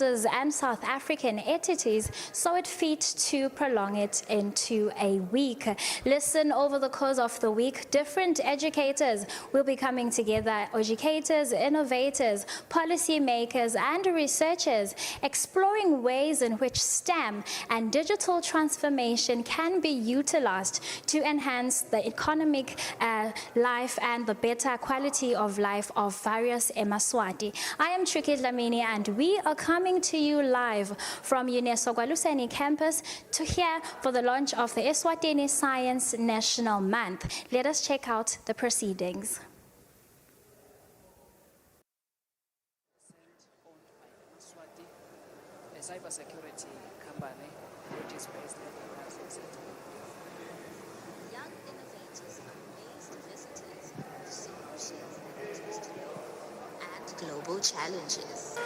and South African entities saw it fit to prolong it into a week. Listen, over the course of the week, different educators will be coming together, educators, innovators, policymakers, and researchers, exploring ways in which STEM and digital transformation can be utilized to enhance the economic life and the better quality of life of various Eswatini. I am Trikit Lamini, and we are coming to you live from UNESCO Gwaluseni campus to hear for the launch of the Eswatini Science National Month. Let us check out the proceedings. A cybersecurity company which is based in Young innovators amazed visitors with solutions and global challenges.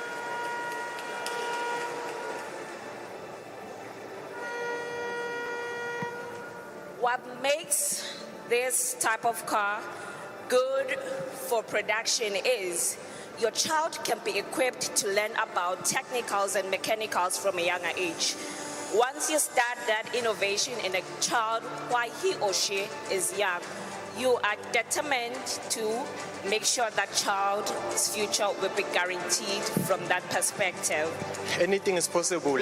What makes this type of car good for production is your child can be equipped to learn about technicals and mechanicals from a younger age. Once you start that innovation in a child while he or she is young, you are determined to make sure that child's future will be guaranteed from that perspective. Anything is possible.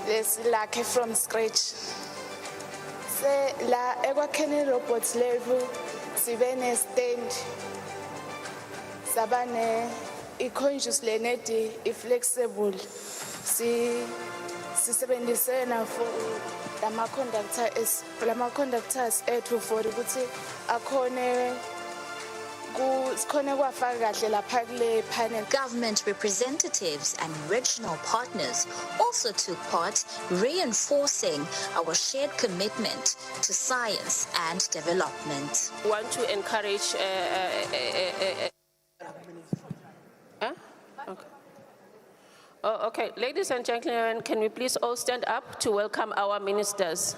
There's like from scratch. Se la ekwakheni robots level sibe ne stand sabane i-conscious lenedi i-flexible sisebenzisena for lama conductors ethu for ukuthi akhone Government representatives and regional partners also took part, reinforcing our shared commitment to science and development. We want to encourage Okay, ladies and gentlemen, can we please all stand up to welcome our ministers?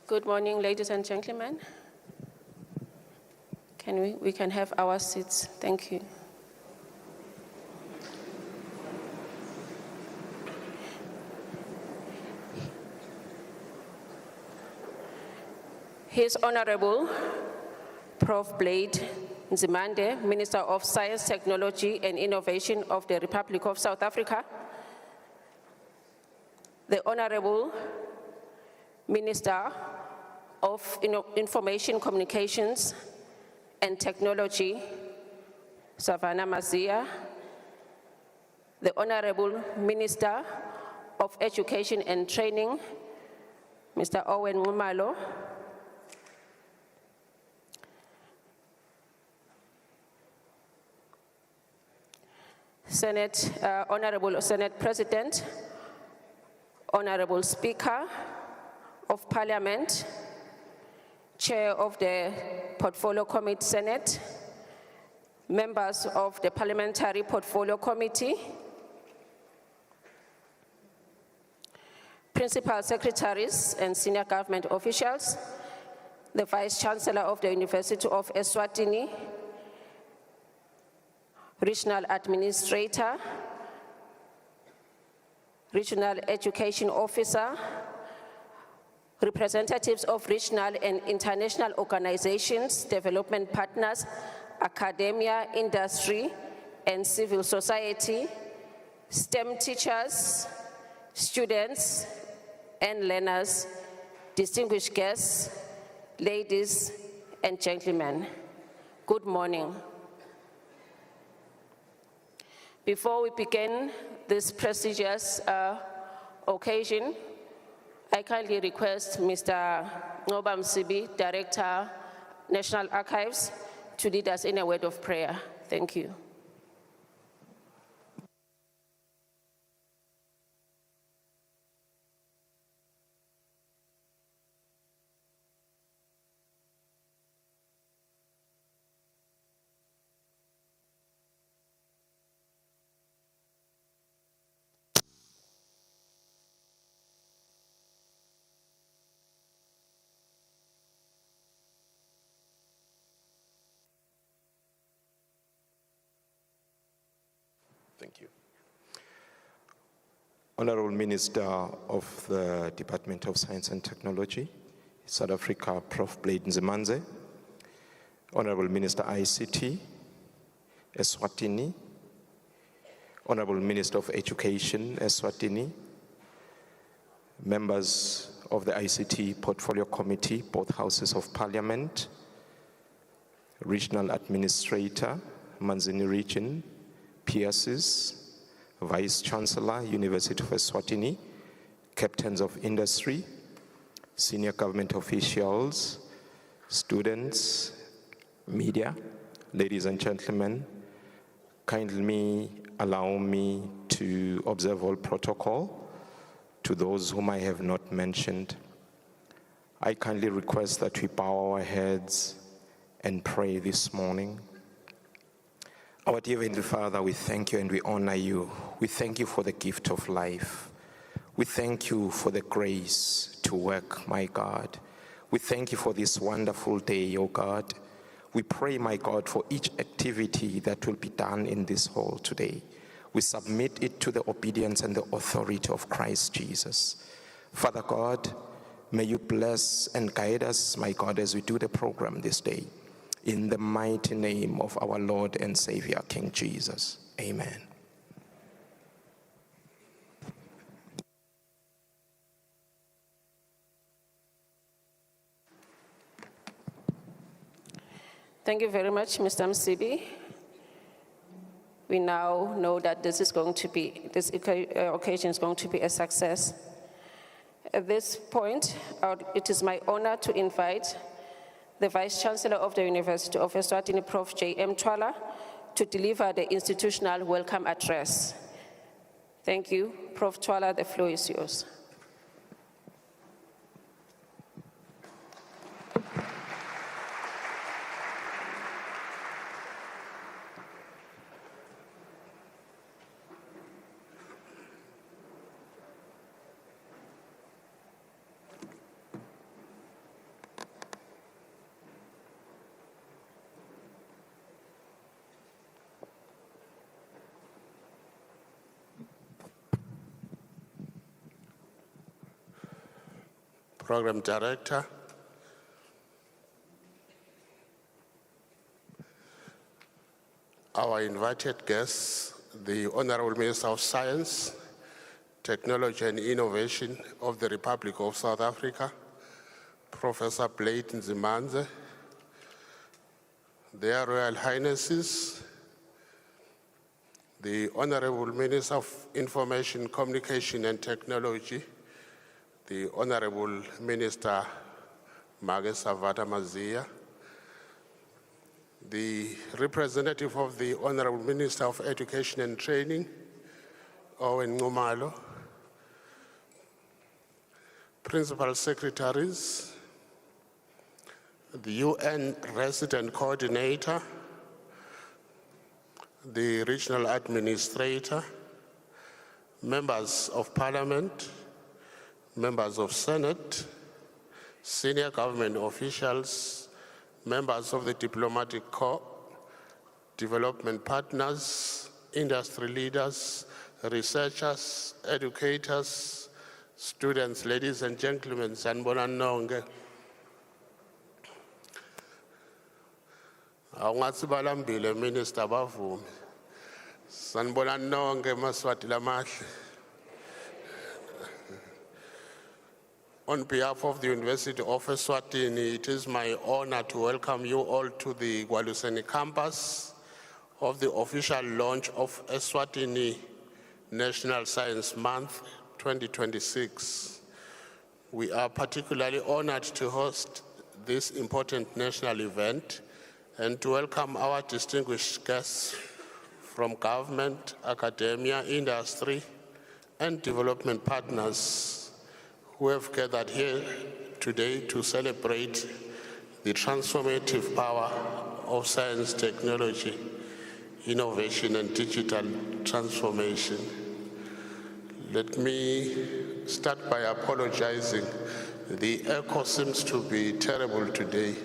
Good morning, ladies and gentlemen. We can have our seats. Thank you. His Honorable Prof. Blade Nzimande, Minister of Science, Technology and Innovation of the Republic of South Africa. The Honorable Minister of Information Communications and Technology, Savannah Mazia. The Honorable Minister of Education and Training, Mr. Owen Ngumalo. Honorable Senate President, Honorable Speaker of Parliament, Chair of the Portfolio Committee Senate, members of the Parliamentary Portfolio Committee, Principal Secretaries and Senior Government Officials, the Vice Chancellor of the University of Eswatini, Regional Administrator, Regional Education Officer, representatives of regional and international organizations, development partners, academia, industry, and civil society, STEM teachers, students, and learners, distinguished guests, ladies and gentlemen, good morning. Before we begin this prestigious occasion, I kindly request Mr. Ngoba Msibi, Director, National Archives, to lead us in a word of prayer. Thank you. Thank you. Honorable Minister of the Department of Science and Technology, South Africa, Prof. Blade Nzimande, Honorable Minister ICT, Eswatini, Honorable Minister of Education, Eswatini, members of the ICT Portfolio Committee, both Houses of Parliament, Regional Administrator, Manzini Region, PSs, Vice Chancellor, University of Eswatini, Captains of Industry, Senior Government Officials, students, media, ladies and gentlemen, kindly allow me to observe all protocol. To those whom I have not mentioned, I kindly request that we bow our heads and pray this morning. Our dear Heavenly Father, we thank you and we honor you. We thank you for the gift of life. We thank you for the grace to work, my God. We thank you for this wonderful day, oh God. We pray, my God, for each activity that will be done in this hall today. We submit it to the obedience and the authority of Christ Jesus. Father God, may you bless and guide us, my God, as we do the program this day. In the mighty name of our Lord and Savior, King Jesus. Amen. Thank you very much, Mr. Msibi. We now know that this occasion is going to be a success. At this point, it is my honor to invite the Vice Chancellor of the University of Eswatini, Prof. J.M. Twala, to deliver the institutional welcome address. Thank you. Prof. Twala, the floor is yours. Program Director, our invited guests, the Honorable Minister of Science, Technology and Innovation of the Republic of South Africa, Professor Blade Nzimanze, Their Royal Highnesses, the Honorable Minister of Information, Communication and Technology, the Honorable Minister Magesa Vatamazia, the representative of the Honorable Minister of Education and Training, Owen Ngumalo, Principal Secretaries, the UN Resident Coordinator, the Regional Administrator, Members of Parliament, Members of Senate, senior government officials, members of the Diplomatic Corps, development partners, industry leaders, researchers, educators, students, ladies and gentlemen, sanibona nonke. Awungathi balambile Minister bavumi. Sanibona nonke maswati lamahle. On behalf of the University of Eswatini, it is my honor to welcome you all to the Gwaluseni campus of the official launch of Eswatini National Science Month 2026. We are particularly honored to host this important national event and to welcome our distinguished guests from government, academia, industry, and development partners who have gathered here today to celebrate the transformative power of science, technology, innovation, and digital transformation. Let me start by apologizing. The echo seems to be terrible today.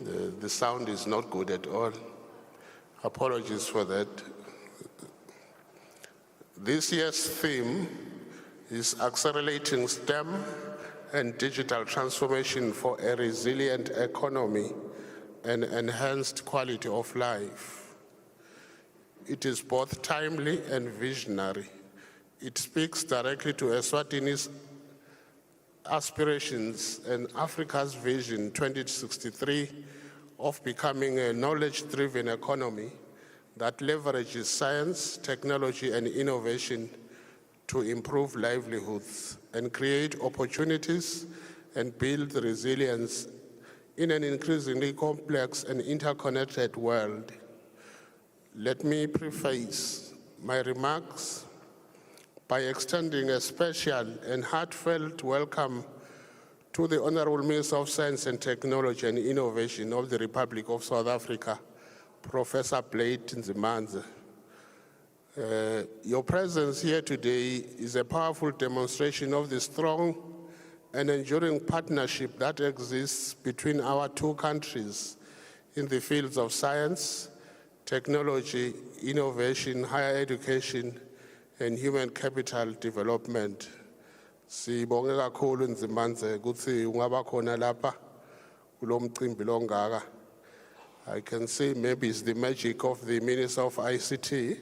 The sound is not good at all. Apologies for that. This year's theme is accelerating STEM and digital transformation for a resilient economy and enhanced quality of life. It is both timely and visionary. It speaks directly to Eswatini's aspirations and Africa's vision 2063 of becoming a knowledge-driven economy that leverages science, technology, and innovation to improve livelihoods and create opportunities and build resilience in an increasingly complex and interconnected world. Let me preface my remarks by extending a special and heartfelt welcome to the Honorable Minister of Science and Technology and Innovation of the Republic of South Africa, Professor Blade Nzimanze. Your presence here today is a powerful demonstration of the strong and enduring partnership that exists between our two countries in the fields of science, technology, innovation, higher education, and human capital development. Sibonge kakhulu Nzimanze ukuthi ungaba khona lapha kulo mcimbi lo ngaka. I can say maybe it's the magic of the Minister of ICT,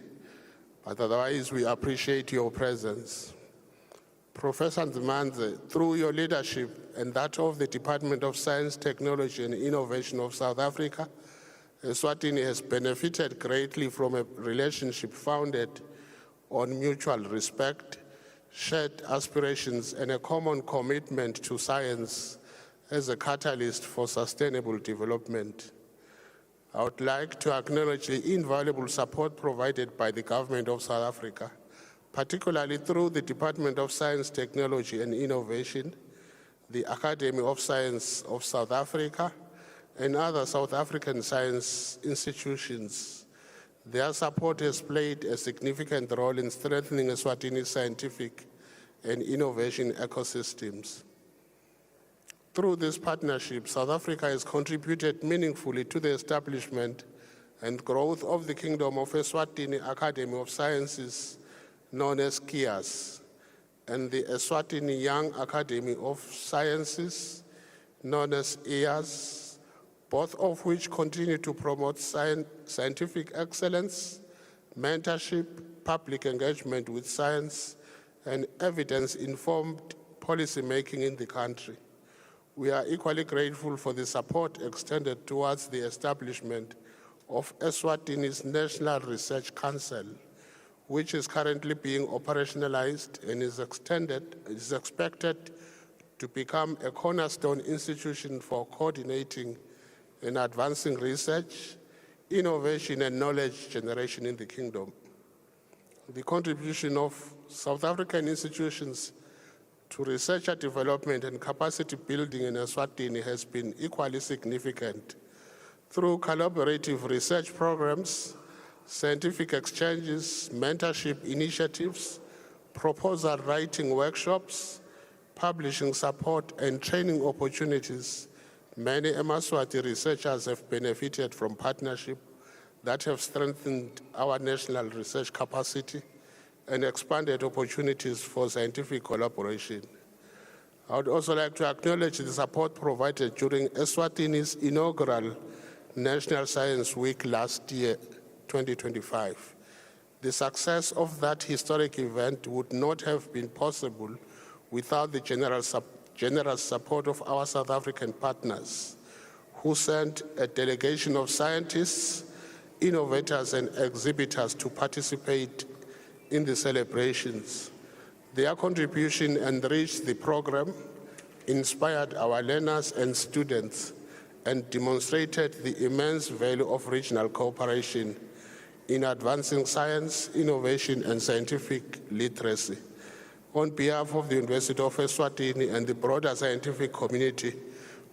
but otherwise we appreciate your presence. Professor Nzimanze, through your leadership and that of the Department of Science, Technology and Innovation of South Africa, Eswatini has benefited greatly from a relationship founded on mutual respect, shared aspirations, and a common commitment to science as a catalyst for sustainable development. I would like to acknowledge the invaluable support provided by the government of South Africa, particularly through the Department of Science, Technology and Innovation, the Academy of Science of South Africa, and other South African science institutions. Their support has played a significant role in strengthening Eswatini's scientific and innovation ecosystems. Through this partnership, South Africa has contributed meaningfully to the establishment and growth of the Kingdom of Eswatini Academy of Sciences, known as KIAS, and the Eswatini Young Academy of Sciences, known as EAS, both of which continue to promote scientific excellence, mentorship, public engagement with science, and evidence-informed policy-making in the country. We are equally grateful for the support extended towards the establishment of Eswatini's National Research Council, which is currently being operationalized and is expected to become a cornerstone institution for coordinating and advancing research, innovation, and knowledge generation in the Kingdom. The contribution of South African institutions to researcher development and capacity building in Eswatini has been equally significant through collaborative research programs, scientific exchanges, mentorship initiatives, proposal writing workshops, publishing support, and training opportunities. Many Eswatini researchers have benefited from partnership that have strengthened our national research capacity and expanded opportunities for scientific collaboration. I would also like to acknowledge the support provided during Eswatini's inaugural National Science Week last year, 2025. The success of that historic event would not have been possible without the generous support of our South African partners, who sent a delegation of scientists, innovators, and exhibitors to participate in the celebrations. Their contribution enriched the program, inspired our learners and students, and demonstrated the immense value of regional cooperation in advancing science, innovation, and scientific literacy. On behalf of the University of Eswatini and the broader scientific community,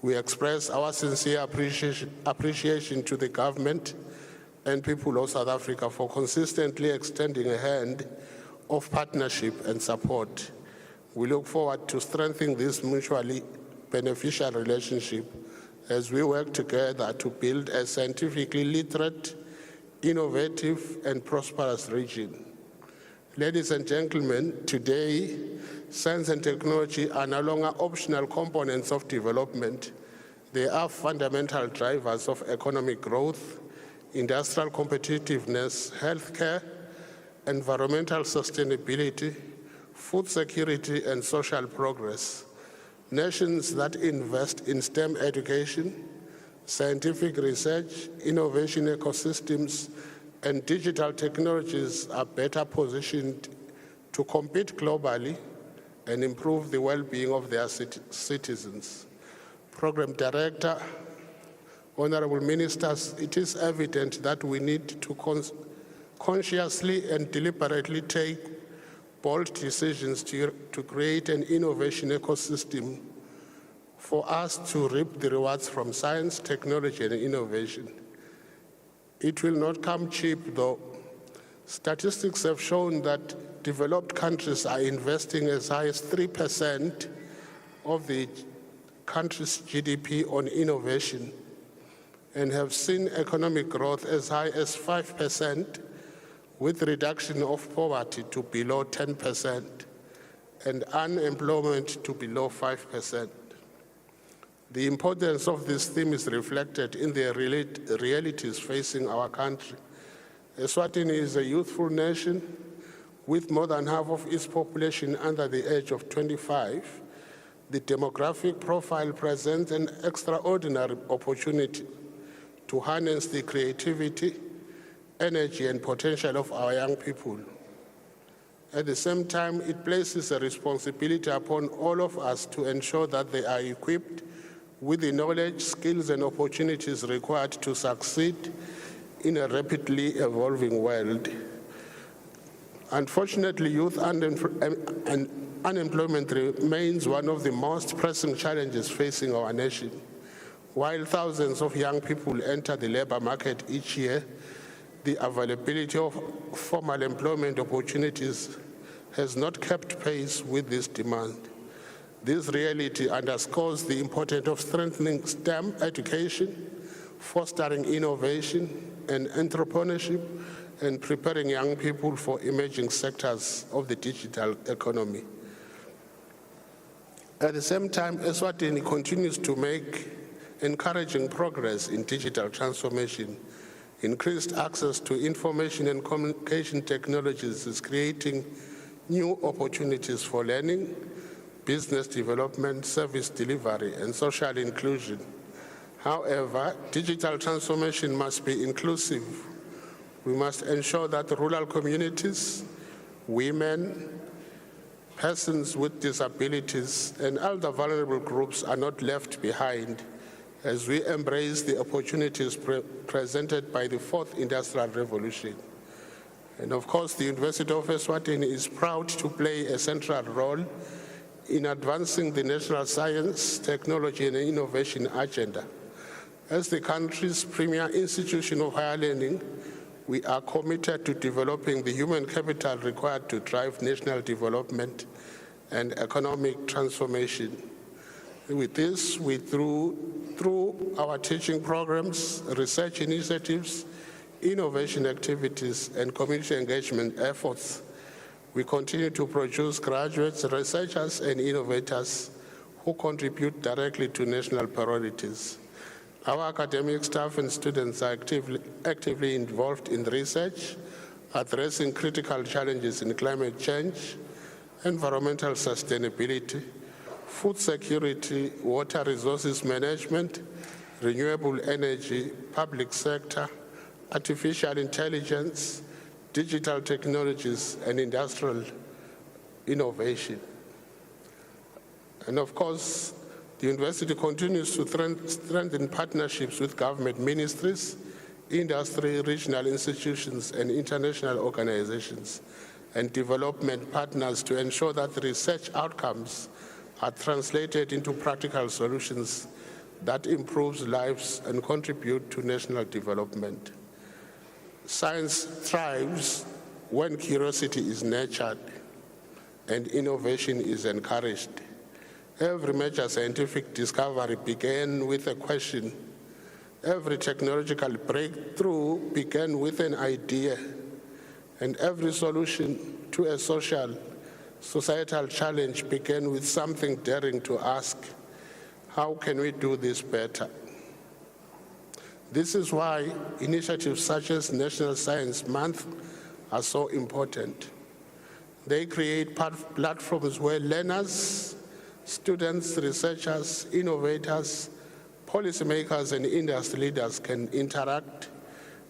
we express our sincere appreciation to the government and people of South Africa for consistently extending a hand of partnership and support. We look forward to strengthening this mutually beneficial relationship as we work together to build a scientifically literate, innovative, and prosperous region. Ladies and gentlemen, today, science and technology are no longer optional components of development. They are fundamental drivers of economic growth, industrial competitiveness, healthcare, environmental sustainability, food security, and social progress. Nations that invest in STEM education, scientific research, innovation ecosystems, and digital technologies are better positioned to compete globally and improve the well-being of their citizens. Program Director, Honorable Ministers, it is evident that we need to consciously and deliberately take bold decisions to create an innovation ecosystem for us to reap the rewards from science, technology, and innovation. It will not come cheap, though. Statistics have shown that developed countries are investing as high as 3% of the country's GDP on innovation and have seen economic growth as high as 5%, with reduction of poverty to below 10% and unemployment to below 5%. The importance of this theme is reflected in the realities facing our country. Eswatini is a youthful nation with more than half of its population under the age of 25. The demographic profile presents an extraordinary opportunity to harness the creativity, energy, and potential of our young people. At the same time, it places a responsibility upon all of us to ensure that they are equipped with the knowledge, skills, and opportunities required to succeed in a rapidly evolving world. Unfortunately, youth unemployment remains one of the most pressing challenges facing our nation. While thousands of young people enter the labor market each year, the availability of formal employment opportunities has not kept pace with this demand. This reality underscores the importance of strengthening STEM education, fostering innovation and entrepreneurship, and preparing young people for emerging sectors of the digital economy. At the same time, Eswatini continues to make encouraging progress in digital transformation. Increased access to information and communication technologies is creating new opportunities for learning, business development, service delivery, and social inclusion. However, digital transformation must be inclusive. We must ensure that rural communities, women, persons with disabilities, and other vulnerable groups are not left behind as we embrace the opportunities presented by the fourth industrial revolution. And of course, the University of Eswatini is proud to play a central role in advancing the national science, technology, and innovation agenda. As the country's premier institution of higher learning, we are committed to developing the human capital required to drive national development and economic transformation. With this, through our teaching programs, research initiatives, innovation activities, and community engagement efforts, we continue to produce graduates, researchers, and innovators who contribute directly to national priorities. Our academic staff and students are actively involved in research, addressing critical challenges in climate change, environmental sustainability, food security, water resources management, renewable energy, public sector, artificial intelligence, digital technologies, and industrial innovation. And of course, the university continues to strengthen partnerships with government ministries, industry, regional institutions, and international organizations, and development partners to ensure that research outcomes are translated into practical solutions that improves lives and contribute to national development. Science thrives when curiosity is nurtured and innovation is encouraged. Every major scientific discovery began with a question. Every technological breakthrough began with an idea. And every solution to a societal challenge began with something daring to ask, how can we do this better? This is why initiatives such as National Science Month are so important. They create platforms where learners, students, researchers, innovators, policymakers, and industry leaders can interact,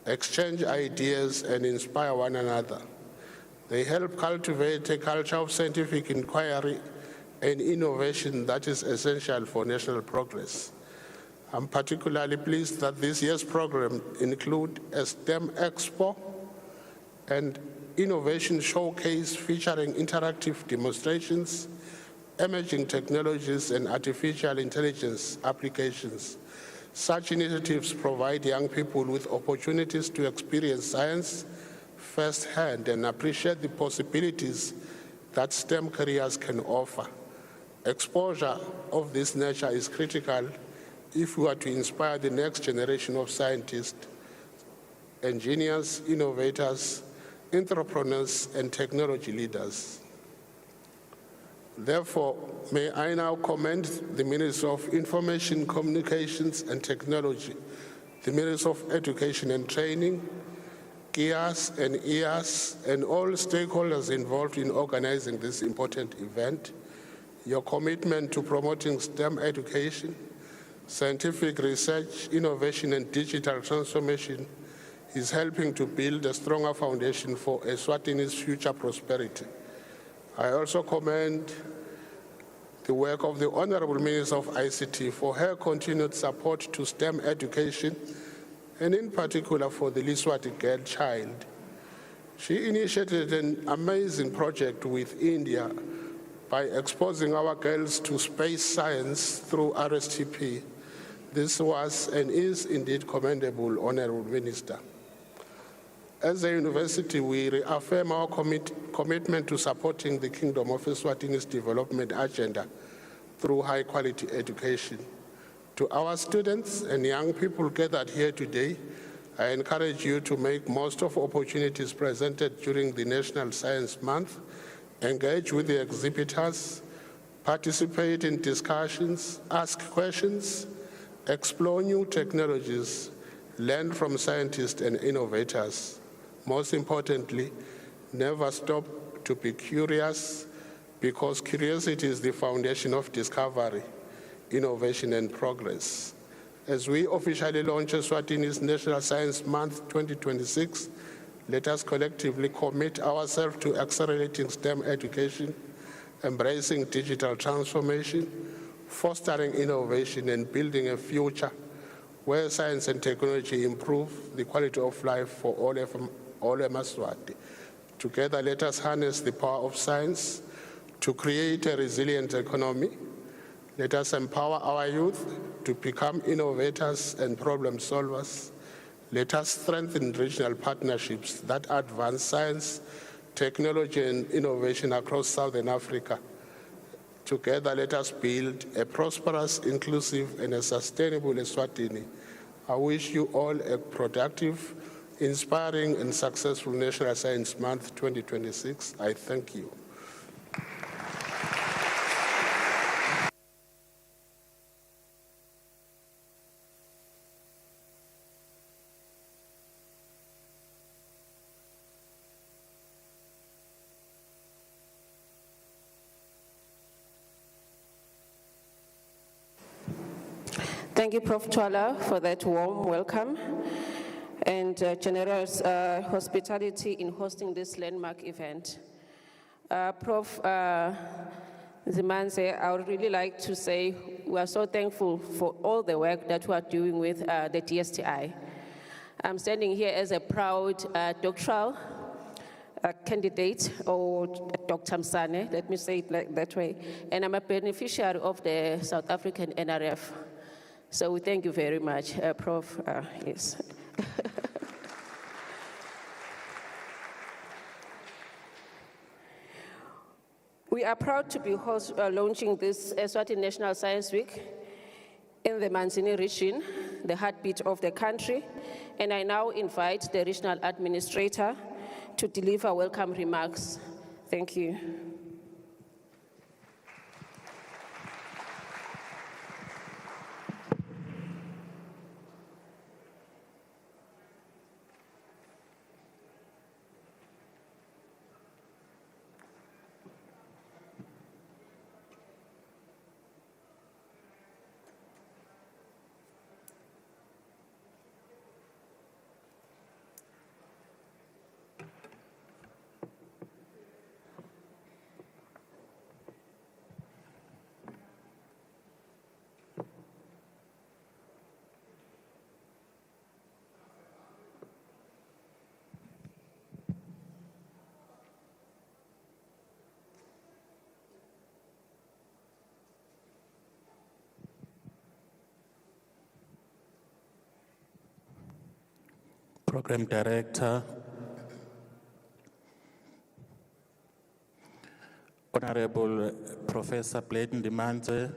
exchange ideas, and inspire one another. They help cultivate a culture of scientific inquiry and innovation that is essential for national progress. I'm particularly pleased that this year's program includes a STEM Expo and innovation showcase featuring interactive demonstrations, emerging technologies, and artificial intelligence applications. Such initiatives provide young people with opportunities to experience science firsthand and appreciate the possibilities that STEM careers can offer. Exposure of this nature is critical if we are to inspire the next generation of scientists, engineers, innovators, entrepreneurs, and technology leaders. Therefore, may I now commend the Ministry of Information, Communications and Technology, the Ministry of Education and Training, GIAS and EAS, and all stakeholders involved in organizing this important event. Your commitment to promoting STEM education, scientific research, innovation, and digital transformation is helping to build a stronger foundation for Eswatini's future prosperity. I also commend the work of the Honorable Minister of ICT for her continued support to STEM education, and in particular for the Liswati girl child. She initiated an amazing project with India by exposing our girls to space science through RSTP. This was and is indeed commendable, Honorable Minister. As a university, we reaffirm our commitment to supporting the Kingdom of Eswatini's development agenda through high-quality education. To our students and young people gathered here today, I encourage you to make most of opportunities presented during the National Science Month, engage with the exhibitors, participate in discussions, ask questions, explore new technologies, learn from scientists and innovators. Most importantly, never stop to be curious, because curiosity is the foundation of discovery, innovation and progress. As we officially launch Eswatini's National Science Month 2026, let us collectively commit ourselves to accelerating STEM education, embracing digital transformation, fostering innovation and building a future where science and technology improve the quality of life for all Eswatini. Together, let us harness the power of science to create a resilient economy. Let us empower our youth to become innovators and problem solvers. Let us strengthen regional partnerships that advance science, technology, and innovation across Southern Africa. Together, let us build a prosperous, inclusive, and a sustainable Eswatini. I wish you all a productive, inspiring, and successful National Science Month 2026. I thank you. Thank you, Prof. Twala, for that warm welcome and generous hospitality in hosting this landmark event. Prof. Zimanze, I would really like to say we are so thankful for all the work that we are doing with the DSTI. I'm standing here as a proud doctoral candidate, or Dr. Msane, let me say it like that way, and I'm a beneficiary of the South African NRF. So we thank you very much, Prof. Yes. We are proud to be launching this Eswatini National Science Week in the Manzini region, the heartbeat of the country, and I now invite the regional administrator to deliver welcome remarks. Thank you. Program Director, Honorable Professor Bladen Dimanze,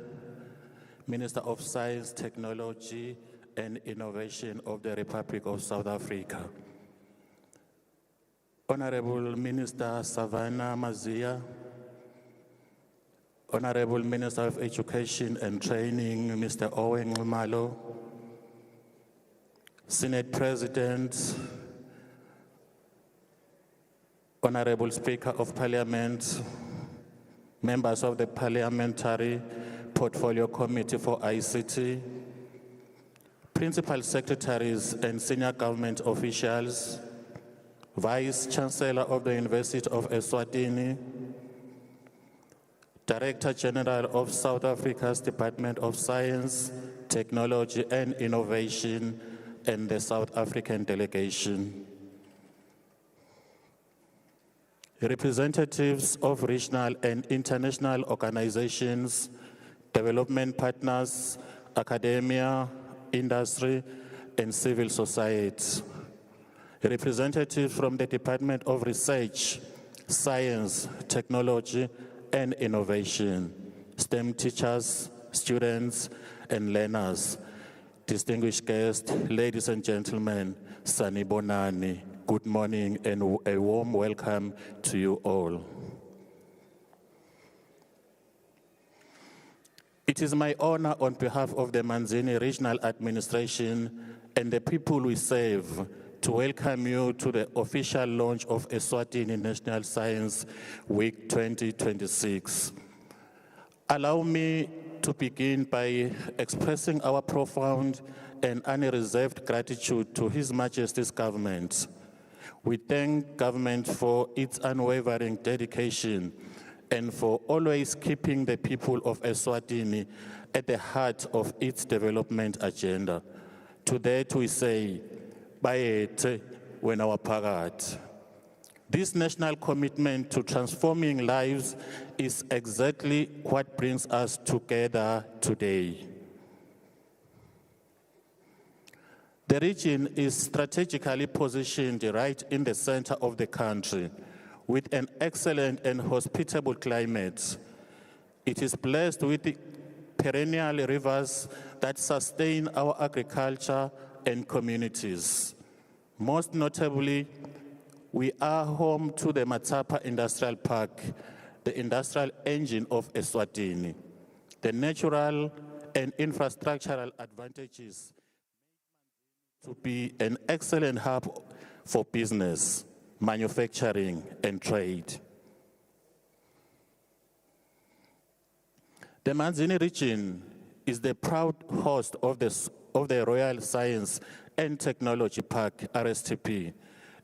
Minister of Science, Technology and Innovation of the Republic of South Africa. Honorable Minister Savannah Mazia, Honorable Minister of Education and Training, Mr. Owen Malo, Senate President, Honorable Speaker of Parliament, members of the Parliamentary Portfolio Committee for ICT, Principal Secretaries and Senior Government Officials, Vice Chancellor of the University of Eswatini, Director General of South Africa's Department of Science, Technology and Innovation, and the South African delegation. Representatives of regional and international organizations, development partners, academia, industry, and civil society. Representatives from the Department of Research, Science, Technology, and Innovation, STEM teachers, students, and learners. Distinguished guests, ladies and gentlemen, Sanibonani, good morning and a warm welcome to you all. It is my honor on behalf of the Manzini Regional Administration and the people we serve to welcome you to the official launch of Eswatini National Science Week 2026. Allow me to begin by expressing our profound and unreserved gratitude to His Majesty's government. We thank government for its unwavering dedication and for always keeping the people of Eswatini at the heart of its development agenda. To that we say, Bayete wena waphakathi. This national commitment to transforming lives is exactly what brings us together today. The region is strategically positioned right in the center of the country with an excellent and hospitable climate. It is blessed with perennial rivers that sustain our agriculture and communities. Most notably, we are home to the Matapa Industrial Park, the industrial engine of Eswatini. The natural and infrastructural advantages to be an excellent hub for business, manufacturing, and trade. The Manzini region is the proud host of the Royal Science and Technology Park, RSTP,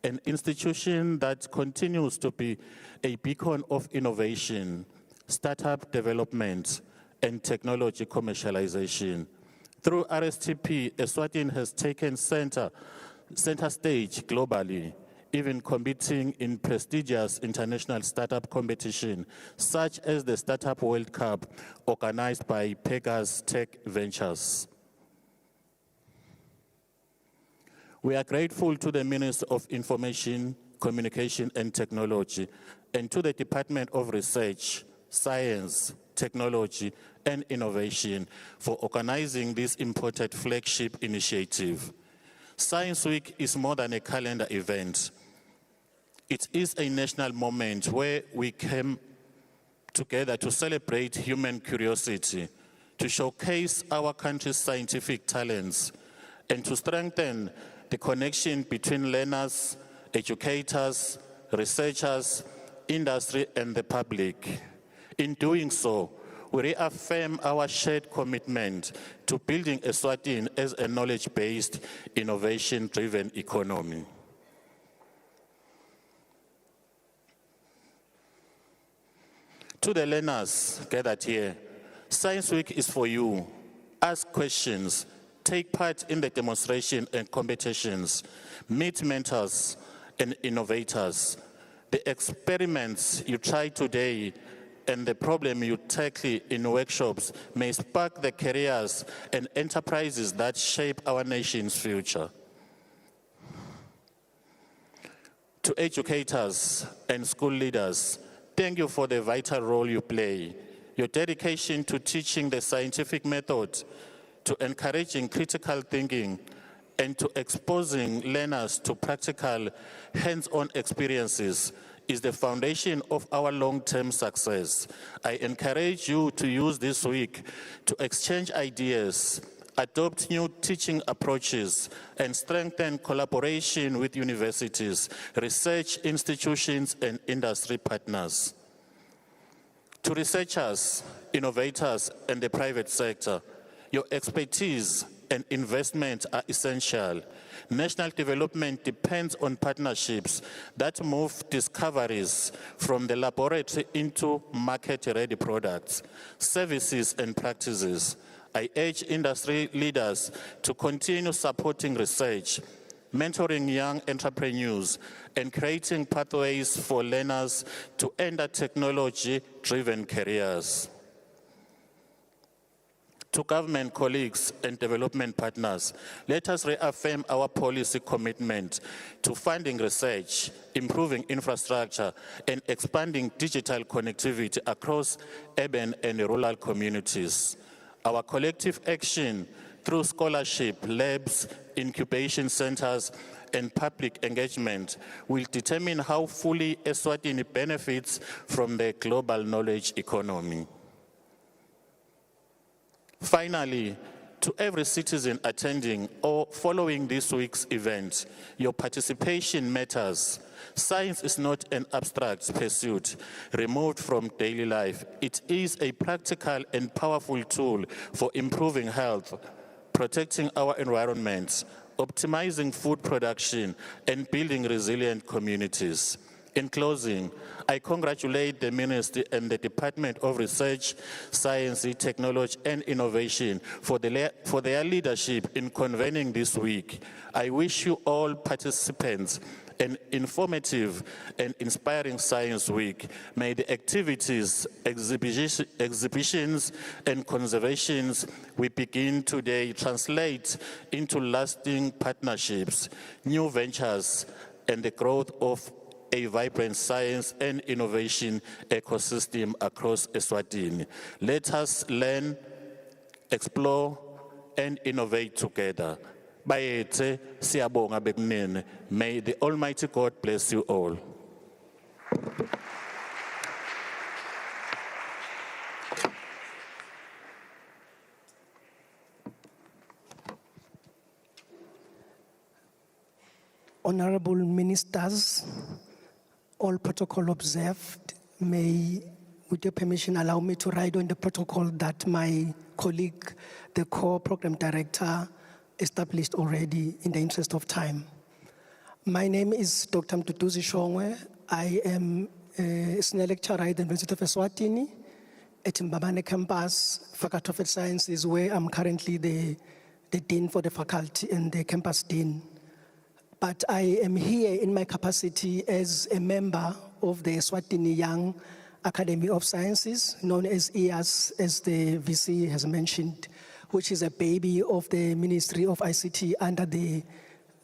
an institution that continues to be a beacon of innovation, startup development, and technology commercialization. Through RSTP, Eswatini has taken center stage globally, even competing in prestigious international startup competition, such as the Startup World Cup, organized by Pegasus Tech Ventures. We are grateful to the Minister of Information, Communication and Technology, and to the Department of Research, Science, Technology and Innovation for organizing this important flagship initiative. Science Week is more than a calendar event. It is a national moment where we came together to celebrate human curiosity, to showcase our country's scientific talents, and to strengthen the connection between learners, educators, researchers, industry, and the public. In doing so, we reaffirm our shared commitment to building Eswatini as a knowledge-based, innovation-driven economy. To the learners gathered here, Science Week is for you. Ask questions, take part in the demonstration and competitions, meet mentors and innovators. The experiments you try today and the problem you tackle in workshops may spark the careers and enterprises that shape our nation's future. To educators and school leaders, thank you for the vital role you play. Your dedication to teaching the scientific method, to encouraging critical thinking, and to exposing learners to practical, hands-on experiences is the foundation of our long-term success. I encourage you to use this week to exchange ideas, adopt new teaching approaches, and strengthen collaboration with universities, research institutions, and industry partners. To researchers, innovators, and the private sector, your expertise and investment are essential. National development depends on partnerships that move discoveries from the laboratory into market-ready products, services, and practices. I urge industry leaders to continue supporting research, mentoring young entrepreneurs, and creating pathways for learners to enter technology-driven careers. To government colleagues and development partners, let us reaffirm our policy commitment to funding research, improving infrastructure, and expanding digital connectivity across urban and rural communities. Our collective action through scholarship, labs, incubation centers, and public engagement will determine how fully Eswatini benefits from the global knowledge economy. Finally, to every citizen attending or following this week's event, your participation matters. Science is not an abstract pursuit removed from daily life. It is a practical and powerful tool for improving health, protecting our environment, optimizing food production, and building resilient communities. In closing, I congratulate the Ministry and the Department of Research, Science, Technology and Innovation for their leadership in convening this week. I wish you all participants an informative and inspiring Science Week. May the activities, exhibitions and conservations we begin today translate into lasting partnerships, new ventures, and the growth of a vibrant science and innovation ecosystem across Eswatini. Let us learn, explore, and innovate together. Bayethe, siyabonga bekunene. May the Almighty God bless you all. Honorable Ministers, all protocol observed, may, with your permission, allow me to write on the protocol that my colleague, the core program director, established already in the interest of time. My name is Dr. Mduduzi Shongwe. I am a senior lecturer at the University of Eswatini at Mbabane campus, Faculty of Sciences, where I'm currently the dean for the faculty and the campus dean. But I am here in my capacity as a member of the Eswatini Young Academy of Sciences, known as EAS, as the VC has mentioned, which is a baby of the Ministry of ICT under the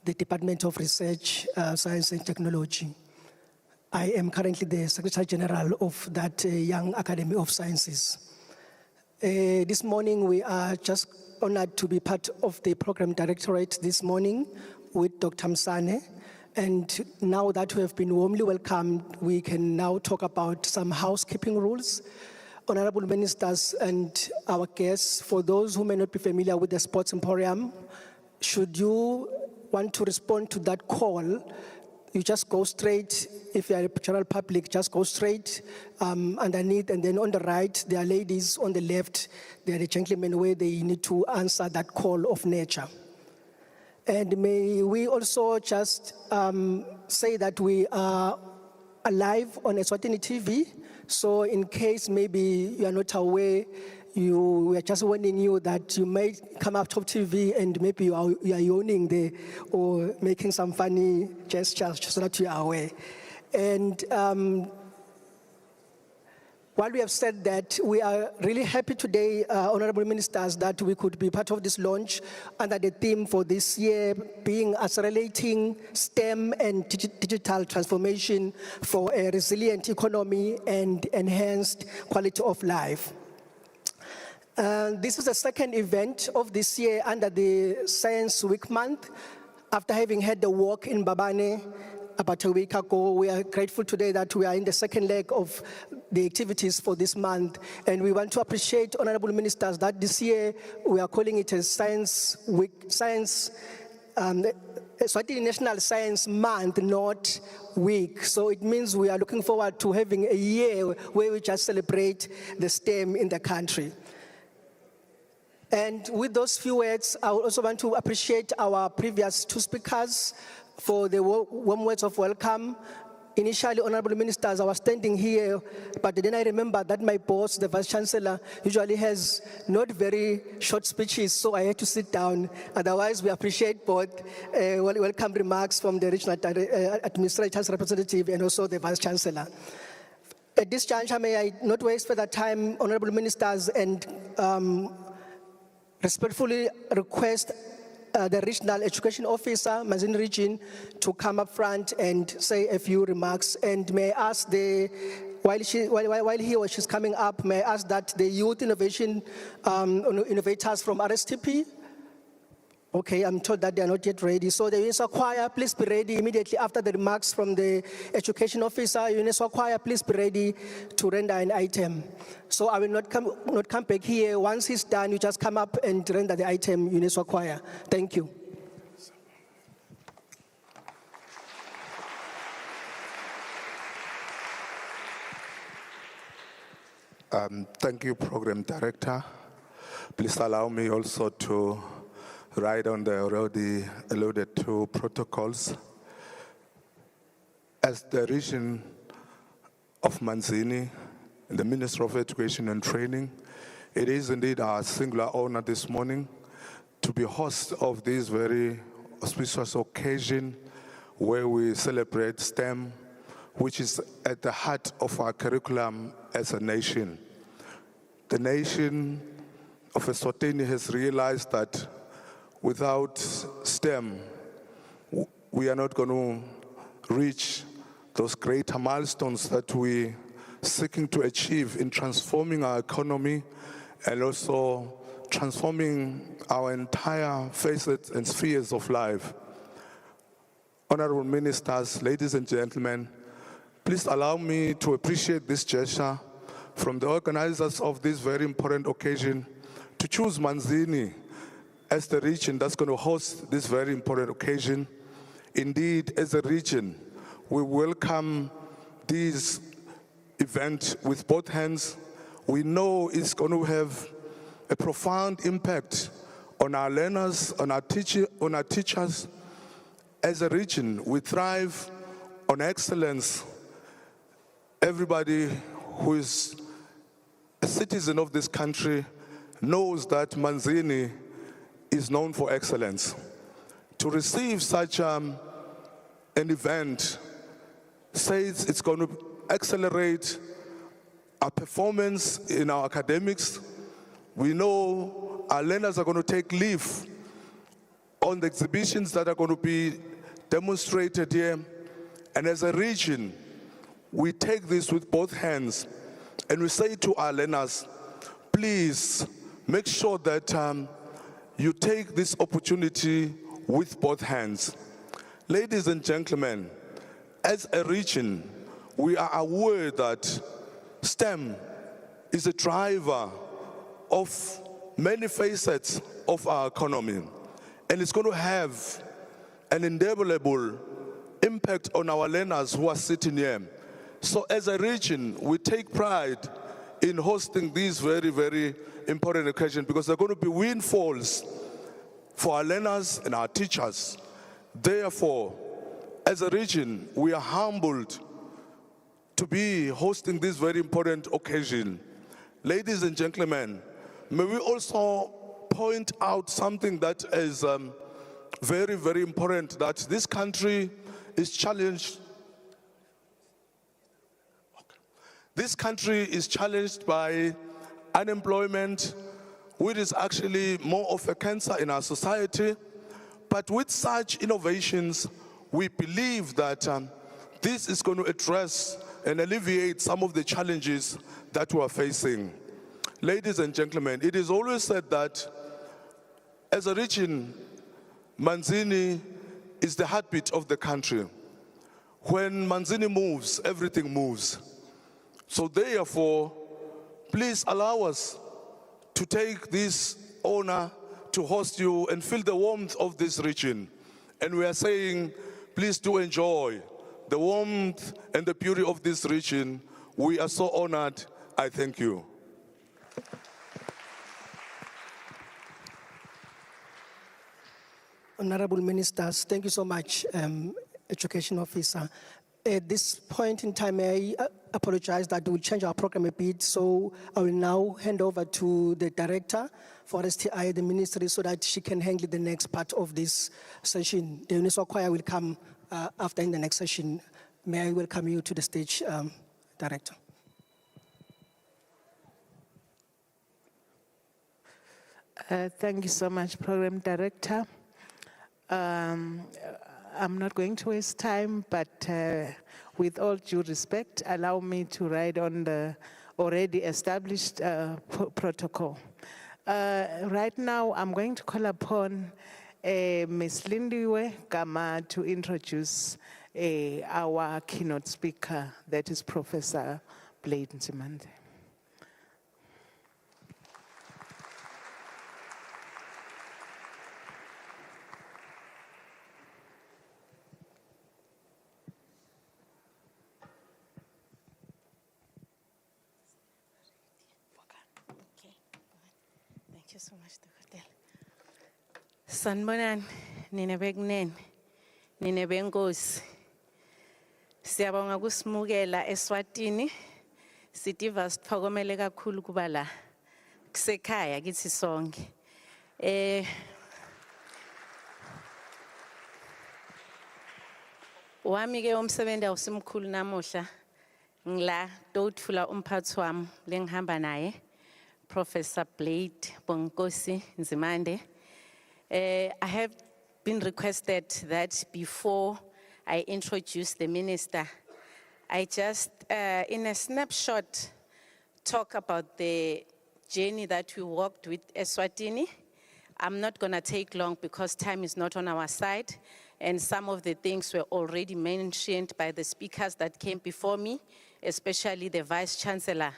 Department of Research, Science and Technology. I am currently the Secretary General of that Young Academy of Sciences. This morning, we are just honored to be part of the Program Directorate this morning with Dr. Msane. And now that we have been warmly welcomed, we can now talk about some housekeeping rules. Honorable Ministers and our guests, for those who may not be familiar with the Sports Emporium, should you want to respond to that call, you just go straight. If you are a general public, just go straight underneath, and then on the right, there are ladies, on the left, there are the gentlemen where they need to answer that call of nature. And may we also just say that we are live on Eswatini TV. So in case maybe you are not aware, we are just warning you that you may come up top TV and maybe you are yawning there or making some funny gestures so that you are aware. And while we have said that, we are really happy today, Honorable Ministers, that we could be part of this launch under the theme for this year being accelerating STEM and digital transformation for a resilient economy and enhanced quality of life. This is the second event of this year under the Science Week month. After having had the walk in Mbabane about a week ago, we are grateful today that we are in the second leg of the activities for this month. And we want to appreciate Honorable Ministers that this year we are calling it a Science Week, Eswatini National Science Month, not week. So it means we are looking forward to having a year where we just celebrate the STEM in the country. And with those few words, I also want to appreciate our previous two speakers for the warm words of welcome. Initially, Honorable Ministers, I was standing here, but then I remember that my boss, the Vice Chancellor, usually has not very short speeches, so I had to sit down. Otherwise, we appreciate both welcome remarks from the Regional Administrator's representative and also the Vice Chancellor. At this juncture, may I not waste further time, Honorable Ministers, and respectfully request the Regional Education Officer, Manzini Region, to come up front and say a few remarks. And may I ask while he or she's coming up, may I ask that the youth innovation innovators from RSTP Okay, I'm told that they are not yet ready. So the UNISWA choir, please be ready immediately after the remarks from the education officer. UNISWA choir, please be ready to render an item. So I will not come back here. Once he's done, you just come up and render the item, UNISWA choir. Thank you. Thank you, Program Director. Please allow me also to write on the already alluded to protocols. As the region of Manzini, the Minister of Education and Training, it is indeed our singular honor this morning to be host of this very auspicious occasion where we celebrate STEM, which is at the heart of our curriculum as a nation. The nation of Eswatini has realized that without STEM, we are not going to reach those greater milestones that we're seeking to achieve in transforming our economy and also transforming our entire facets and spheres of life. Honorable ministers, ladies and gentlemen, please allow me to appreciate this gesture from the organizers of this very important occasion to choose Manzini as the region that's going to host this very important occasion. Indeed, as a region, we welcome this event with both hands. We know it's going to have a profound impact on our learners, on our teachers. As a region, we thrive on excellence. Everybody who is a citizen of this country knows that Manzini is known for excellence. To receive such an event says it's going to accelerate our performance in our academics. We know our learners are going to take leave on the exhibitions that are going to be demonstrated here. And as a region, we take this with both hands and we say to our learners, please make sure that you take this opportunity with both hands. Ladies and gentlemen, as a region, we are aware that STEM is a driver of many facets of our economy, and it's going to have an indelible impact on our learners who are sitting here. So as a region, we take pride in hosting these very, very important occasions because they're going to be windfalls for our learners and our teachers. Therefore, as a region, we are humbled to be hosting this very important occasion. Ladies and gentlemen, may we also point out something that is very, very important, that this country is challenged. This country is challenged by unemployment, which is actually more of a cancer in our society. But with such innovations, we believe that this is going to address and alleviate some of the challenges that we are facing. Ladies and gentlemen, it is always said that as a region, Manzini is the heartbeat of the country. When Manzini moves, everything moves. So therefore, please allow us to take this honor to host you and feel the warmth of this region. And we are saying, please do enjoy the warmth and the beauty of this region. We are so honored. I thank you. Honorable Ministers, thank you so much, Education Officer. At this point in time, I apologize that we'll change our program a bit, so I will now hand over to the Director for STI, the Ministry, so that she can handle the next part of this session. The UNISWA choir will come after in the next session. May I welcome you to the stage, Director. Thank you so much, Program Director. I'm not going to waste time, but with all due respect, allow me to ride on the already established protocol. Right now, I'm going to call upon Ms. Lindiwe Gama to introduce our keynote speaker, that is Professor Blade Nzimande. Thank you so much, Dr. Sanbonan, nine begnen, nine bengos. Siyabonga kusimukela Eswatini. Sitiva siphakomele kakhulu kuba la. Kusekhaya kithi sonke. Wami ke umsebenzi awusimkhulu namuhla. Ngila dotfula umphathi wami lengihamba naye. Professor Blade Bonkosi Nzimande. I have been requested that before I introduce the minister, I just, in a snapshot, talk about the journey that we walked with Eswatini. I'm not going to take long because time is not on our side, and some of the things were already mentioned by the speakers that came before me, especially the Vice Chancellor.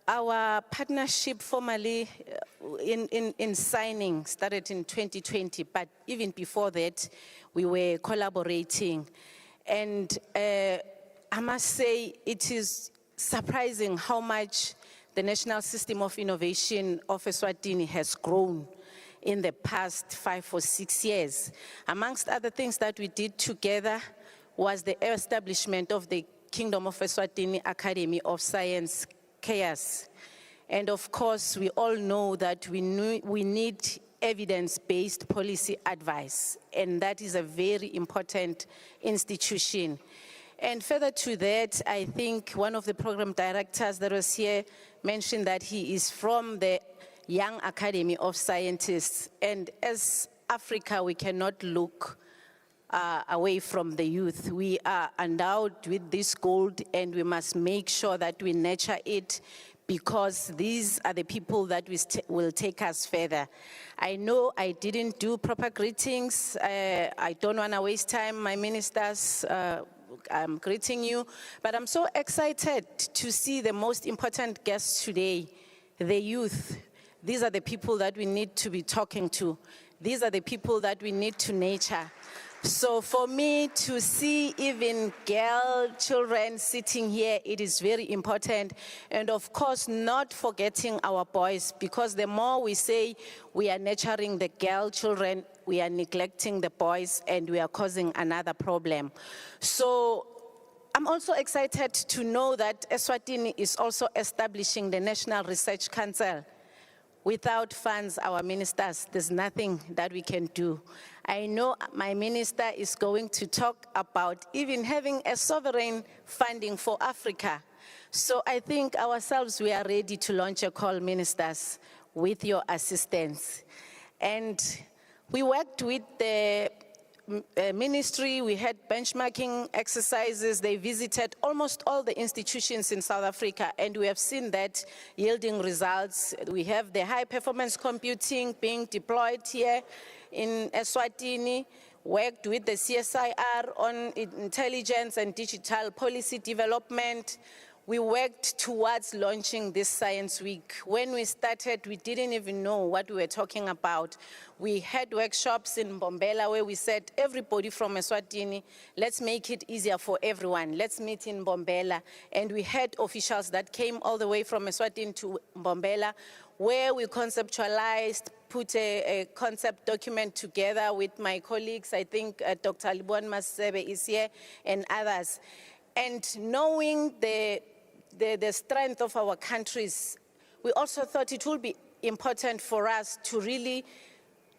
Our partnership formally in signing started in 2020, but even before that, we were collaborating. And I must say, it is surprising how much the National System of Innovation of Eswatini has grown in the past 5 or 6 years. Amongst other things that we did together was the establishment of the Kingdom of Eswatini Academy of Science, chaos. And of course, we all know that we need evidence-based policy advice, and that is a very important institution. And further to that, I think one of the program directors that was here mentioned that he is from the Young Academy of Scientists. And as Africa, we cannot look away from the youth. We are endowed with this gold, and we must make sure that we nurture it, because these are the people that will take us further. I know I didn't do proper greetings. I don't want to waste time, my ministers. I'm greeting you, but I'm so excited to see the most important guests today, the youth. These are the people that we need to be talking to. These are the people that we need to nurture. So for me to see even girl children sitting here, it is very important. And of course, not forgetting our boys, because the more we say we are nurturing the girl children, we are neglecting the boys, and we are causing another problem. So I'm also excited to know that Eswatini is also establishing the National Research Council. Without funds, our ministers, there's nothing that we can do. I know my minister is going to talk about even having a sovereign funding for Africa. So I think ourselves, we are ready to launch a call, ministers, with your assistance. And we worked with the ministry, we had benchmarking exercises. They visited almost all the institutions in South Africa, and we have seen that yielding results. We have the high performance computing being deployed here in Eswatini, worked with the CSIR on intelligence and digital policy development. We worked towards launching this Science Week. When we started, we didn't even know what we were talking about. We had workshops in Mbombela where we said, everybody from Eswatini, let's make it easier for everyone. Let's meet in Mbombela. And we had officials that came all the way from Eswatini to Mbombela, where we conceptualized, put a concept document together with my colleagues. I think Dr. Libon Masebe is here and others. And knowing the strength of our countries, we also thought it would be important for us to really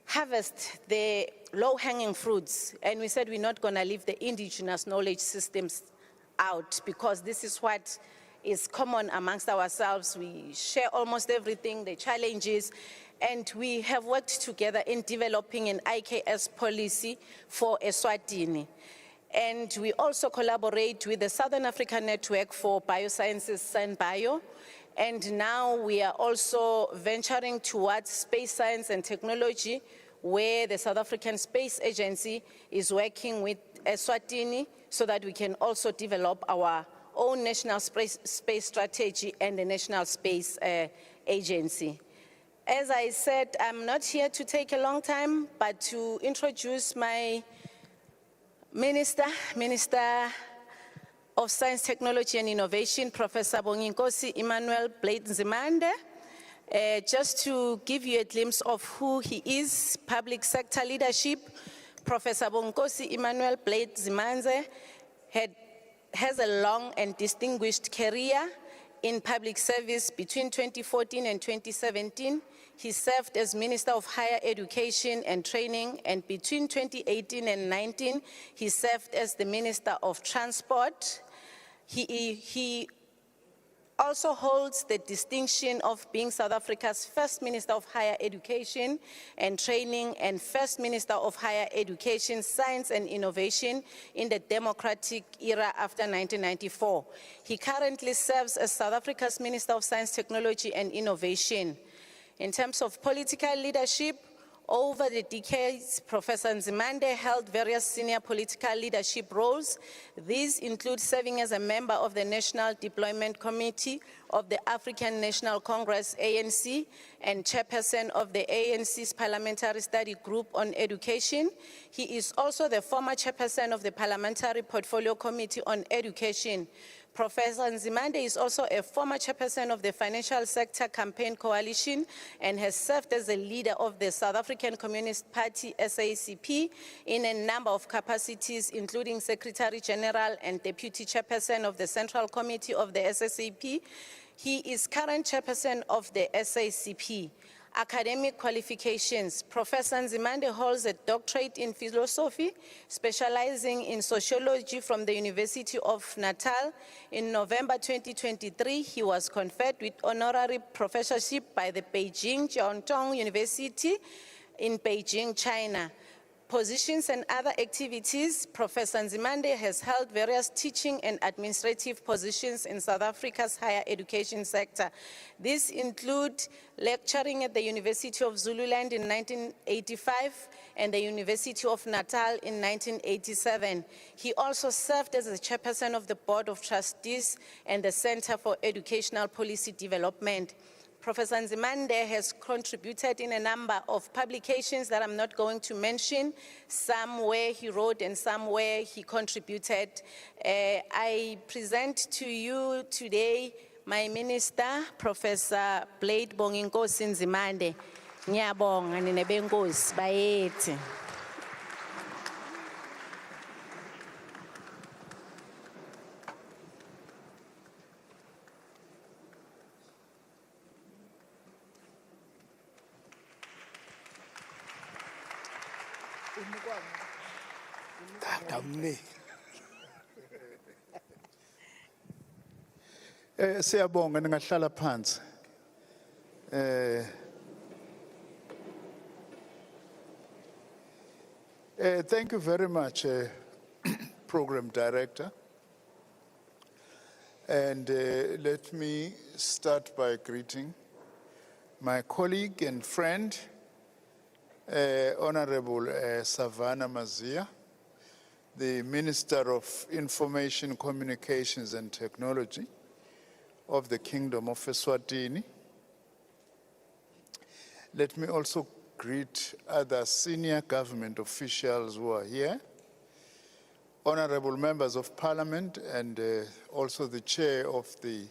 harvest the low-hanging fruits. And we said we're not going to leave the indigenous knowledge systems out, because this is what is common amongst ourselves. We share almost everything, the challenges, and we have worked together in developing an IKS policy for Eswatini. And we also collaborate with the Southern African Network for Biosciences, SANBio. And now we are also venturing towards space science and technology where the South African Space Agency is working with Eswatini so that we can also develop our own national space strategy and the National Space Agency. As I said, I'm not here to take a long time, but to introduce my Minister of Science, Technology and Innovation, Professor Bonginkosi Emmanuel Blade Nzimande. Just to give you a glimpse of who he is, public sector leadership, Professor Bonginkosi Emmanuel Blade Nzimande has a long and distinguished career in public service. Between 2014 and 2017. He served as Minister of Higher Education and Training, and between 2018 and 19, he served as the Minister of Transport. He also holds the distinction of being South Africa's first Minister of Higher Education and Training and first Minister of Higher Education, Science and Innovation in the democratic era after 1994. He currently serves as South Africa's Minister of Science, Technology and Innovation. In terms of political leadership, over the decades, Professor Nzimande held various senior political leadership roles. These include serving as a member of the National Deployment Committee of the African National Congress, ANC, and chairperson of the ANC's Parliamentary Study Group on Education. He is also the former chairperson of the Parliamentary Portfolio Committee on Education. Professor Nzimande is also a former chairperson of the Financial Sector Campaign Coalition and has served as a leader of the South African Communist Party, SACP, in a number of capacities, including Secretary General and Deputy Chairperson of the Central Committee of the SACP. He is current chairperson of the SACP. Academic qualifications. Professor Nzimande holds a doctorate in philosophy, specializing in sociology from the University of Natal. In November 2023, he was conferred with honorary professorship by the Beijing Jiaotong University in Beijing, China. Positions and other activities. Professor Nzimande has held various teaching and administrative positions in South Africa's higher education sector. These include lecturing at the University of Zululand in 1985 and the University of Natal in 1987. He also served as the chairperson of the Board of Trustees and the Center for Educational Policy Development. Professor Nzimande has contributed in a number of publications that I'm not going to mention, some where he wrote and some where he contributed. I present to you today my minister, Professor Blade Bonginkosi Nzimande. Ngiyabonga nina benkosi bayethi. Siyabonga ningahlala phansi. Thank you very much, Program Director. And let me start by greeting my colleague and friend, Honorable Savannah Mazia, the Minister of Information, Communications and Technology of the Kingdom of Eswatini. Let me also greet other senior government officials who are here, honorable members of parliament, and also the chair of the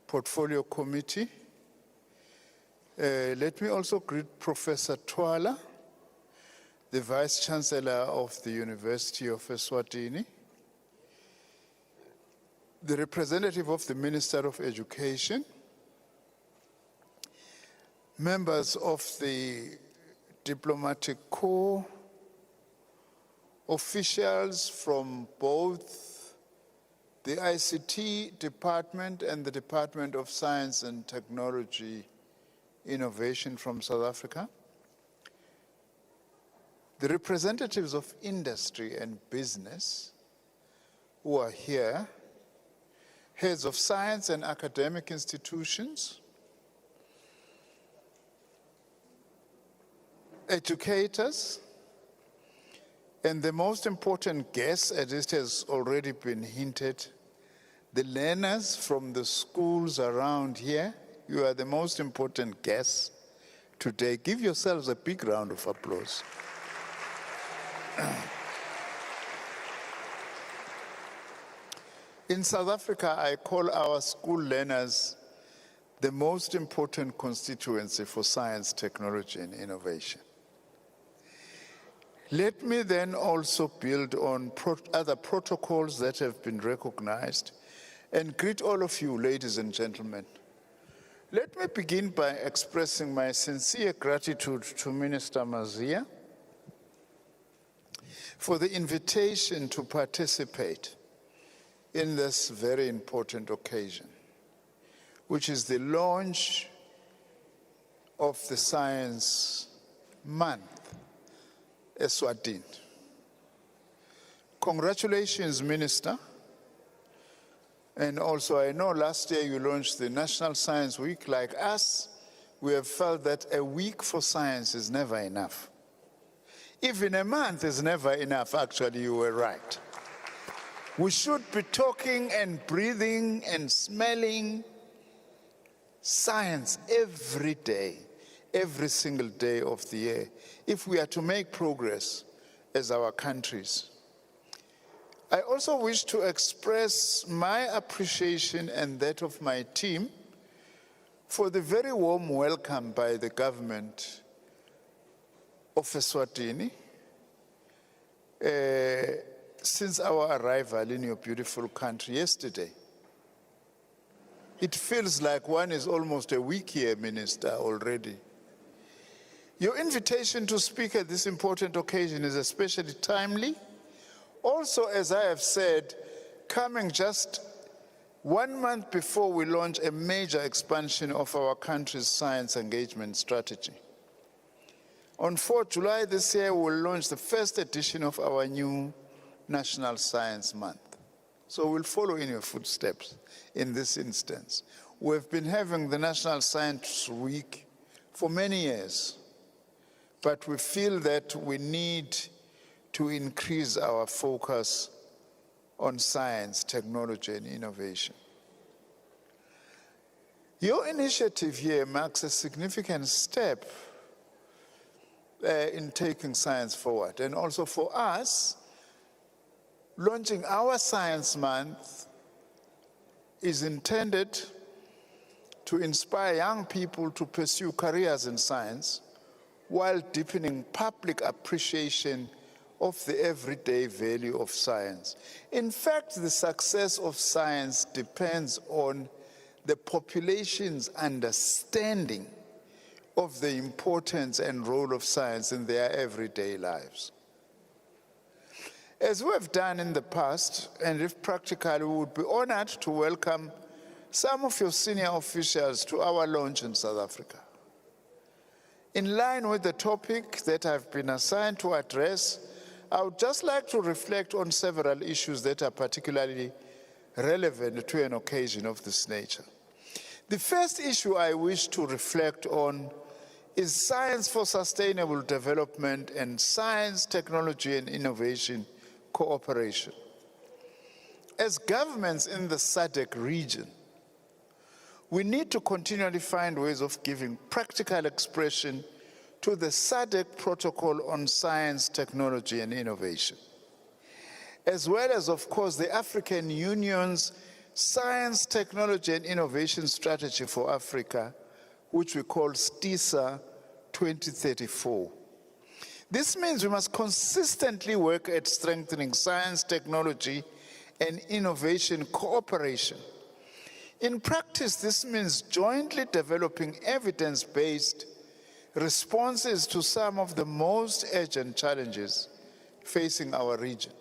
Portfolio Committee. Let me also greet Professor Twala, the Vice Chancellor of the University of Eswatini, the representative of the Minister of Education, members of the diplomatic corps, officials from both the ICT department and the Department of Science and Technology Innovation from South Africa, the representatives of industry and business who are here, heads of science and academic institutions, educators, and the most important guest, as it has already been hinted, the learners from the schools around here. You are the most important guests today. Give yourselves a big round of applause. In South Africa, I call our school learners the most important constituency for science, technology, and innovation. Let me then also build on other protocols that have been recognized and greet all of you, ladies and gentlemen. Let me begin by expressing my sincere gratitude to Minister Mazia for the invitation to participate in this very important occasion, which is the launch of the Science Month, Eswatini. Congratulations, Minister. And also, I know last year you launched the National Science Week. Like us, we have felt that a week for science is never enough. Even a month is never enough, actually, you were right. We should be talking and breathing and smelling science every day, every single day of the year, if we are to make progress as our countries. I also wish to express my appreciation and that of my team for the very warm welcome by the government of Eswatini since our arrival in your beautiful country yesterday. It feels like one is almost a week here, Minister, already. Your invitation to speak at this important occasion is especially timely. Also, as I have said, coming just 1 month before we launch a major expansion of our country's science engagement strategy. On 4th July this year, we will launch the first edition of our new National Science Month. So we'll follow in your footsteps in this instance. We've been having the National Science Week for many years, but we feel that we need to increase our focus on science, technology, and innovation. Your initiative here marks a significant step in taking science forward. And also for us, launching our Science Month is intended to inspire young people to pursue careers in science while deepening public appreciation of the everyday value of science. In fact, the success of science depends on the population's understanding of the importance and role of science in their everyday lives. As we have done in the past, and if practical, we would be honored to welcome some of your senior officials to our launch in South Africa. In line with the topic that I've been assigned to address, I would just like to reflect on several issues that are particularly relevant to an occasion of this nature. The first issue I wish to reflect on is science for sustainable development and science, technology, and innovation cooperation. As governments in the SADC region, we need to continually find ways of giving practical expression to the SADC Protocol on Science, Technology, and Innovation, as well as, of course, the African Union's Science, Technology, and Innovation Strategy for Africa, which we call STISA 2034. This means we must consistently work at strengthening science, technology, and innovation cooperation. In practice, this means jointly developing evidence-based responses to some of the most urgent challenges facing our region,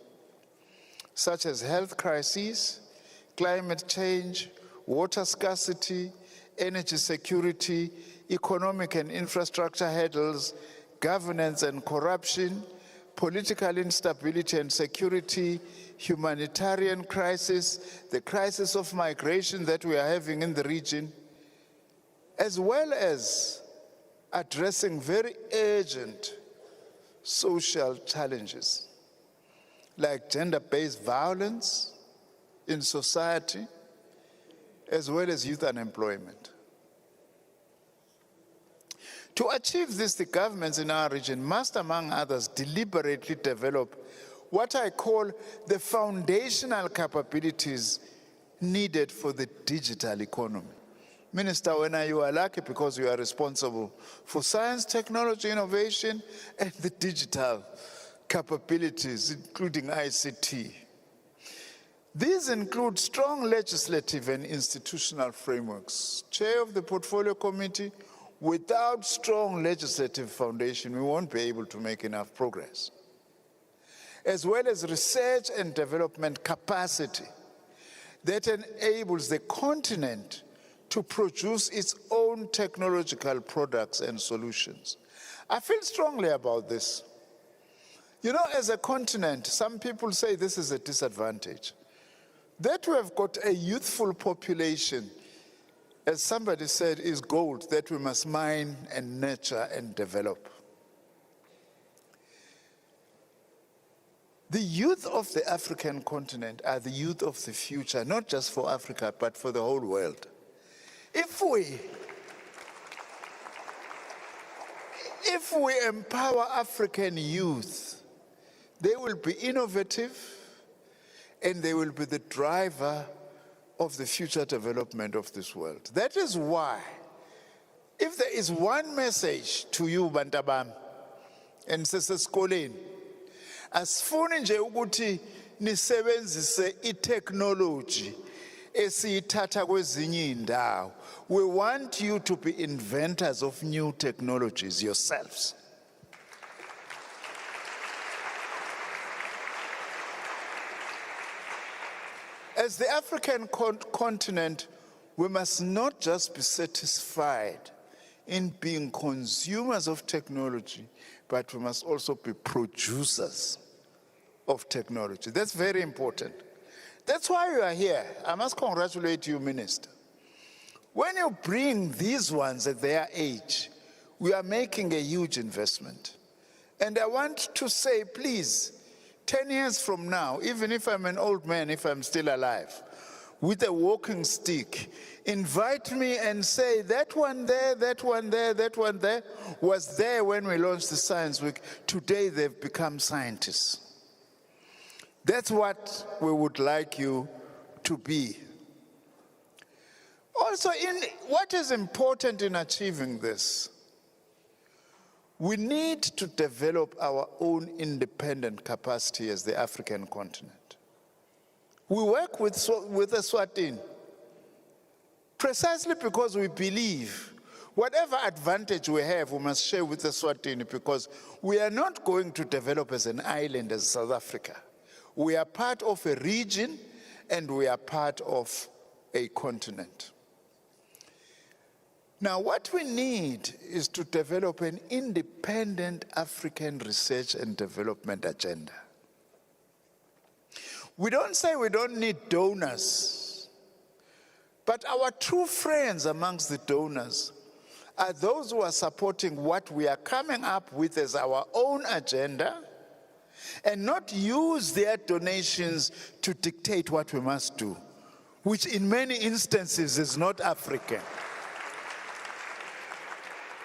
such as health crises, climate change, water scarcity, energy security, economic and infrastructure hurdles, governance and corruption, political instability and security, humanitarian crisis, the crisis of migration that we are having in the region, as well as addressing very urgent social challenges like gender-based violence in society, as well as youth unemployment. To achieve this, the governments in our region must, among others, deliberately develop what I call the foundational capabilities needed for the digital economy. Minister, when you are lucky because you are responsible for science, technology, innovation, and the digital capabilities, including ICT. These include strong legislative and institutional frameworks. Chair of the Portfolio Committee, without strong legislative foundation, we won't be able to make enough progress. As well as research and development capacity that enables the continent to produce its own technological products and solutions. I feel strongly about this. You know, as a continent, some people say this is a disadvantage. That we have got a youthful population, as somebody said, is gold that we must mine and nurture and develop. The youth of the African continent are the youth of the future, not just for Africa, but for the whole world. If we empower African youth, they will be innovative and they will be the driver of the future development of this world. That is why, if there is one message to you, Bantabam, and sisesikoleni, asifuni nje ukuthi nisebenzise i-technology esiyithatha kwezinye indawo. We want you to be inventors of new technologies yourselves. As the African continent, we must not just be satisfied in being consumers of technology, but we must also be producers of technology. That's very important. That's why you are here. I must congratulate you, Minister. When you bring these ones at their age, we are making a huge investment. And I want to say, please, 10 years from now, even if I'm an old man, if I'm still alive, with a walking stick, invite me and say, that one there, that one there, that one there, was there when we launched the Science Week. Today they've become scientists. That's what we would like you to be. Also, what is important in achieving this? We need to develop our own independent capacity as the African continent. We work with Eswatini precisely because we believe whatever advantage we have, we must share with Eswatini, because we are not going to develop as an island as South Africa. We are part of a region and we are part of a continent. Now, what we need is to develop an independent African research and development agenda. We don't say we don't need donors, but our true friends amongst the donors are those who are supporting what we are coming up with as our own agenda and not use their donations to dictate what we must do, which in many instances is not African.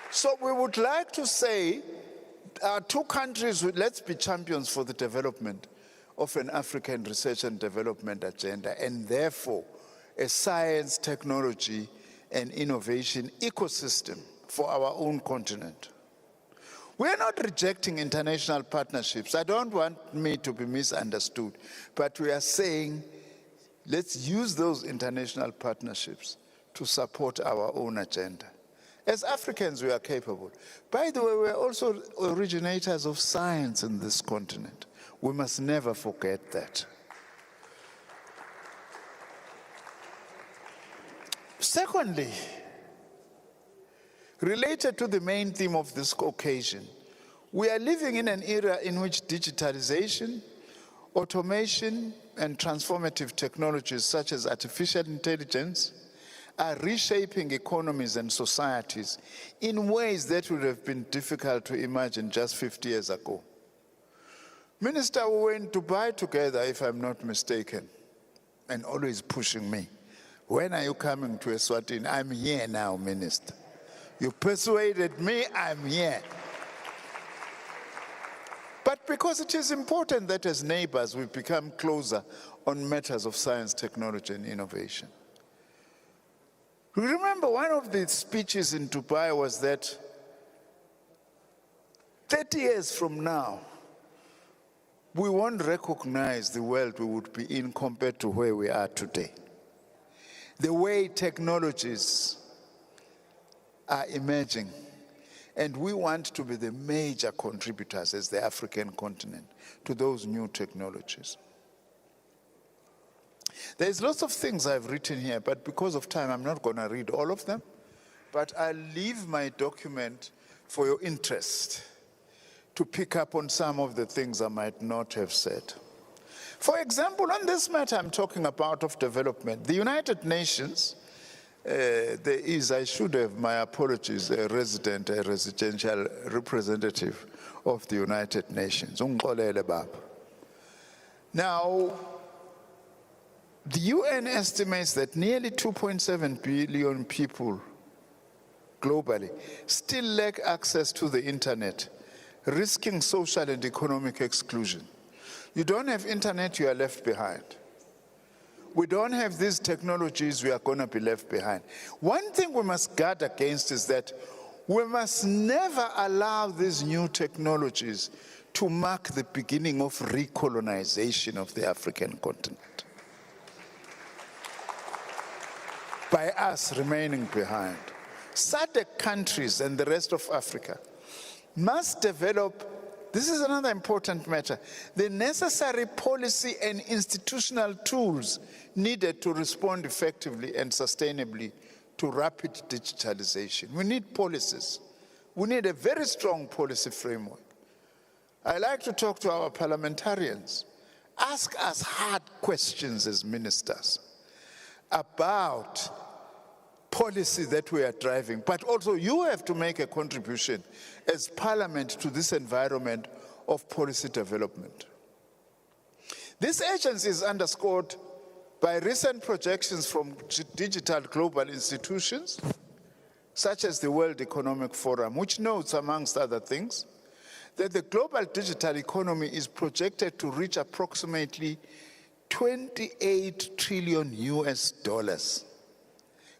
So we would like to say, our two countries, let's be champions for the development of an African research and development agenda, and therefore a science, technology, and innovation ecosystem for our own continent. We are not rejecting international partnerships. I don't want me to be misunderstood, but we are saying, let's use those international partnerships to support our own agenda. As Africans, we are capable. By the way, we are also originators of science in this continent. We must never forget that. Secondly, related to the main theme of this occasion, we are living in an era in which digitalization, automation, and transformative technologies such as artificial intelligence are reshaping economies and societies in ways that would have been difficult to imagine just 50 years ago. Minister, we were in Dubai together, if I'm not mistaken, and always pushing me. When are you coming to Eswatini? I'm here now, Minister. You persuaded me, I'm here. But because it is important that as neighbors we become closer on matters of science, technology, and innovation. Remember, one of the speeches in Dubai was that 30 years from now, we won't recognize the world we would be in compared to where we are today. The way technologies are emerging, and we want to be the major contributors as the African continent to those new technologies. There's lots of things I've written here, but because of time, I'm not going to read all of them. But I'll leave my document for your interest to pick up on some of the things I might not have said. For example, on this matter I'm talking about of development, the United Nations, there is, I should have, my apologies, a residential representative of the United Nations. Now, the UN estimates that nearly 2.7 billion people globally still lack access to the internet, risking social and economic exclusion. You don't have internet, you are left behind. We don't have these technologies, we are going to be left behind. One thing we must guard against is that we must never allow these new technologies to mark the beginning of recolonization of the African continent, by us remaining behind. SADC countries and the rest of Africa must develop, this is another important matter, the necessary policy and institutional tools needed to respond effectively and sustainably to rapid digitalization. We need policies. We need a very strong policy framework. I like to talk to our parliamentarians. Ask us hard questions as ministers about policy that we are driving, but also you have to make a contribution as Parliament to this environment of policy development. This agency is underscored by recent projections from digital global institutions, such as the World Economic Forum, which notes, amongst other things, that the global digital economy is projected to reach approximately 28 trillion US dollars,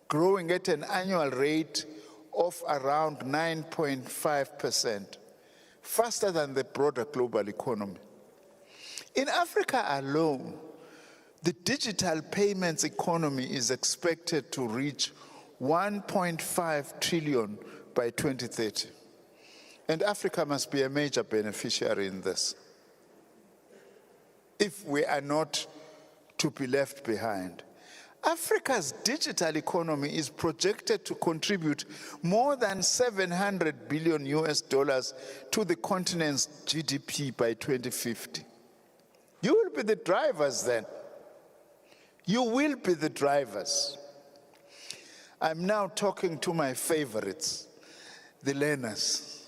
growing at an annual rate of around 9.5%, faster than the broader global economy. In Africa alone, the digital payments economy is expected to reach 1.5 trillion by 2030. And Africa must be a major beneficiary in this, if we are not to be left behind. Africa's digital economy is projected to contribute more than 700 billion US dollars to the continent's GDP by 2050. You will be the drivers then. You will be the drivers. I'm now talking to my favorites, the learners.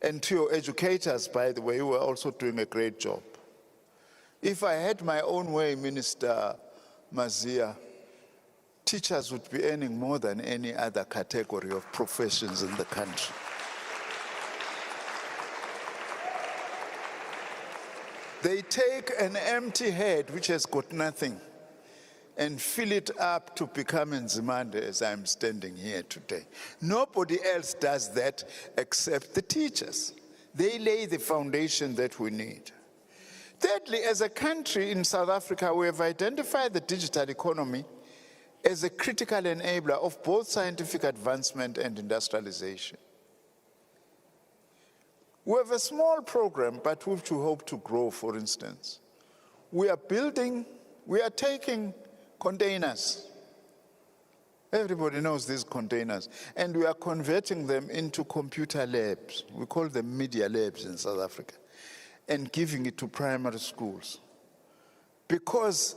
And to your educators, by the way, who are also doing a great job. If I had my own way, Minister Mazia, teachers would be earning more than any other category of professions in the country. They take an empty head, which has got nothing, and fill it up to become Nzimande as I'm standing here today. Nobody else does that except the teachers. They lay the foundation that we need. Thirdly, as a country in South Africa, we have identified the digital economy as a critical enabler of both scientific advancement and industrialization. We have a small program, but which we hope to grow, for instance. We are taking containers. Everybody knows these containers. And we are converting them into computer labs. We call them media labs in South Africa. And giving it to primary schools. Because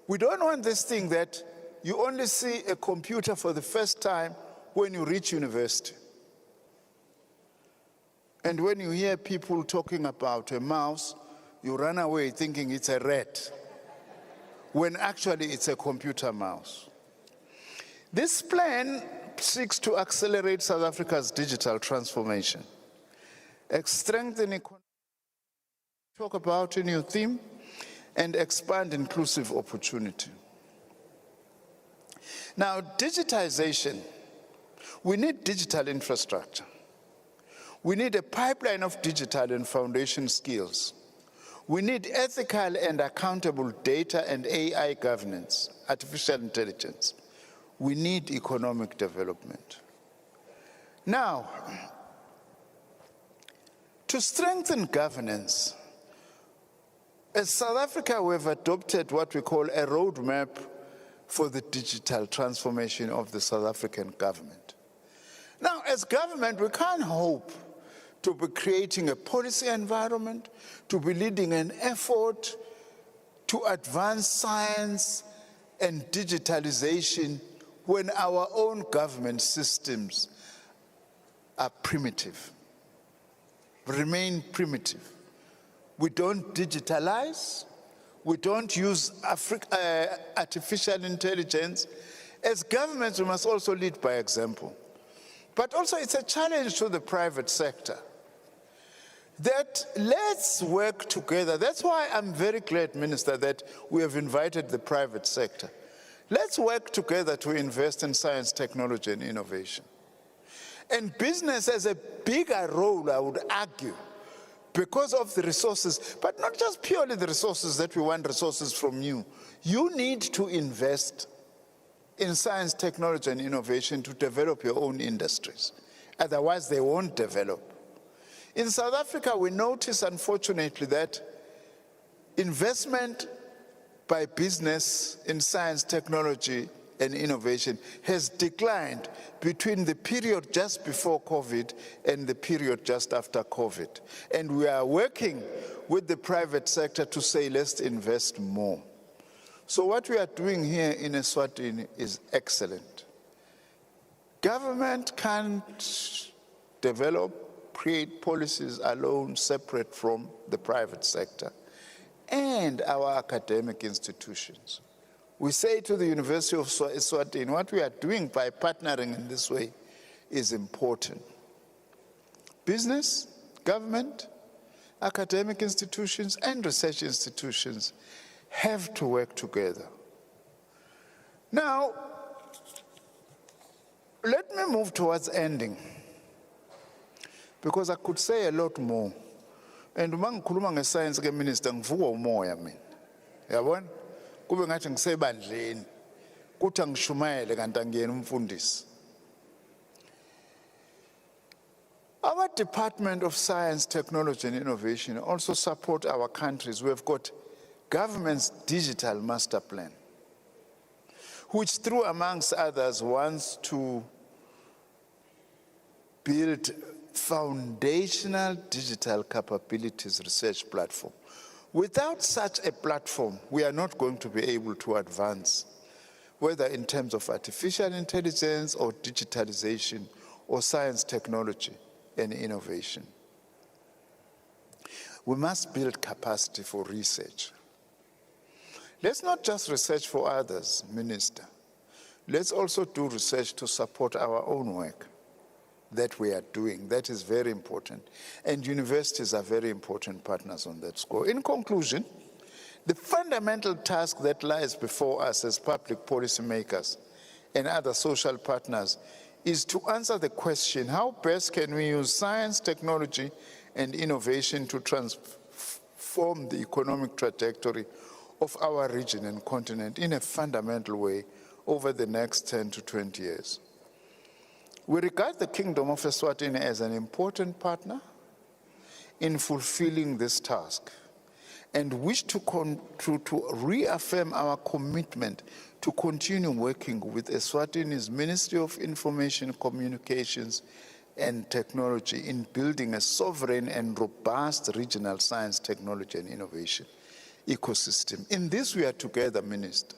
we don't want this thing that you only see a computer for the first time when you reach university. And when you hear people talking about a mouse, you run away thinking it's a rat, when actually it's a computer mouse. This plan seeks to accelerate South Africa's digital transformation, strengthen economic, talk about a new theme, and expand inclusive opportunity. Now, digitization, we need digital infrastructure. We need a pipeline of digital and foundation skills. We need ethical and accountable data and AI governance, artificial intelligence. We need economic development. Now, to strengthen governance, as South Africa, we have adopted what we call a roadmap for the digital transformation of the South African government. Now, as government, we can't hope to be creating a policy environment, to be leading an effort to advance science and digitalization when our own government systems are primitive, remain primitive. We don't digitalize, we don't use artificial intelligence. As governments, we must also lead by example. But also it's a challenge to the private sector that let's work together. That's why I'm very glad, Minister, that we have invited the private sector. Let's work together to invest in science, technology, and innovation. And business has a bigger role, I would argue, because of the resources, but not just purely the resources that we want resources from you. You need to invest in science, technology, and innovation to develop your own industries. Otherwise, they won't develop. In South Africa, we notice, unfortunately, that investment by business in science, technology, and innovation has declined between the period just before COVID and the period just after COVID. And we are working with the private sector to say, let's invest more. So what we are doing here in Eswatini is excellent. Government can't develop, create policies alone, separate from the private sector and our academic institutions. We say to the University of Eswatini, what we are doing by partnering in this way is important. Business, government, academic institutions, and research institutions have to work together. Now, let me move towards ending, because I could say a lot more. And uma ngikhuluma nge-science ke minister ngivuka umoya mina. Yabona? Kube ngathi ngisebandleni. Kuthi angishumayele kanti angiyena umfundisi. Our Department of Science, Technology and Innovation also support our countries. We have got government's digital master plan, which through amongst others wants to build foundational digital capabilities research platform. Without such a platform, we are not going to be able to advance, whether in terms of artificial intelligence or digitalization or science, technology and innovation. We must build capacity for research. Let's not just research for others, Minister. Let's also do research to support our own work that we are doing. That is very important. And universities are very important partners on that score. In conclusion, the fundamental task that lies before us as public policymakers and other social partners is to answer the question, how best can we use science, technology, and innovation to transform the economic trajectory of our region and continent in a fundamental way over the next 10 to 20 years. We regard the Kingdom of Eswatini as an important partner in fulfilling this task and wish to reaffirm our commitment to continue working with Eswatini's Ministry of Information, Communications and Technology in building a sovereign and robust regional science, technology and innovation ecosystem. In this we are together, Minister.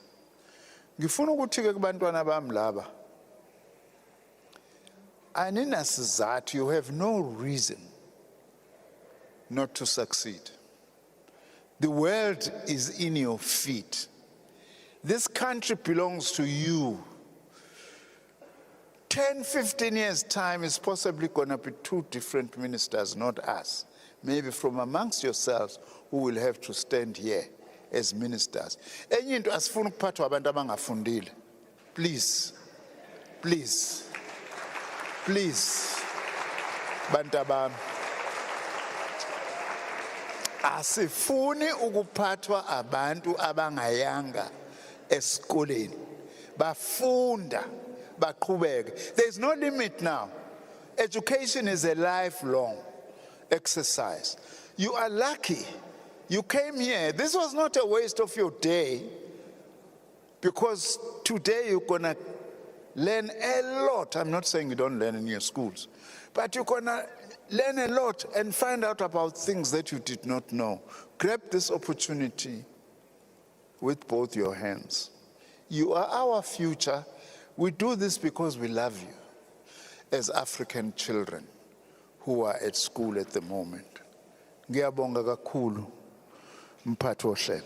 Ngifuna ukuthi-ke kubantwana bami laba, aninasizathu, you have no reason not to succeed. The world is in your feet. This country belongs to you. 10, 15 years' time is possibly going to be two different ministers, not us. Maybe from amongst yourselves who will have to stand here as ministers. Enye into asifuna ukuphathwa abantu abangafundile. Please, please, please, bantu bami. Asifuni ukuphathwa abantu abangayanga esikoleni. Bafunda, baqhubeke. There is no limit now. Education is a lifelong exercise. You are lucky. You came here. This was not a waste of your day, because today you're going to learn a lot. I'm not saying you don't learn in your schools, but you're going to learn a lot and find out about things that you did not know. Grab this opportunity with both your hands. You are our future. We do this because we love you as African children who are at school at the moment. Ngiyabonga kakhulu mphathi wohlelo.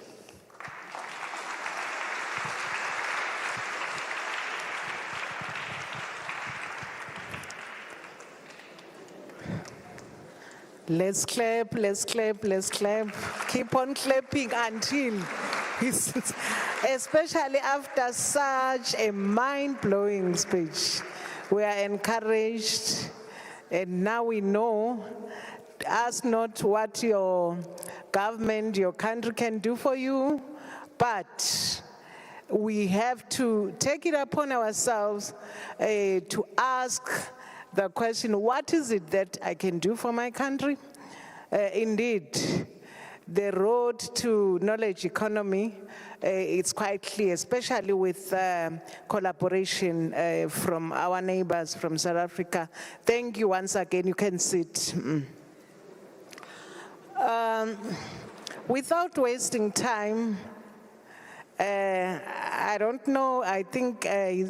Let's clap, let's clap, let's clap. Keep on clapping until, especially after such a mind-blowing speech. We are encouraged, and now we know, ask not what your government, your country can do for you, but we have to take it upon ourselves to ask the question, what is it that I can do for my country? Indeed, the road to knowledge economy, it's quite clear, especially with collaboration from our neighbors from South Africa. Thank you once again, you can sit. Without wasting time, I don't know, I think I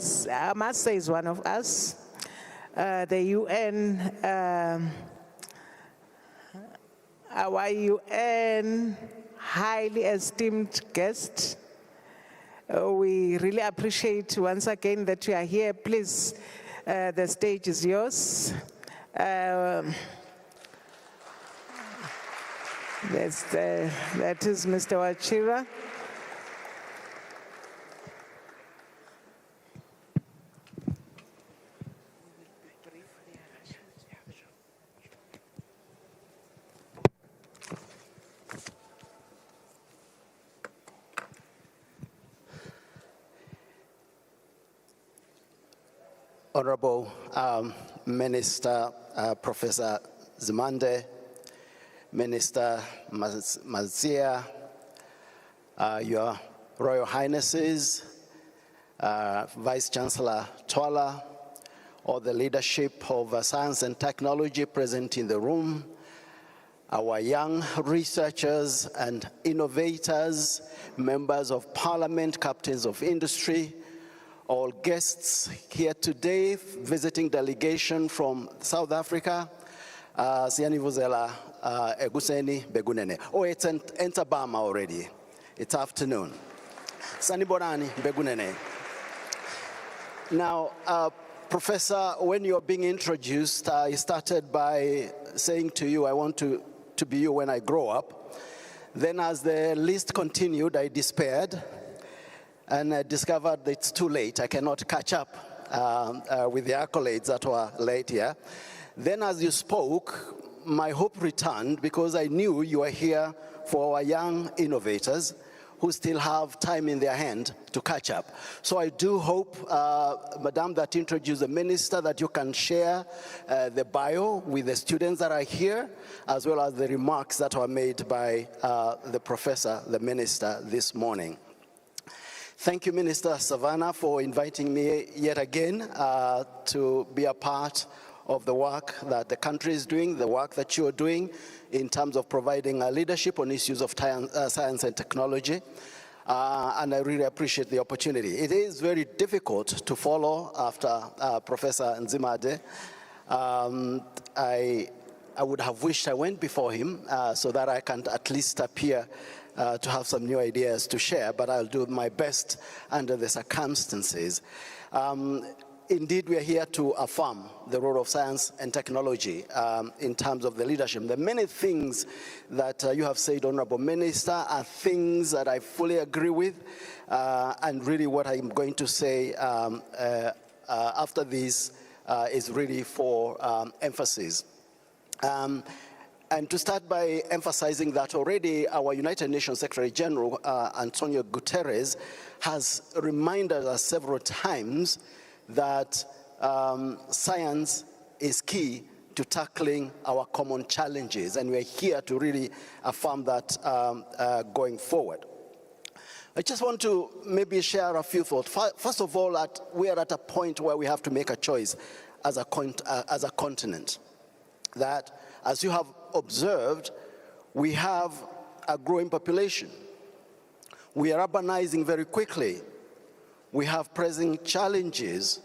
must say he's one of us. The UN, our UN highly esteemed guest. We really appreciate once again that you are here. Please, the stage is yours. That is Mr. Wachira. Honorable Minister Professor Zimande, Minister Mazia, Your Royal Highnesses, Vice Chancellor Twala, all the leadership of science and technology present in the room, our young researchers and innovators, members of parliament, captains of industry, all guests here today, visiting delegation from South Africa, Siyanivuzela Eguseni Begunene. Oh, it's Entabama already. It's afternoon. Sanibonani Begunene. Now, Professor, when you're being introduced, I started by saying to you, I want to be you when I grow up. Then as the list continued, I despaired and I discovered that it's too late. I cannot catch up with the accolades that were late here. Then as you spoke, my hope returned because I knew you were here for our young innovators who still have time in their hand to catch up. So I do hope, Madam, that introduced the minister, that you can share the bio with the students that are here, as well as the remarks that were made by the professor, the minister, this morning. Thank you, Minister Savannah, for inviting me yet again to be a part of the work that the country is doing, the work that you are doing in terms of providing leadership on issues of science and technology. and I really appreciate the opportunity. It is very difficult to follow after Professor Nzimade. I would have wished I went before him so that I can at least appear to have some new ideas to share, but I'll do my best under the circumstances. Indeed, we are here to affirm the role of science and technology in terms of the leadership. The many things that you have said, Honorable Minister, are things that I fully agree with, and really what I'm going to say after this is really for emphasis. And to start by emphasizing that already our United Nations Secretary General, Antonio Guterres, has reminded us several times that science is key to tackling our common challenges, and we're here to really affirm that going forward. I just want to maybe share a few thoughts. First of all, we are at a point where we have to make a choice as a continent. That, as you have observed, we have a growing population. We are urbanizing very quickly. We have pressing challenges,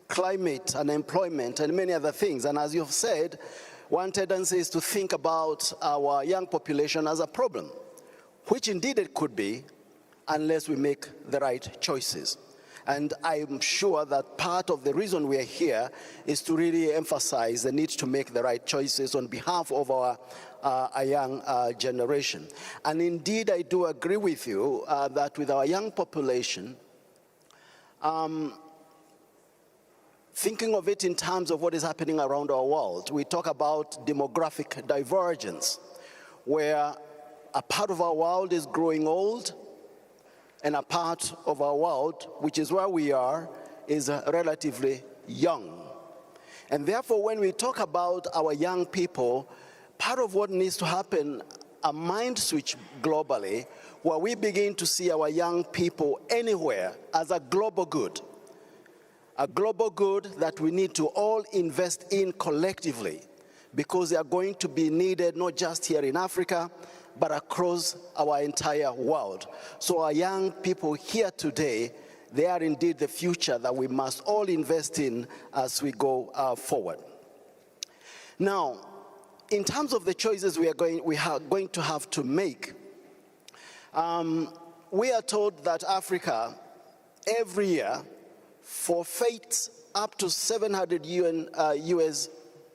climate, unemployment, and many other things. And as you've said, one tendency is to think about our young population as a problem, which indeed it could be, unless we make the right choices. And I'm sure that part of the reason we are here is to really emphasize the need to make the right choices on behalf of our young generation. And indeed, I do agree with you that with our young population, thinking of it in terms of what is happening around our world, we talk about demographic divergence, where a part of our world is growing old, and a part of our world, which is where we are, is relatively young. And therefore, when we talk about our young people, part of what needs to happen, a mind switch globally, where we begin to see our young people anywhere as a global good that we need to all invest in collectively, because they are going to be needed not just here in Africa, but across our entire world. So our young people here today, they are indeed the future that we must all invest in as we go forward. Now, in terms of the choices we are going to have to make, we are told that Africa every year forfeits up to $700 US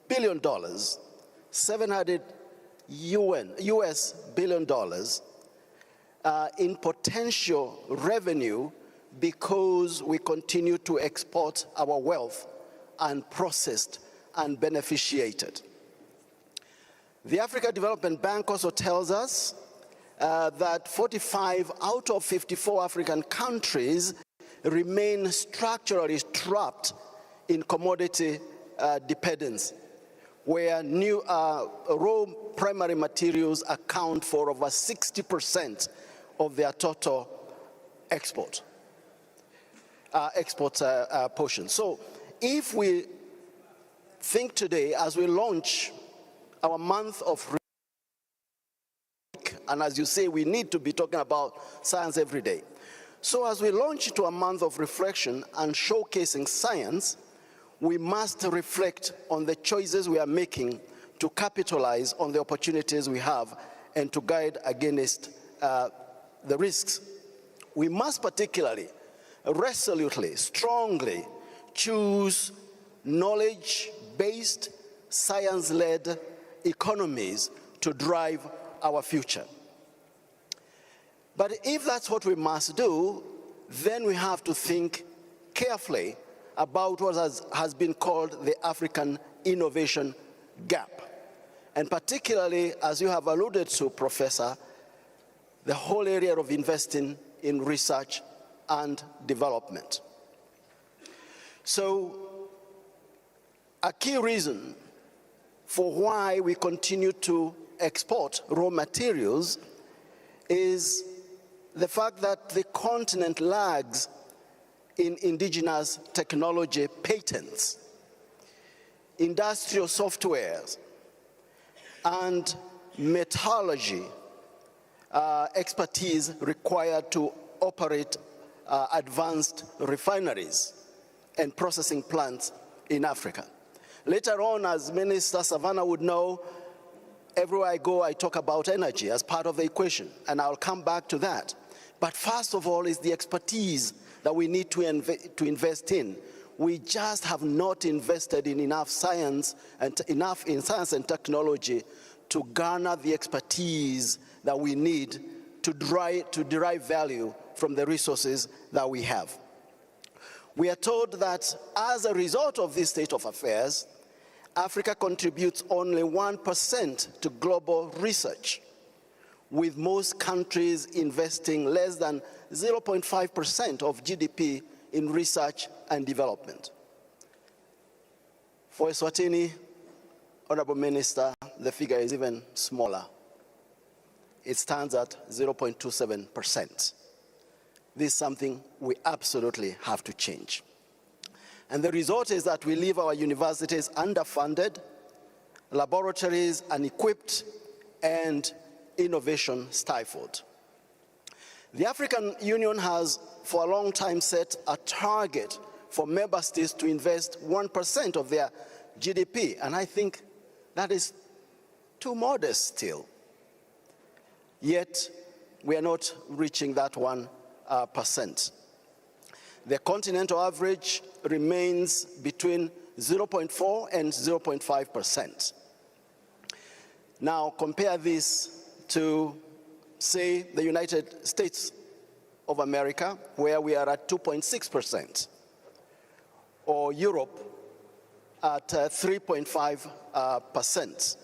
billion, $700 US billion in potential revenue because we continue to export our wealth unprocessed and beneficiated. The Africa Development Bank also tells us that 45 out of 54 African countries remain structurally trapped in commodity dependence, where new raw primary materials account for over 60% of their total export portion. So if we think today, as we launch our month of, and as you say, we need to be talking about science every day. So as we launch into a month of reflection and showcasing science, we must reflect on the choices we are making to capitalize on the opportunities we have and to guide against the risks. We must particularly, resolutely, strongly choose knowledge-based, science-led economies to drive our future. But if that's what we must do, then we have to think carefully about what has been called the African innovation gap. And particularly, as you have alluded to, Professor, the whole area of investing in research and development. So, a key reason for why we continue to export raw materials is the fact that the continent lags in indigenous technology patents, industrial softwares, and metallurgy expertise required to operate advanced refineries and processing plants in Africa. Later on, as Minister Savannah would know, everywhere I go, I talk about energy as part of the equation, and I'll come back to that. But first of all is the expertise that we need to invest in. We just have not invested in enough science and technology to garner the expertise that we need to derive value from the resources that we have. We are told that as a result of this state of affairs, Africa contributes only 1% to global research, with most countries investing less than 0.5% of GDP in research and development. For Eswatini, Honorable Minister, the figure is even smaller. It stands at 0.27%. This is something we absolutely have to change. And the result is that we leave our universities underfunded, laboratories unequipped, and innovation stifled. The African Union has for a long time set a target for member states to invest 1% of their GDP, and I think that is too modest still. Yet, we are not reaching that 1%. The continental average remains between 0.4 and 0.5%. Now, compare this to, say, the United States of America, where we are at 2.6%, or Europe at 3.5%,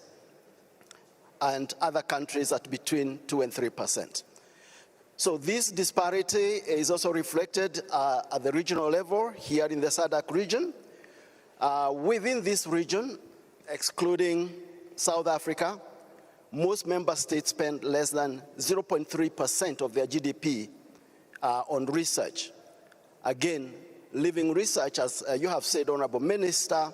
and other countries at between 2 and 3%. So this disparity is also reflected at the regional level here in the SADC region. Within this region, excluding South Africa, most member states spend less than 0.3% of their GDP on research. Again, leaving research, as you have said, Honorable Minister,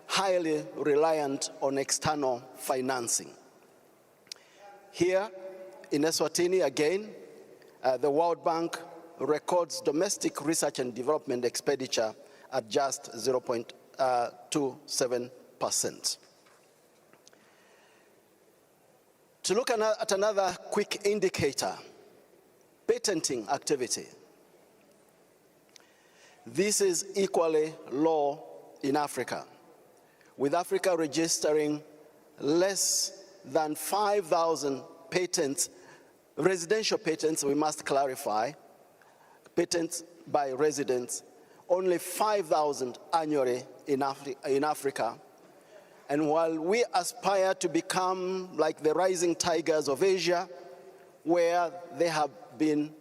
highly reliant on external financing. Here in Eswatini, again, the World Bank records domestic research and development expenditure at just 0.27%. To look at another quick indicator, patenting activity. This is equally low in Africa, with Africa registering less than 5,000 patents, residential patents, we must clarify, patents by residents, only 5,000 annually in Africa. And while we aspire to become like the rising tigers of Asia, where they have been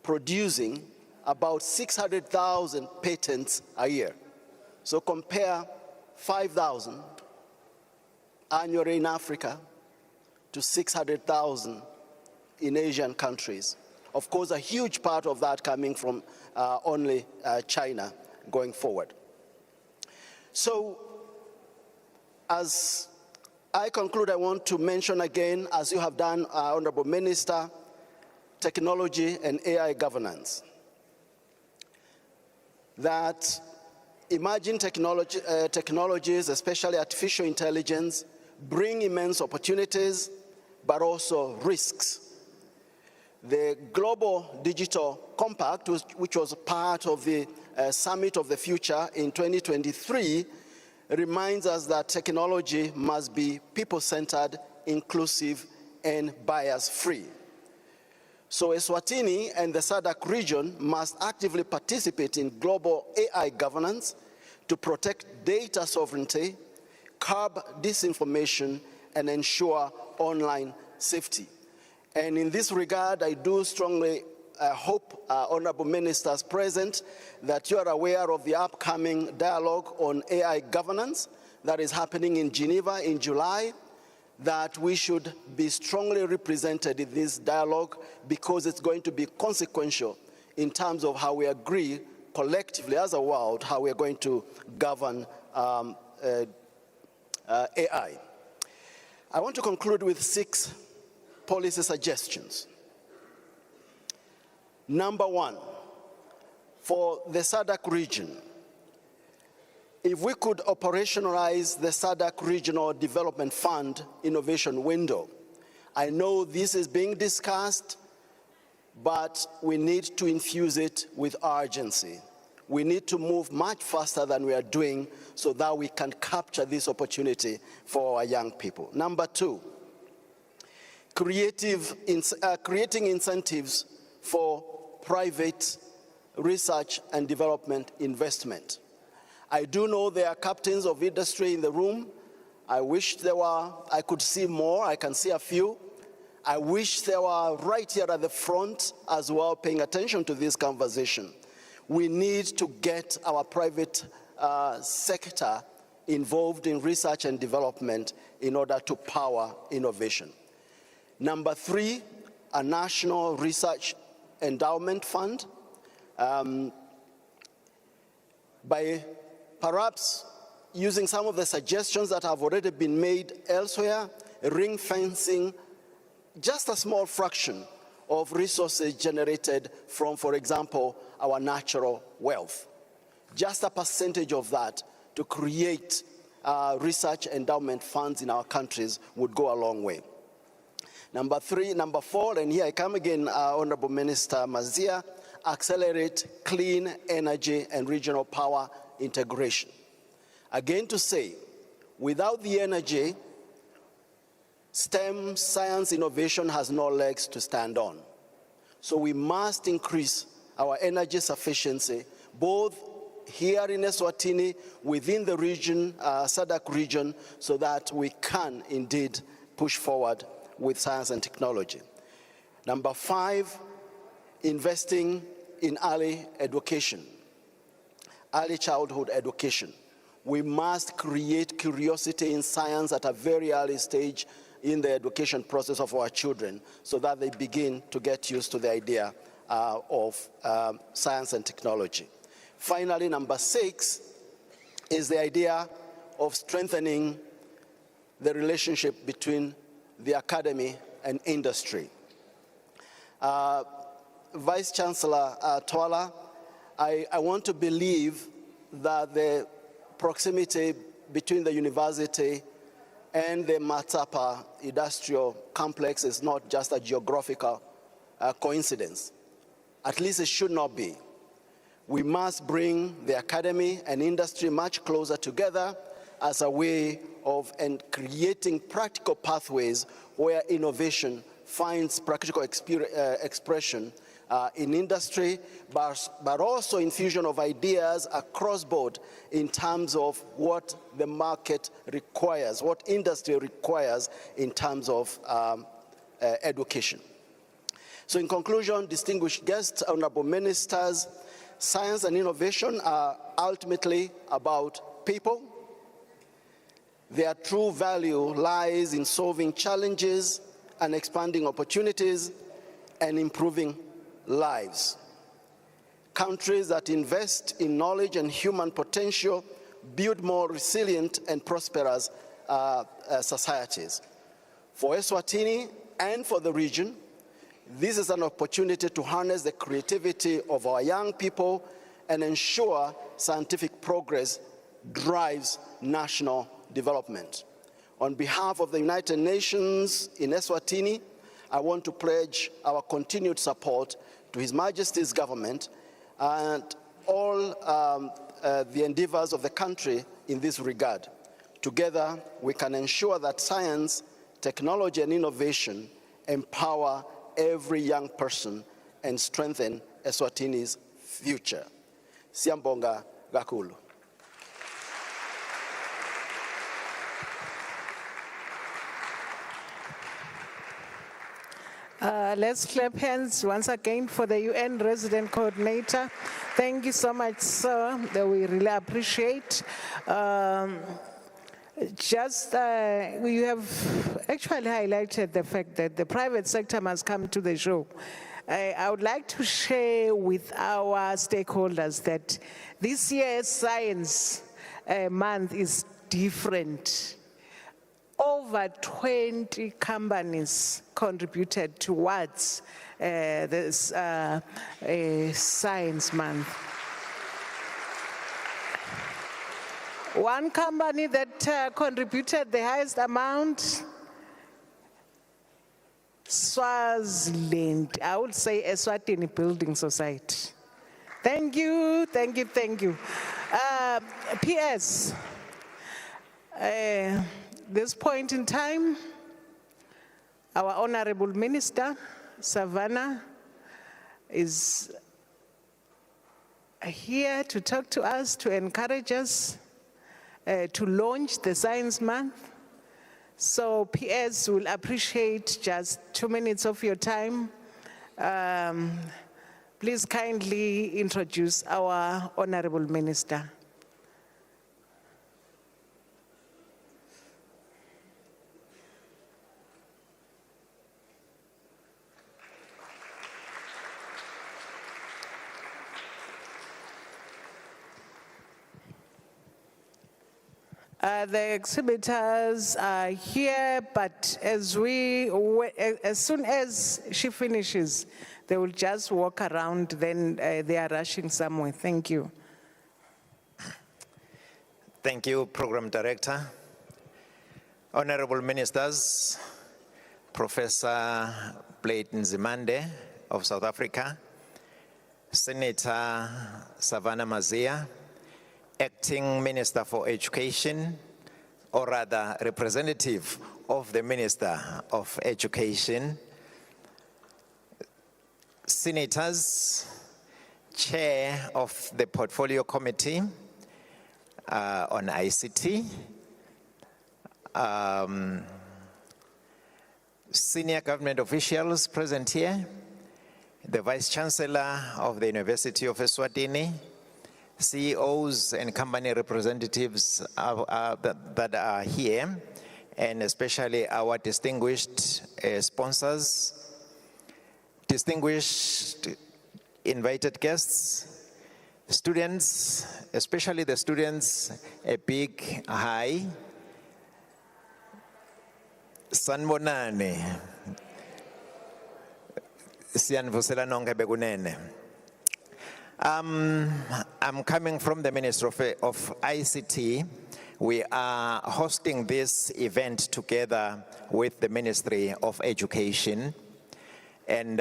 producing about 600,000 patents a year. So compare 5,000 annually in Africa to 600,000 in Asian countries. Of course, a huge part of that coming from only China going forward. So, as I conclude, I want to mention again, as you have done, Honorable Minister, technology and AI governance. That emerging technologies, especially artificial intelligence, bring immense opportunities, but also risks. The Global Digital Compact, which was part of the Summit of the Future in 2023, reminds us that technology must be people-centered, inclusive, and bias-free. So Eswatini and the SADC region must actively participate in global AI governance to protect data sovereignty, curb disinformation, and ensure online safety. And in this regard, I do strongly hope, Honorable Ministers present, that you are aware of the upcoming dialogue on AI governance that is happening in Geneva in July, that we should be strongly represented in this dialogue because it's going to be consequential in terms of how we agree collectively as a world how we're going to govern AI. I want to conclude with 6 policy suggestions. Number one, for the SADC region, if we could operationalize the SADC Regional Development Fund innovation window, I know this is being discussed, but we need to infuse it with urgency. We need to move much faster than we are doing so that we can capture this opportunity for our young people. Number two, creating incentives for private research and development investment. I do know there are captains of industry in the room. I wish I could see more. I can see a few. I wish they were right here at the front as well, paying attention to this conversation. We need to get our private sector involved in research and development in order to power innovation. Number three, a national research endowment fund. By perhaps using some of the suggestions that have already been made elsewhere, ring fencing just a small fraction of resources generated from, for example, our natural wealth. Just a percentage of that to create research endowment funds in our countries would go a long way. Number four, and here I come again, Honorable Minister Mazia, accelerate clean energy and regional power integration. Again to say, without the energy, STEM, science, innovation has no legs to stand on. So we must increase our energy sufficiency, both here in Eswatini, within the region, SADC region, so that we can indeed push forward with science and technology. Number five, investing in early education, early childhood education. We must create curiosity in science at a very early stage in the education process of our children so that they begin to get used to the idea of science and technology. Finally, number six is the idea of strengthening the relationship between the academy and industry. Vice Chancellor Twala, I want to believe that the proximity between the university and the Matapa industrial complex is not just a geographical coincidence. At least it should not be. We must bring the academy and industry much closer together as a way of creating practical pathways where innovation finds practical expression in industry, but also infusion of ideas across board in terms of what the market requires, what industry requires in terms of education. So in conclusion, distinguished guests, honorable ministers, science and innovation are ultimately about people. Their true value lies in solving challenges and expanding opportunities and improving lives. Countries that invest in knowledge and human potential build more resilient and prosperous societies. For Eswatini and for the region, this is an opportunity to harness the creativity of our young people and ensure scientific progress drives national development. On behalf of the United Nations in Eswatini, I want to pledge our continued support to His Majesty's government and all the endeavors of the country in this regard. Together, we can ensure that science, technology, and innovation empower every young person and strengthen Eswatini's future. Siyambonga Gakulu. Let's clap hands once again for the UN Resident Coordinator. Thank you so much, sir. We really appreciate. You have actually highlighted the fact that the private sector must come to the show. I would like to share with our stakeholders that this year's Science Month is different. Over over 20 companies contributed towards this Science Month. One company that contributed the highest amount, Swaziland, I would say Eswatini Building Society. Thank you, thank you, thank you. P.S. This point in time, our Honorable Minister, Savannah, is here to talk to us, to encourage us to launch the Science Month. So PS will appreciate just 2 minutes of your time. Please kindly introduce our Honorable Minister. The exhibitors are here, but as soon as she finishes, they will just walk around, then they are rushing somewhere. Thank you. Thank you, Program Director. Honorable Ministers, Professor Blade Nzimande of South Africa, Senator Savannah Mazia, Acting Minister for Education, or rather representative of the Minister of Education, Senators, Chair of the Portfolio Committee on ICT, senior government officials present here, the Vice Chancellor of the University of Eswatini, CEOs and company representatives that are here, and especially our distinguished sponsors, distinguished invited guests, students, especially the students, a big hi. Sanbonani. Siyanvusela nonke bekunene. I'm coming from the Ministry of ICT. We are hosting this event together with the Ministry of Education. And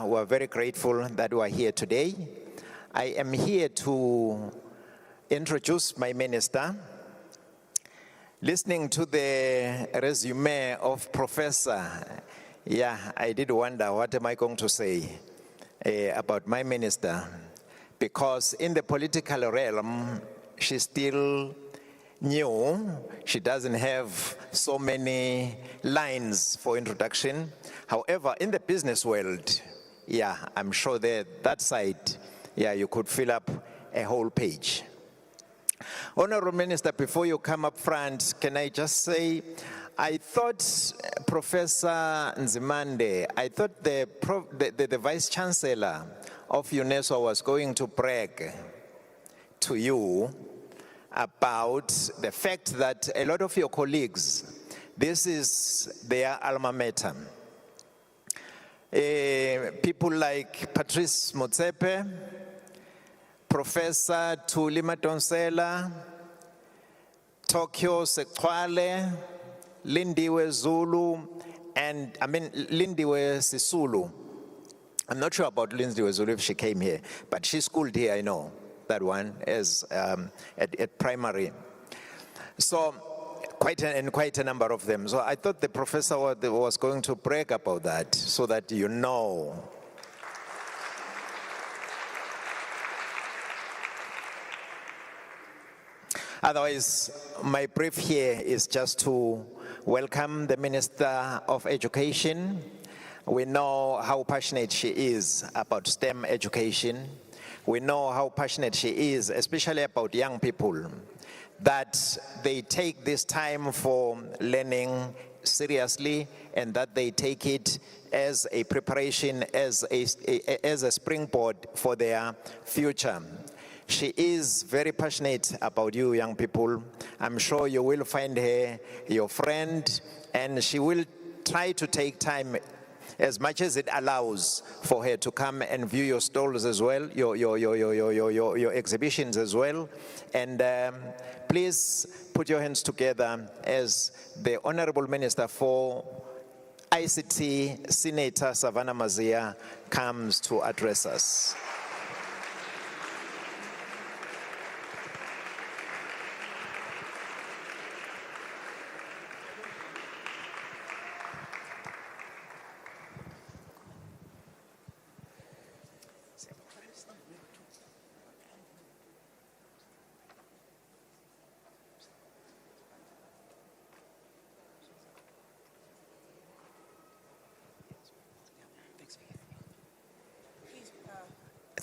we're very grateful that we are here today. I am here to introduce my minister. Listening to the resume of Professor, yeah, I did wonder, what am I going to say about my minister? Because in the political realm, she's still new. She doesn't have so many lines for introduction. However, in the business world, yeah, I'm sure that side, yeah, you could fill up a whole page. Honorable Minister, before you come up front, can I just say, I thought Professor Nzimande, I thought the Vice Chancellor of UNESCO was going to brag to you about the fact that a lot of your colleagues, this is their alma mater. People like Patrice Motsepe, Professor Thuli Madonsela, Tokyo Sekwale, Lindiwe Zulu, and Lindiwe Sisulu. I'm not sure about Lindiwe Zulu if she came here, but she schooled here, I know that one, as at primary. So quite a number of them. So I thought the professor was going to brag about that, so that you know. Otherwise, my brief here is just to welcome the Minister of Education. We know how passionate she is about STEM education. We know how passionate she is, especially about young people, that they take this time for learning seriously, and that they take it as a preparation, as a springboard for their future. She is very passionate about you young people. I'm sure you will find her your friend, and she will try to take time as much as it allows for her to come and view your stalls as well, your exhibitions as well. And please put your hands together as the Honorable Minister for ICT, Senator Savannah Mazia, comes to address us.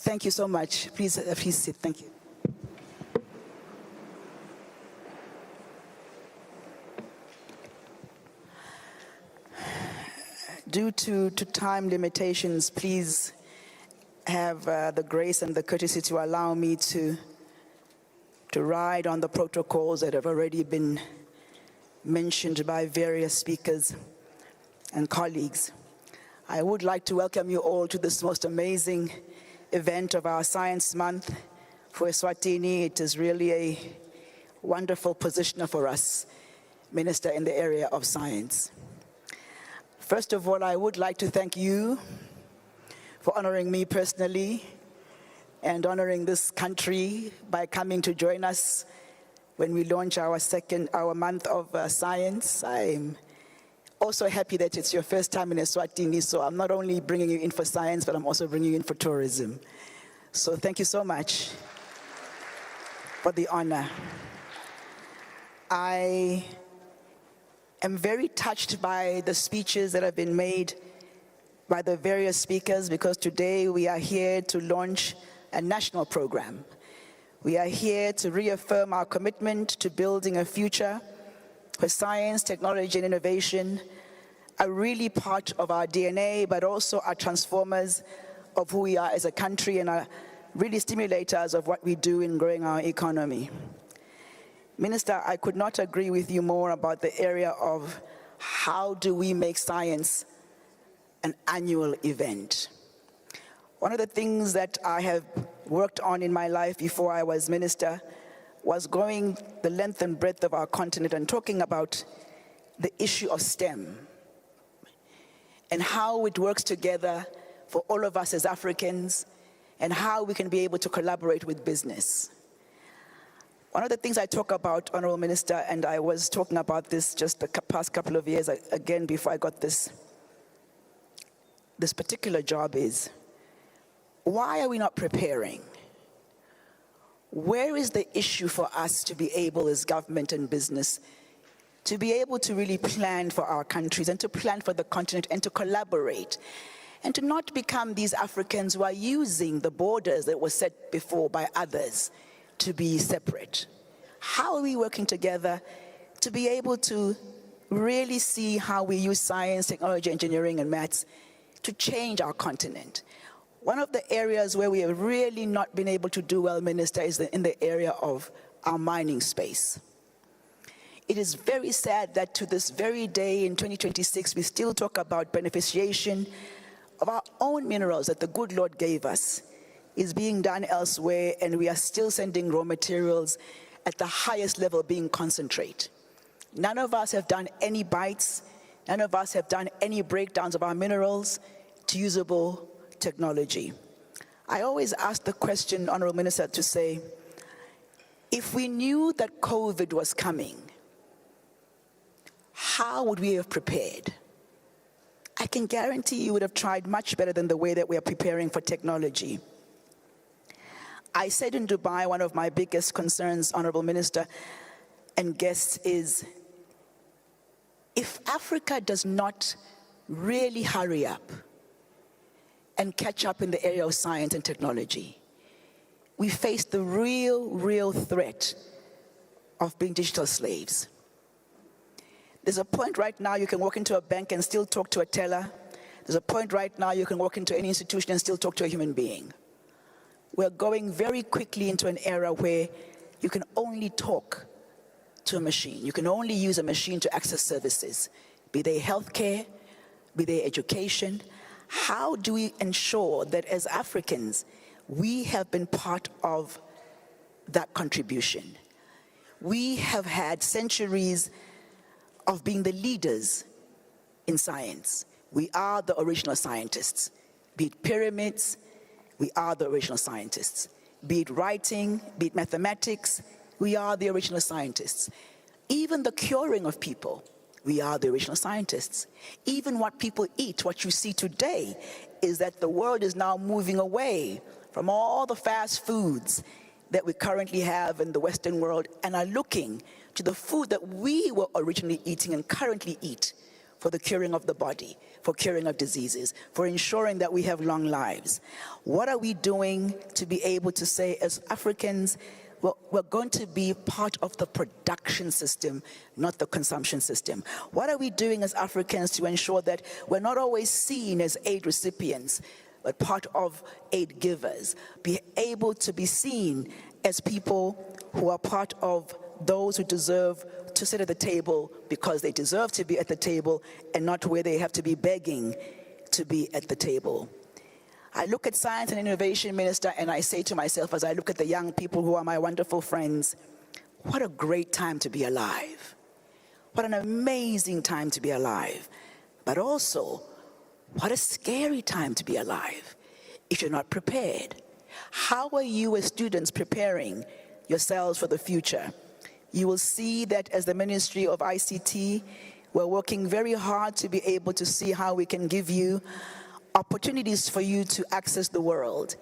Thank you so much. Please sit. Thank you. Due to time limitations, please have the grace and the courtesy to allow me to ride on the protocols that have already been mentioned by various speakers and colleagues. I would like to welcome you all to this most amazing event of our Science Month for Eswatini. It is really a wonderful positioner for us, Minister in the area of science. First of all, I would like to thank you for honoring me personally and honoring this country by coming to join us when we launch our month of science. I'm also happy that it's your first time in Eswatini, so I'm not only bringing you in for science, but I'm also bringing you in for tourism. So thank you so much for the honor. I am very touched by the speeches that have been made by the various speakers, because today we are here to launch a national program. We are here to reaffirm our commitment to building a future where science, technology, and innovation are really part of our DNA, but also are transformers of who we are as a country and are really stimulators of what we do in growing our economy. Minister, I could not agree with you more about the area of how do we make science an annual event. One of the things that I have worked on in my life before I was minister was going the length and breadth of our continent and talking about the issue of STEM and how it works together for all of us as Africans and how we can be able to collaborate with business. One of the things I talk about, Honorable Minister, and I was talking about this just the past couple of years again before I got this particular job, is why are we not preparing? Where is the issue for us to be able as government and business to be able to really plan for our countries and to plan for the continent and to collaborate and to not become these Africans who are using the borders that were set before by others to be separate? How are we working together to be able to really see how we use science, technology, engineering, and maths to change our continent? One of the areas where we have really not been able to do well, Minister, is in the area of our mining space. It is very sad that to this very day in 2026, we still talk about beneficiation of our own minerals that the good Lord gave us is being done elsewhere, and we are still sending raw materials at the highest level being concentrate. None of us have done any bites, none of us have done any breakdowns of our minerals to usable technology. I always ask the question, Honorable Minister, to say, if we knew that COVID was coming, how would we have prepared? I can guarantee you would have tried much better than the way that we are preparing for technology. I said in Dubai, one of my biggest concerns, Honorable Minister and guests, is if Africa does not really hurry up and catch up in the area of science and technology, we face the real threat of being digital slaves. There's a point right now you can walk into a bank and still talk to a teller. There's a point right now you can walk into any institution and still talk to a human being. we're going very quickly into an era where you can only talk to a machine. You can only use a machine to access services, be they healthcare, be they education. How do we ensure that as Africans, we have been part of that contribution? We have had centuries of being the leaders in science. We are the original scientists. Be it pyramids, we are the original scientists. Be it writing, be it mathematics, we are the original scientists. Even the curing of people, we are the original scientists. Even what people eat, what you see today, is that the world is now moving away from all the fast foods that we currently have in the Western world and are looking to the food that we were originally eating and currently eat for the curing of the body, for curing of diseases, for ensuring that we have long lives. What are we doing to be able to say, as Africans, well, we're going to be part of the production system, not the consumption system? What are we doing as Africans to ensure that we're not always seen as aid recipients, but part of aid givers, be able to be seen as people who are part of those who deserve to sit at the table because they deserve to be at the table and not where they have to be begging to be at the table? I look at Science and Innovation Minister and I say to myself, as I look at the young people who are my wonderful friends, what a great time to be alive. What an amazing time to be alive. But also, what a scary time to be alive if you're not prepared. How are you as students preparing yourselves for the future? You will see that as the Ministry of ICT, we're working very hard to be able to see how we can give you opportunities for you to access the world.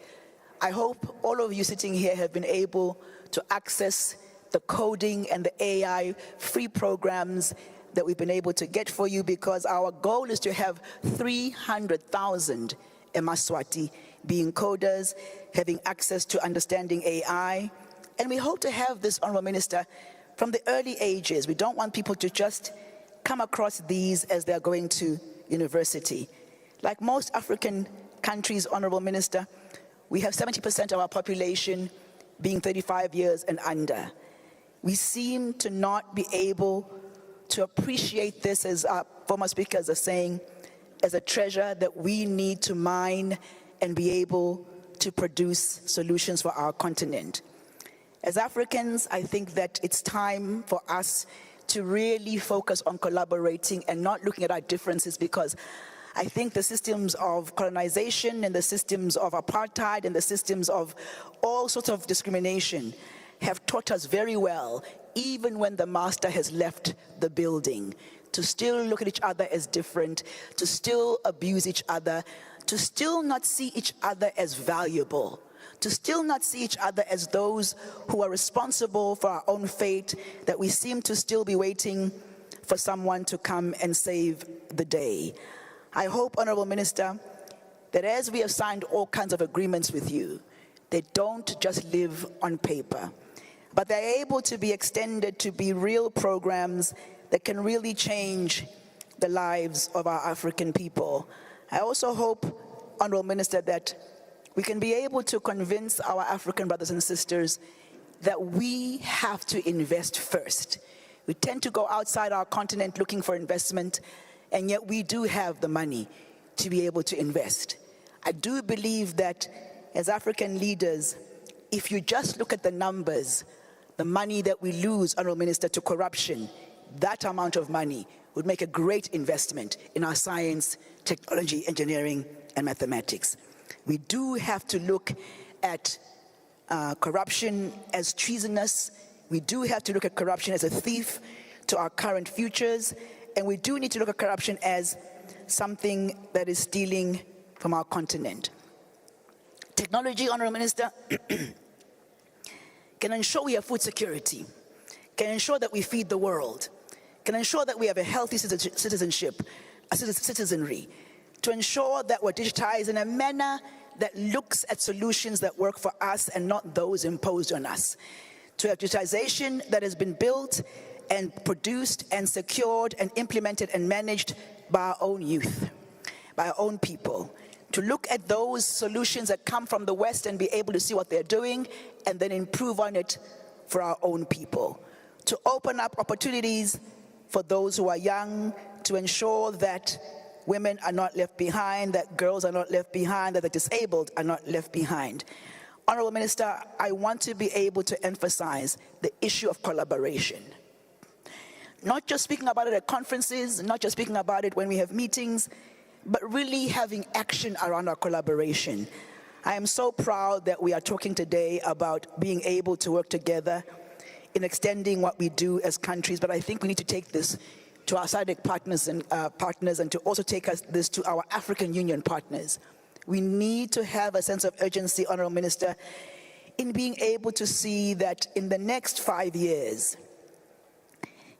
I hope all of you sitting here have been able to access the coding and the AI free programs that we've been able to get for you, because our goal is to have 300,000 Eswatini being coders, having access to understanding AI. And we hope to have this, Honorable Minister, from the early ages. We don't want people to just come across these as they're going to university. Like most African countries, Honorable Minister, we have 70% of our population being 35 years and under. We seem to not be able to appreciate this, as our former speakers are saying, as a treasure that we need to mine and be able to produce solutions for our continent. As Africans, I think that it's time for us to really focus on collaborating and not looking at our differences, because I think the systems of colonization and the systems of apartheid and the systems of all sorts of discrimination have taught us very well, even when the master has left the building, to still look at each other as different, to still abuse each other, to still not see each other as valuable, to still not see each other as those who are responsible for our own fate, that we seem to still be waiting for someone to come and save the day. I hope, Honorable Minister, that as we have signed all kinds of agreements with you, they don't just live on paper, but they're able to be extended to be real programs that can really change the lives of our African people. I also hope, Honorable Minister, that we can be able to convince our African brothers and sisters that we have to invest first. We tend to go outside our continent looking for investment, and yet we do have the money to be able to invest. I do believe that as African leaders, if you just look at the numbers, the money that we lose, Honorable Minister, to corruption, that amount of money would make a great investment in our science, technology, engineering, and mathematics. We do have to look at corruption as treasonous. We do have to look at corruption as a thief to our current futures. And we do need to look at corruption as something that is stealing from our continent. Technology, Honorable Minister, can ensure we have food security, can ensure that we feed the world, can ensure that we have a healthy citizenship, a citizenry, to ensure that we're digitized in a manner that looks at solutions that work for us and not those imposed on us. To have digitization that has been built and produced and secured and implemented and managed by our own youth, by our own people. to look at those solutions that come from the West and be able to see what they're doing and then improve on it for our own people, to open up opportunities for those who are young, to ensure that women are not left behind, that girls are not left behind, that the disabled are not left behind. Honorable Minister, I want to be able to emphasize the issue of collaboration. Not just speaking about it at conferences, not just speaking about it when we have meetings, but really having action around our collaboration. I am so proud that we are talking today about being able to work together in extending what we do as countries, but I think we need to take this to our SADC partners and to also take this to our African Union partners. We need to have a sense of urgency, Honorable Minister, in being able to see that in the next 5 years,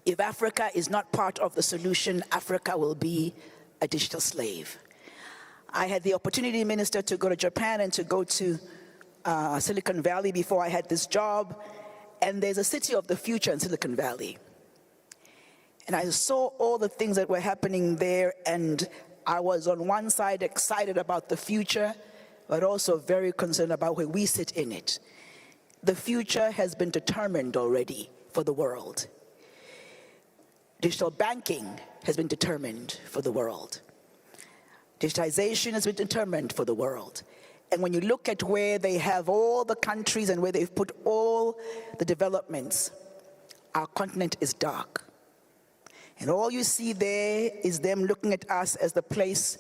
if Africa is not part of the solution, Africa will be a digital slave. I had the opportunity, Minister, to go to Japan and to go to Silicon Valley before I had this job, and there's a city of the future in Silicon Valley. And I saw all the things that were happening there, and I was on one side excited about the future, but also very concerned about where we sit in it. The future has been determined already for the world. Digital banking has been determined for the world. Digitization has been determined for the world. And when you look at where they have all the countries and where they've put all the developments, our continent is dark. And all you see there is them looking at us as the place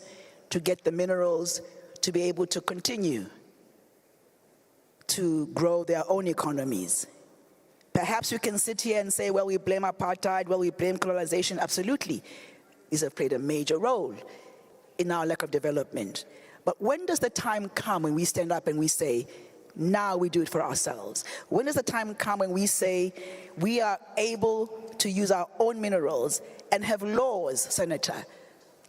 to get the minerals to be able to continue to grow their own economies. Perhaps we can sit here and say, well, we blame apartheid, well, we blame colonization. Absolutely. These have played a major role in our lack of development. But when does the time come when we stand up and we say, now we do it for ourselves? When does the time come when we say we are able to use our own minerals and have laws, Senator,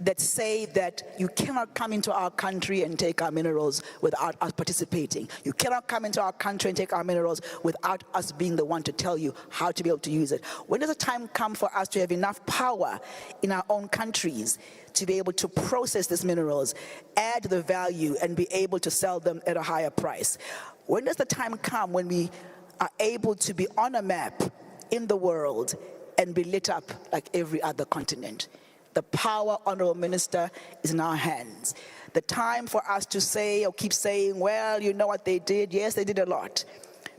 that say that you cannot come into our country and take our minerals without us participating. You cannot come into our country and take our minerals without us being the one to tell you how to be able to use it. When does the time come for us to have enough power in our own countries to be able to process these minerals, add the value, and be able to sell them at a higher price? When does the time come when we are able to be on a map in the world and be lit up like every other continent? The power, Honorable Minister, is in our hands. The time for us to say or keep saying, well, you know what they did. Yes, they did a lot.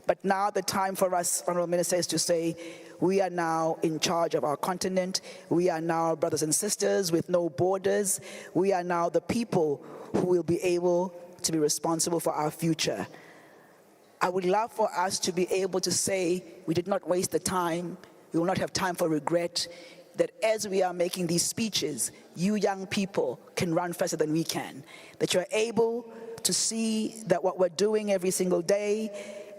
But now the time for us, Honorable Minister, is to say, we are now in charge of our continent. We are now brothers and sisters with no borders. We are now the people who will be able to be responsible for our future. I would love for us to be able to say, we did not waste the time. We will not have time for regret. That as we are making these speeches, you young people can run faster than we can. That you're able to see that what we're doing every single day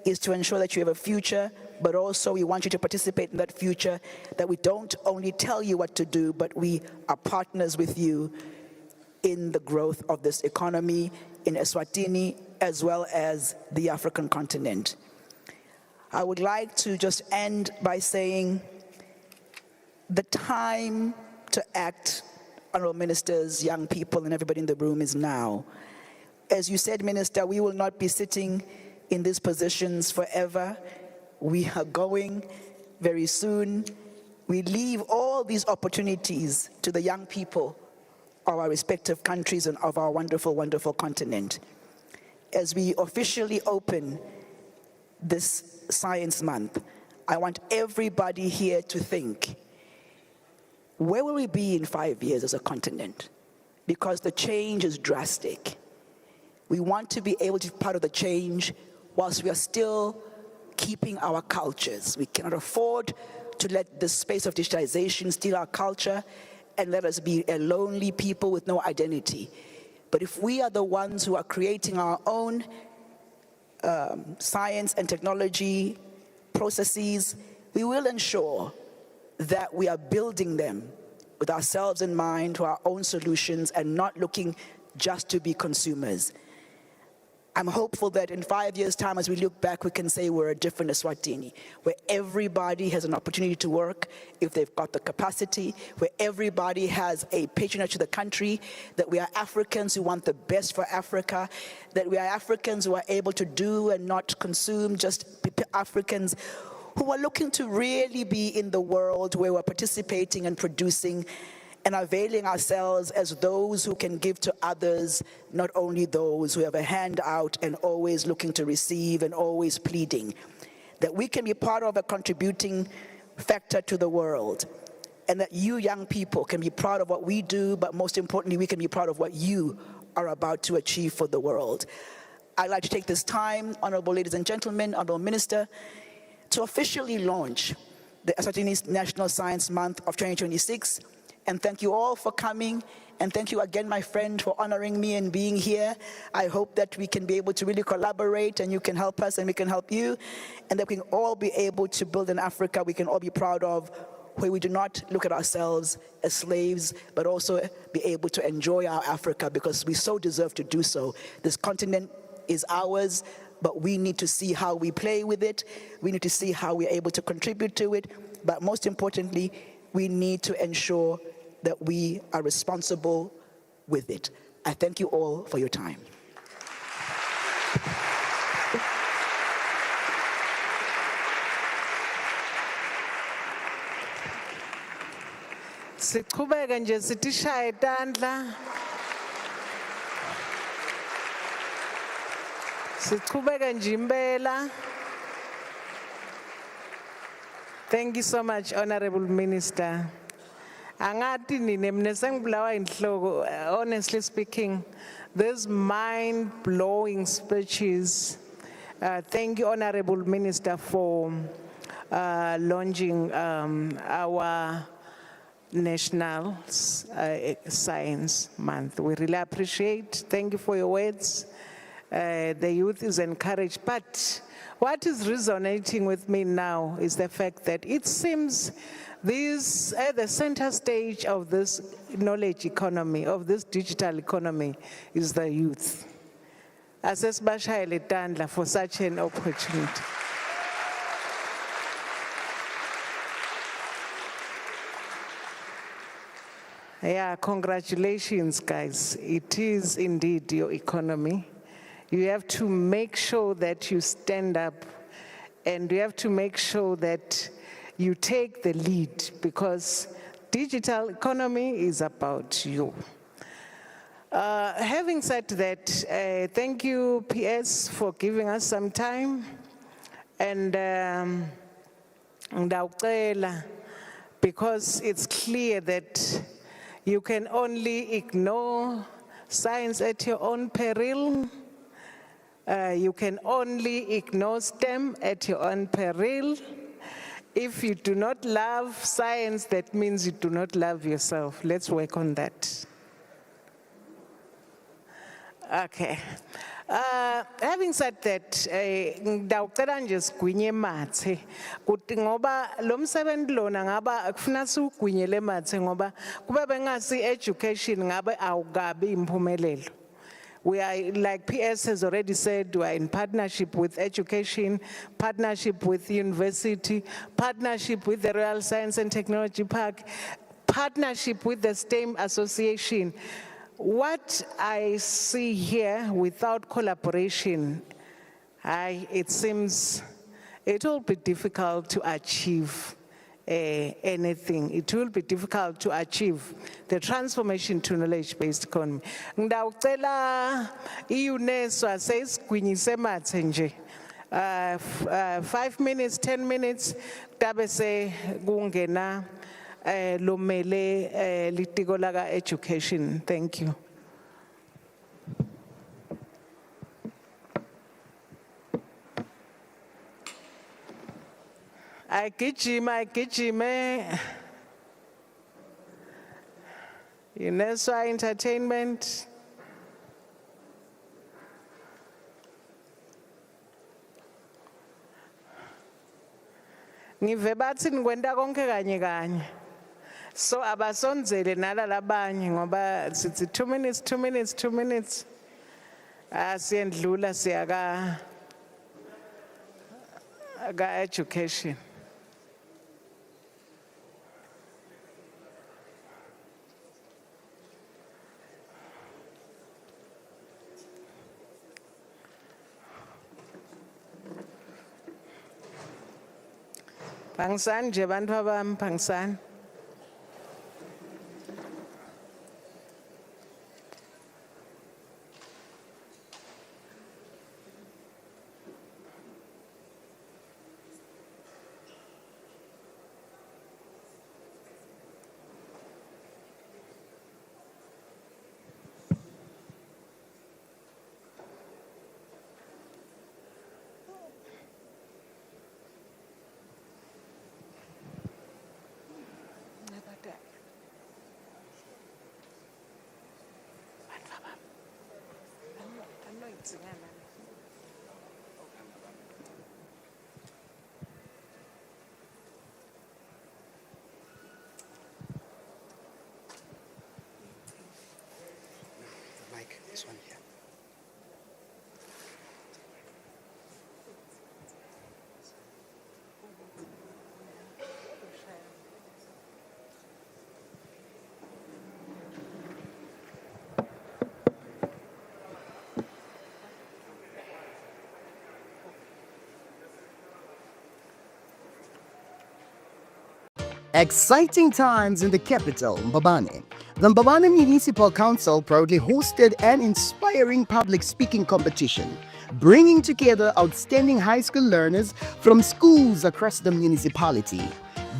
is to ensure that you have a future, but also we want you to participate in that future, that we don't only tell you what to do, but we are partners with you in the growth of this economy in Eswatini, as well as the African continent. I would like to just end by saying, the time to act, Honorable Ministers, young people, and everybody in the room is now. As you said, Minister, we will not be sitting in these positions forever. We are going very soon. We leave all these opportunities to the young people of our respective countries and of our wonderful, wonderful continent. As we officially open this Science Month, I want everybody here to think, where will we be in 5 years as a continent? Because the change is drastic. We want to be able to be part of the change whilst we are still keeping our cultures. We cannot afford to let the space of digitization steal our culture and let us be a lonely people with no identity. But if we are the ones who are creating our own science and technology processes, we will ensure that we are building them with ourselves in mind, to our own solutions, and not looking just to be consumers. I'm hopeful that in 5 years' time, as we look back, we can say we're a different Eswatini, where everybody has an opportunity to work if they've got the capacity, where everybody has a patronage to the country, that we are Africans who want the best for Africa, that we are Africans who are able to do and not consume, just Africans who are looking to really be in the world where we're participating and producing and availing ourselves as those who can give to others, not only those who have a hand out and always looking to receive and always pleading. That we can be part of a contributing factor to the world, and that you young people can be proud of what we do, but most importantly, we can be proud of what you are about to achieve for the world. I'd like to take this time, honorable ladies and gentlemen, honorable minister, to officially launch the Eswatini National Science Month of 2026. And thank you all for coming. And thank you again, my friend, for honoring me and being here. I hope that we can be able to really collaborate and you can help us and we can help you. And that we can all be able to build an Africa we can all be proud of, where we do not look at ourselves as slaves, but also be able to enjoy our Africa because we so deserve to do so. This continent is ours, but we need to see how we play with it. We need to see how we're able to contribute to it. But most importantly, we need to ensure that we are responsible with it. I thank you all for your time. Siqhubeke nje sithi shaya itandla. Siqhubeke nje impela. Thank you so much, Honorable Minister. Angati nini mina sengibulawa inhloko, honestly speaking, these mind-blowing speeches. Thank you, Honorable Minister, for launching our National Science Month. We really appreciate. Thank you for your words. The youth is encouraged, but what is resonating with me now is the fact that it seems this, at the center stage of this knowledge economy, of this digital economy, is the youth. Asesibashayele itandla for such an opportunity. Yeah, congratulations, guys. It is indeed your economy. You have to make sure that you stand up, and you have to make sure that you take the lead, because digital economy is about you. Having said that, thank you, PS, for giving us some time. And because it's clear that you can only ignore science at your own peril. You can only ignore STEM at your own peril. If you do not love science, that means you do not love yourself. Let's work on that. Okay. Having said that, ngidawucela nje sigwinye emathe kuthi ngoba lo msebenzi lona ngaba kufuna siugwinye lemathe ngoba kube bengasi education ngabe awukabi impumelelo. We are, like PS has already said, we are in partnership with education, partnership with university, partnership with the Royal Science and Technology Park, partnership with the STEM Association. What I see here without collaboration, it seems it will be difficult to achieve anything. It will be difficult to achieve the transformation to knowledge-based economy. Ngidawucela iUNESO asesigwinyise mathe nje. 5 minutes, 10 minutes, tabe se kungena lomele litiko laka education. Thank you. I gijime. UNESCO Entertainment. Ngive bathi nikwenta konke kanye kanye. So abasondzele nala labanye ngoba sithi 2 minutes, 2 minutes, 2 minutes. Siyendlula siya ka education. Phangisani nje bantwa bami, phangisani. This one here. Exciting times in the capital, Mbabane. The Mbabane Municipal Council proudly hosted an inspiring public speaking competition, bringing together outstanding high school learners from schools across the municipality.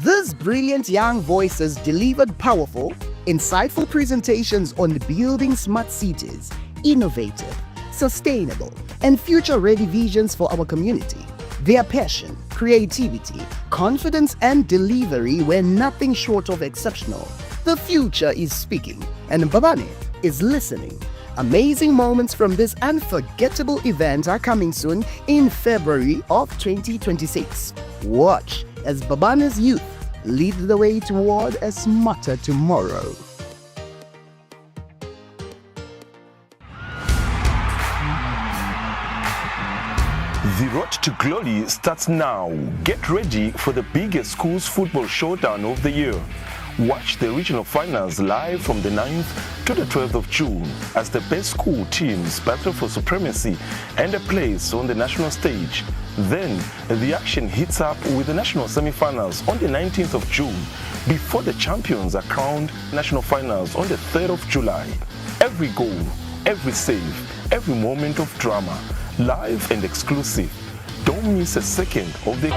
These brilliant young voices delivered powerful, insightful presentations on building smart cities, innovative, sustainable, and future-ready visions for our community. Their passion, creativity, confidence, and delivery were nothing short of exceptional. The future is speaking, and Mbabane is listening. Amazing moments from this unforgettable event are coming soon in February of 2026. Watch as Mbabane's youth lead the way toward a smarter tomorrow. The road to glory starts now. Get ready for the biggest schools football showdown of the year. Watch the regional finals live from the 9th to the 12th of June as the best school teams battle for supremacy and a place on the national stage. Then the action heats up with the national semi-finals on the 19th of June before the champions are crowned. National finals on the 3rd of July. Every goal, every save, every moment of drama, live and exclusive. Don't miss a second of the...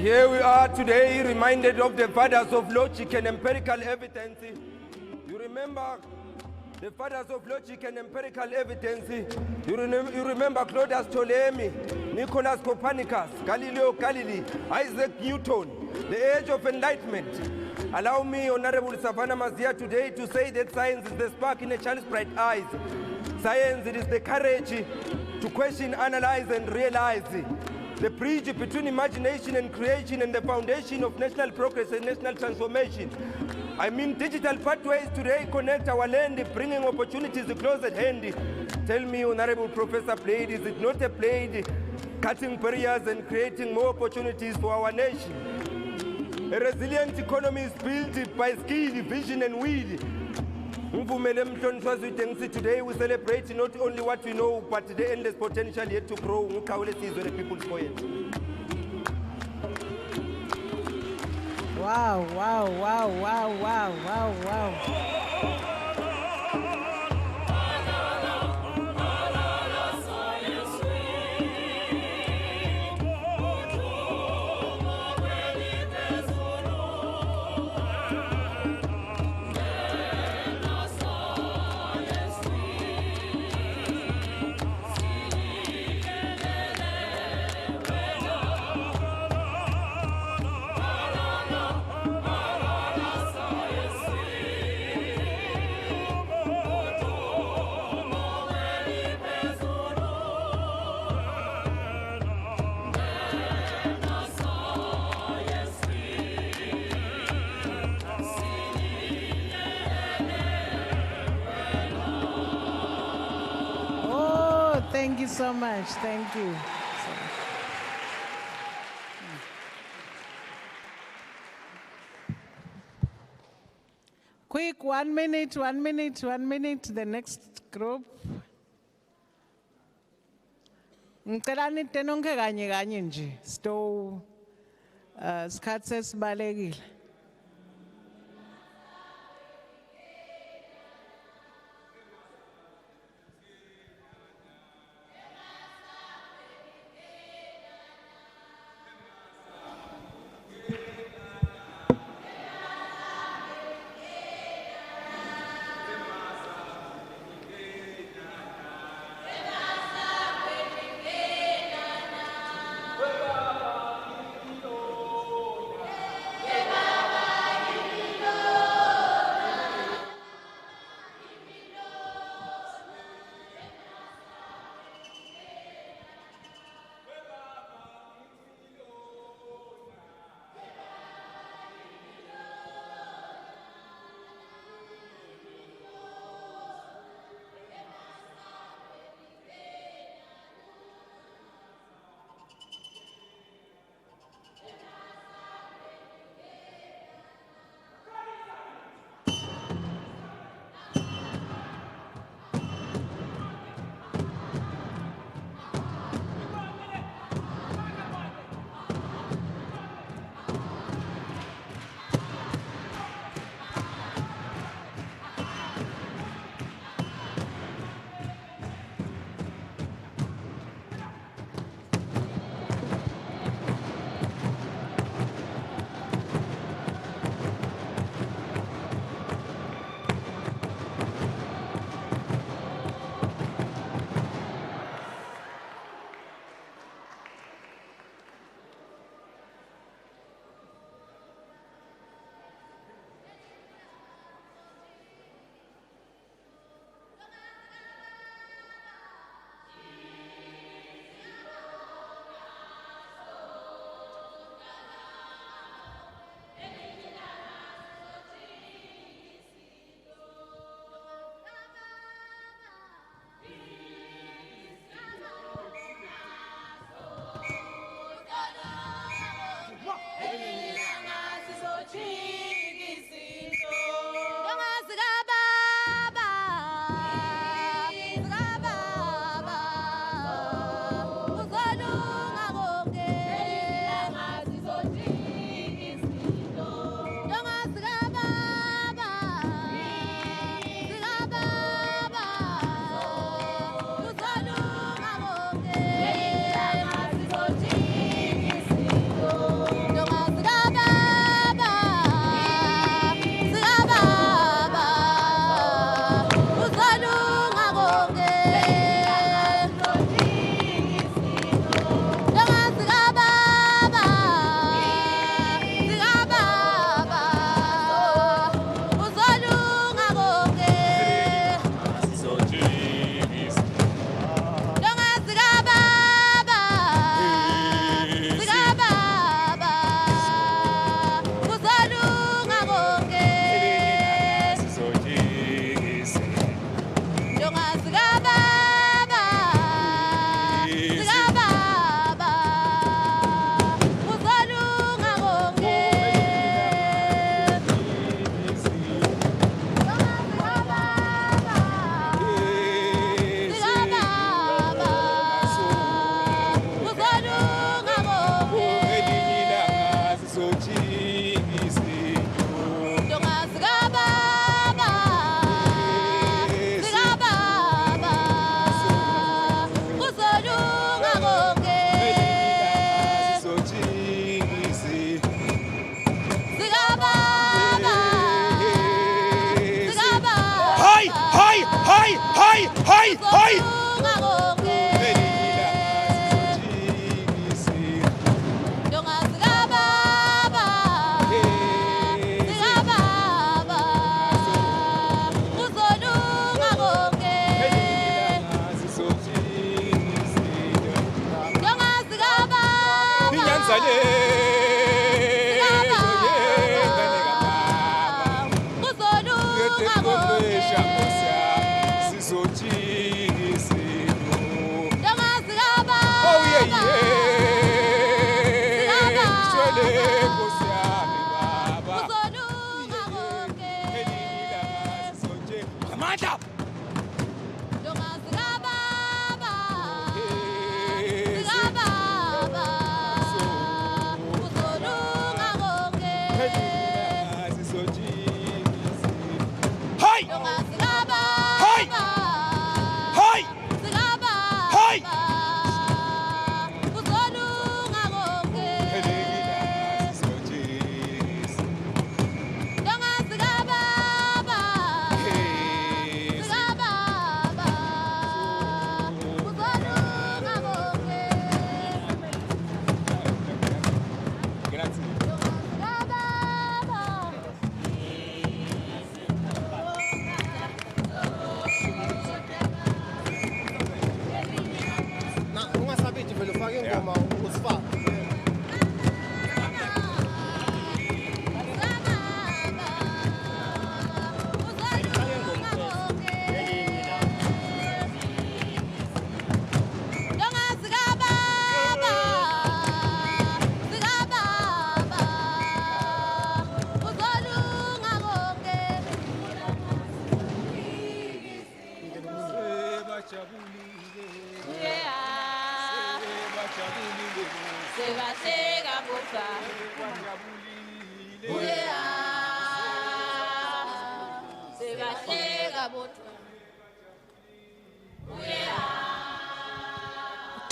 Here we are today reminded of the fathers of logic and empirical evidence. You remember the fathers of logic and empirical evidence. You remember Claudius Ptolemy, Nicholas Copernicus, Galileo Galilei, Isaac Newton, the age of enlightenment. Allow me, Honorable Savannah Mazia, today to say that science is the spark in a child's bright eyes. Science, it is the courage to question, analyze, and realize. The bridge between imagination and creation and the foundation of national progress and national transformation. I mean, digital pathways today connect our land, bringing opportunities close at hand. Tell me, Honorable Professor Blade, is it not a blade cutting barriers and creating more opportunities for our nation? A resilient economy is built by skill, vision, and will. Today we celebrate not only what we know, but the endless potential yet to grow. The people's poet. Wow, wow, wow, wow, wow, wow, wow. Thank you so much. Thank you. Quick, 1 minute, 1 minute, 1 minute. The next group. Ngicela nithi nonke kanye kanye nje. Sto isikhathi sesibalekile. Yeah.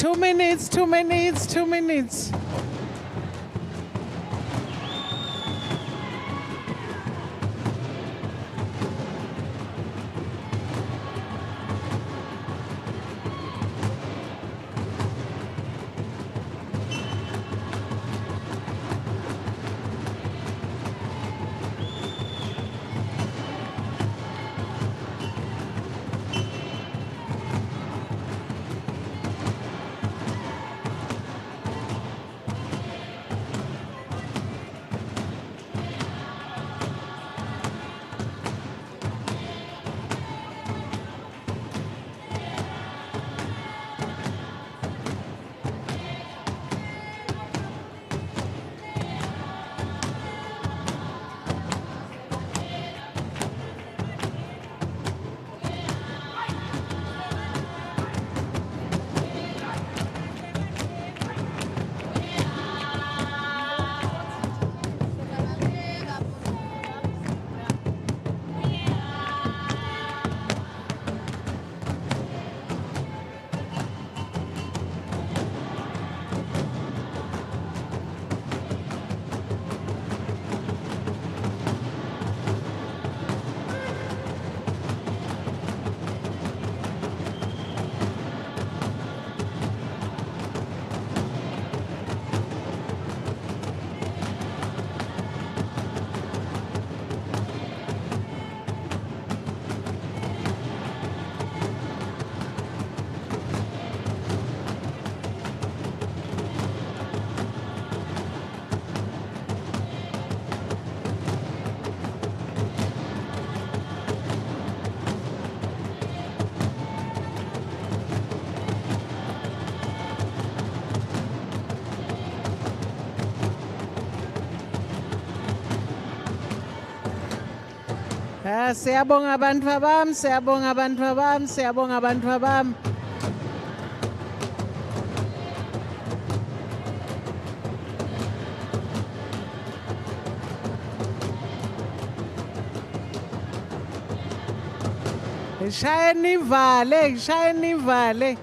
2 minutes, 2 minutes, 2 minutes. Siyabonga bantwa bam, siyabonga bantwa bam, siyabonga bantwa bam. Shayeni vale, shayeni vale.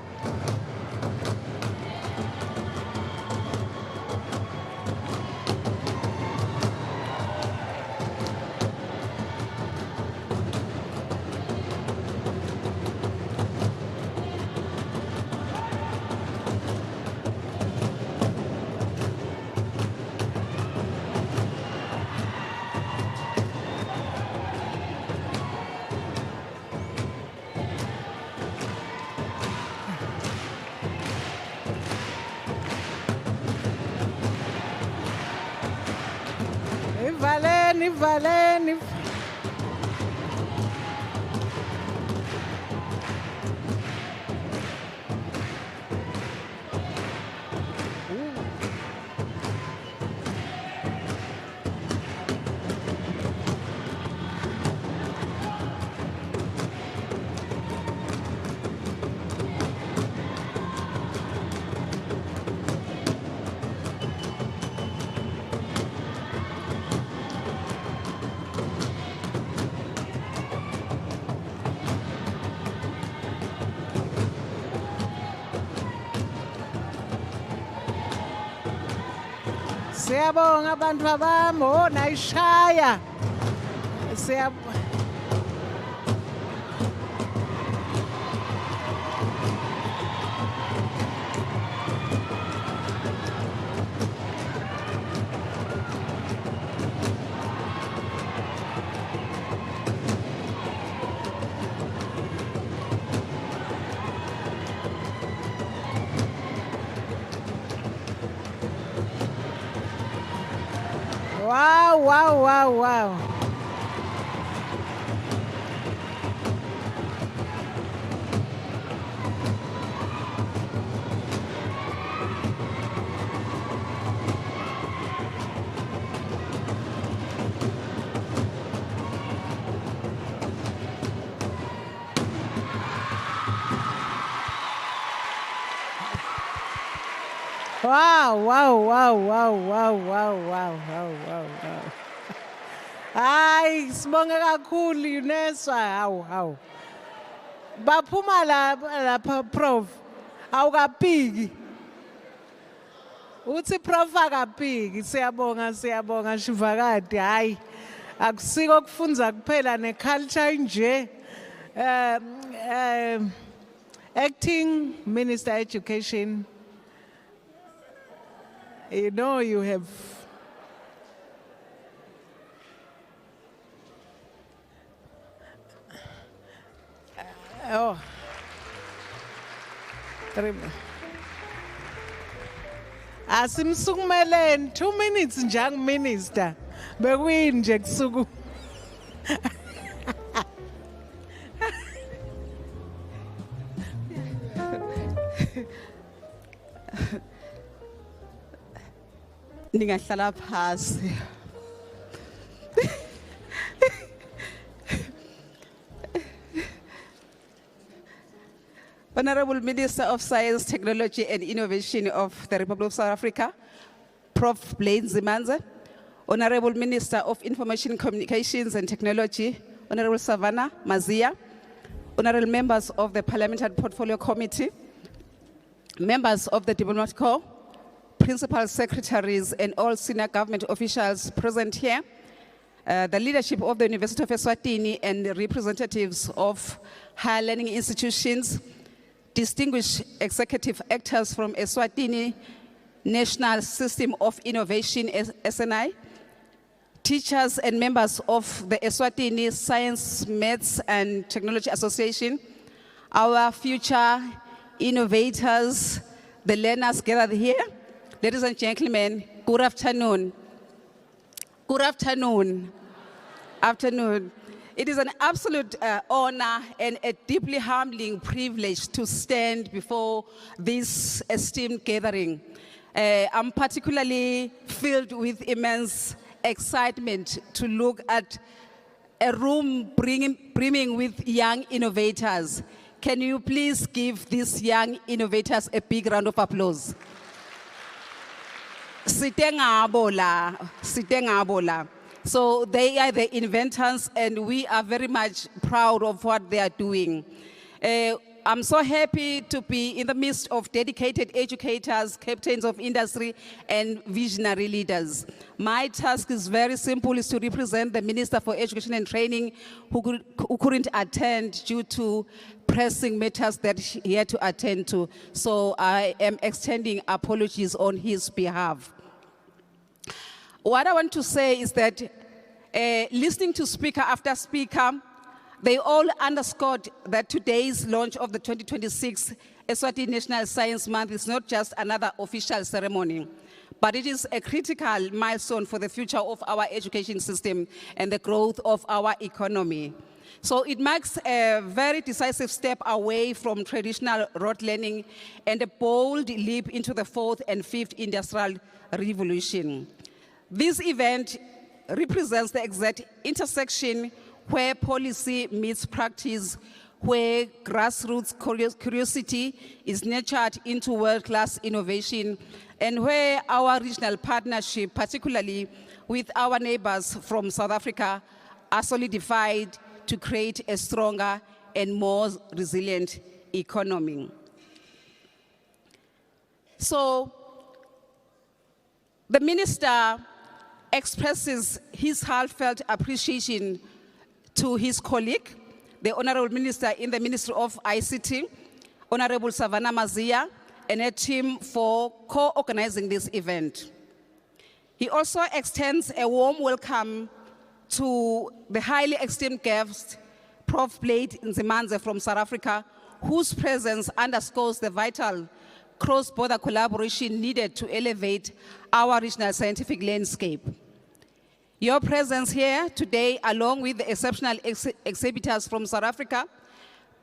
Valeni, valeni. Siyabonga abantu bami, oh nayishaya. Wow, wow, wow, wow. Wow, wow, wow, wow, wow, wow, wow, wow, wow, wow. Hayi, sibonge kakhulu UNESCO, hawu. Baphuma lapha Prof. Awukapiki. Uthi Prof akapiki, siyabonga Shivakati. Hayi, akusiko kufunza kuphela neculture nje. Acting Minister Education. You know you have oh 3 Asimsukumeleni 2 minutes njang minister bekuyini nje kusuku Ningahlala phasi. Honorable Minister of Science, Technology and Innovation of the Republic of South Africa, Prof. Blaine Zimanze, Honorable Minister of Information Communications and Technology, Honorable Savannah Mazia, Honorable members of the Parliamentary Portfolio Committee, members of the Diplomatic Corps, principal secretaries and all senior government officials present here, the leadership of the University of Eswatini and the representatives of higher learning institutions, distinguished executive actors from Eswatini National System of Innovation, SNI, teachers and members of the Eswatini Science, Maths and Technology Association, our future innovators, the learners gathered here. Ladies and gentlemen, good afternoon. Good afternoon. Afternoon. It is an absolute honor and a deeply humbling privilege to stand before this esteemed gathering. I'm particularly filled with immense excitement to look at a room brimming with young innovators. Can you please give these young innovators a big round of applause? So they are the inventors, and we are very much proud of what they are doing. I'm so happy to be in the midst of dedicated educators, captains of industry, and visionary leaders. My task is very simple, is to represent the Minister for Education and Training who couldn't attend due to pressing matters that he had to attend to. So I am extending apologies on his behalf. What I want to say is that listening to speaker after speaker, they all underscored that today's launch of the 2026 Eswatini National Science Month is not just another official ceremony, but it is a critical milestone for the future of our education system and the growth of our economy. So it marks a very decisive step away from traditional rote learning and a bold leap into the fourth and fifth industrial revolution. This event represents the exact intersection where policy meets practice, where grassroots curiosity is nurtured into world-class innovation, and where our regional partnership, particularly with our neighbors from South Africa, are solidified to create a stronger and more resilient economy. So, the Minister expresses his heartfelt appreciation to his colleague, the Honorable Minister in the Ministry of ICT, Honorable Savannah Mazia, and her team for co-organizing this event. He also extends a warm welcome to the highly esteemed guest, Prof. Blade Nzimanze from South Africa, whose presence underscores the vital cross-border collaboration needed to elevate our regional scientific landscape. Your presence here today, along with the exceptional exhibitors from South Africa,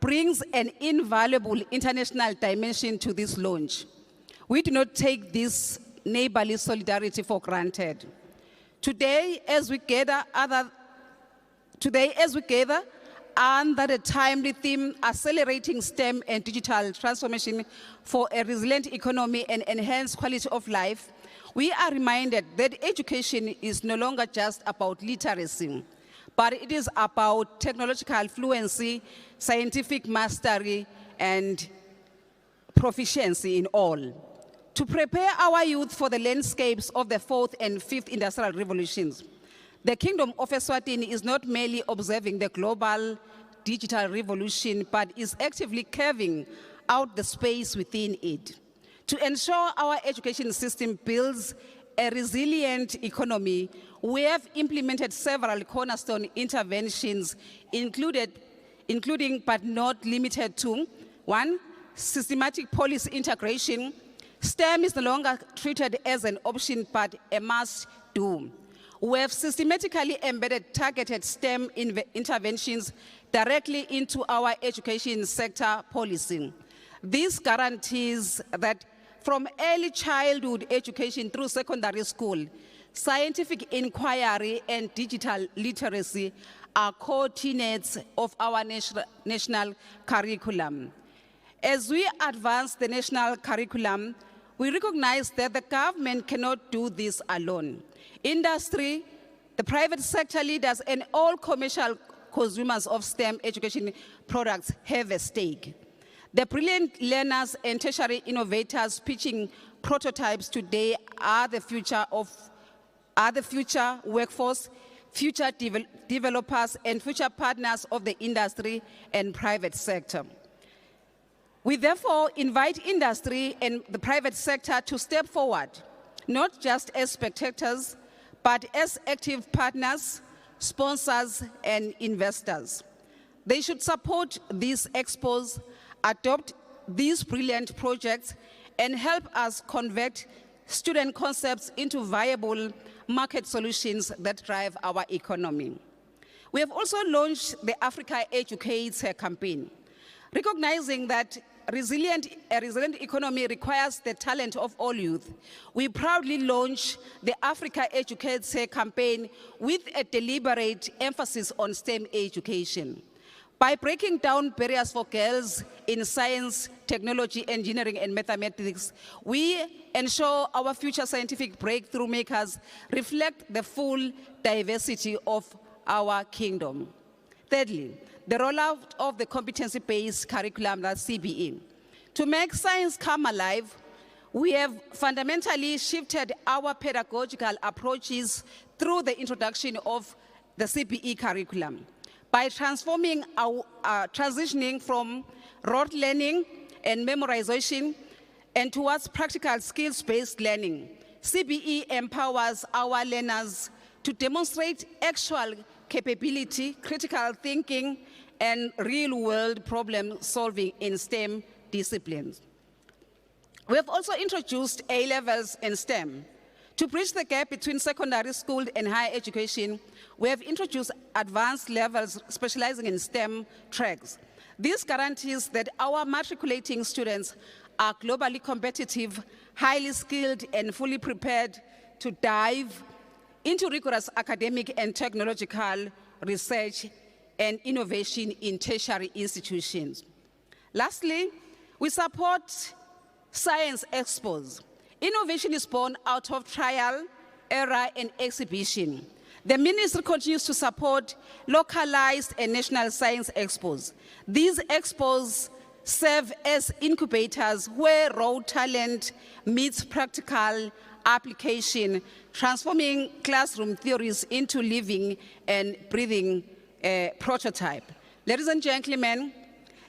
brings an invaluable international dimension to this launch. We do not take this neighborly solidarity for granted. Today, as we gather under the timely theme, accelerating STEM and digital transformation for a resilient economy and enhanced quality of life, we are reminded that education is no longer just about literacy, but it is about technological fluency, scientific mastery, and proficiency in all. To prepare our youth for the landscapes of the fourth and fifth industrial revolutions, the Kingdom of Eswatini is not merely observing the global digital revolution, but is actively carving out the space within it. To ensure our education system builds a resilient economy, we have implemented several cornerstone interventions, including but not limited to: 1, systematic policy integration. STEM is no longer treated as an option, but a must-do. We have systematically embedded targeted STEM interventions directly into our education sector policy. This guarantees that from early childhood education through secondary school, scientific inquiry and digital literacy are core tenets of our national curriculum. As we advance the national curriculum, we recognize that the government cannot do this alone. Industry, the private sector leaders, and all commercial consumers of STEM education products have a stake. The brilliant learners and tertiary innovators pitching prototypes today are the future workforce, future developers, and future partners of the industry and private sector. We therefore invite industry and the private sector to step forward, not just as spectators, but as active partners, sponsors, and investors. They should support these expos, adopt these brilliant projects, and help us convert student concepts into viable market solutions that drive our economy. We have also launched the Africa Educates campaign. Recognizing that a resilient economy requires the talent of all youth, we proudly launch the Africa Educates campaign with a deliberate emphasis on STEM education. By breaking down barriers for girls in science, technology, engineering, and mathematics, we ensure our future scientific breakthrough makers reflect the full diversity of our kingdom. Thirdly, the rollout of the competency-based curriculum, that's CBE. To make science come alive, we have fundamentally shifted our pedagogical approaches through the introduction of the CBE curriculum. By transforming transitioning from rote learning and memorization and towards practical skills-based learning, CBE empowers our learners to demonstrate actual capability, critical thinking, and real-world problem solving in STEM disciplines. We have also introduced A-levels in STEM. To bridge the gap between secondary school and higher education, we have introduced advanced levels specializing in STEM tracks. This guarantees that our matriculating students are globally competitive, highly skilled, and fully prepared to dive into rigorous academic and technological research and innovation in tertiary institutions. Lastly, we support science expos. Innovation is born out of trial, error, and exhibition. The ministry continues to support localized and national science expos. These expos serve as incubators where raw talent meets practical application, transforming classroom theories into living and breathing prototype. Ladies and gentlemen,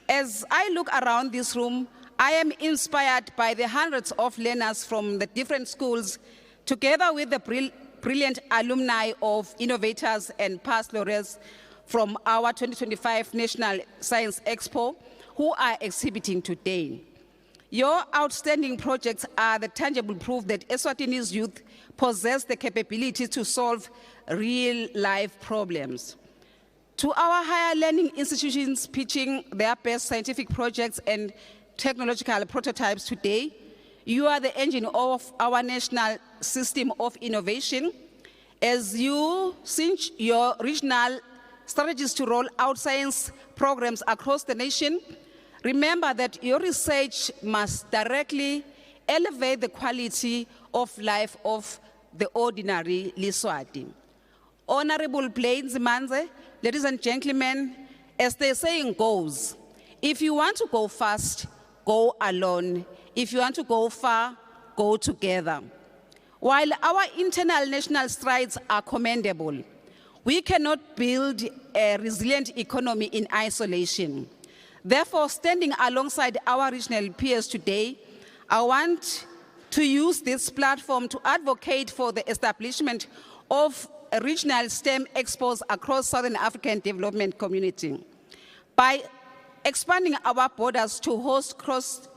as I look around this room, I am inspired by the hundreds of learners from the different schools, together with the brilliant alumni of innovators and past laureates from our 2025 National Science Expo, who are exhibiting today. Your outstanding projects are the tangible proof that Eswatini's youth possess the capability to solve real-life problems. To our higher learning institutions pitching their best scientific projects and technological prototypes today, you are the engine of our national system of innovation. As you cinch your regional strategies to roll out science programs across the nation, remember that your research must directly elevate the quality of life of the ordinary Liswati. Honorable Blaine Zimanze, ladies and gentlemen, as the saying goes, if you want to go fast, go alone. If you want to go far, go together. While our internal national strides are commendable, we cannot build a resilient economy in isolation. Therefore, standing alongside our regional peers today, I want to use this platform to advocate for the establishment of regional STEM expos across Southern African Development Community. By expanding our borders to host cross-national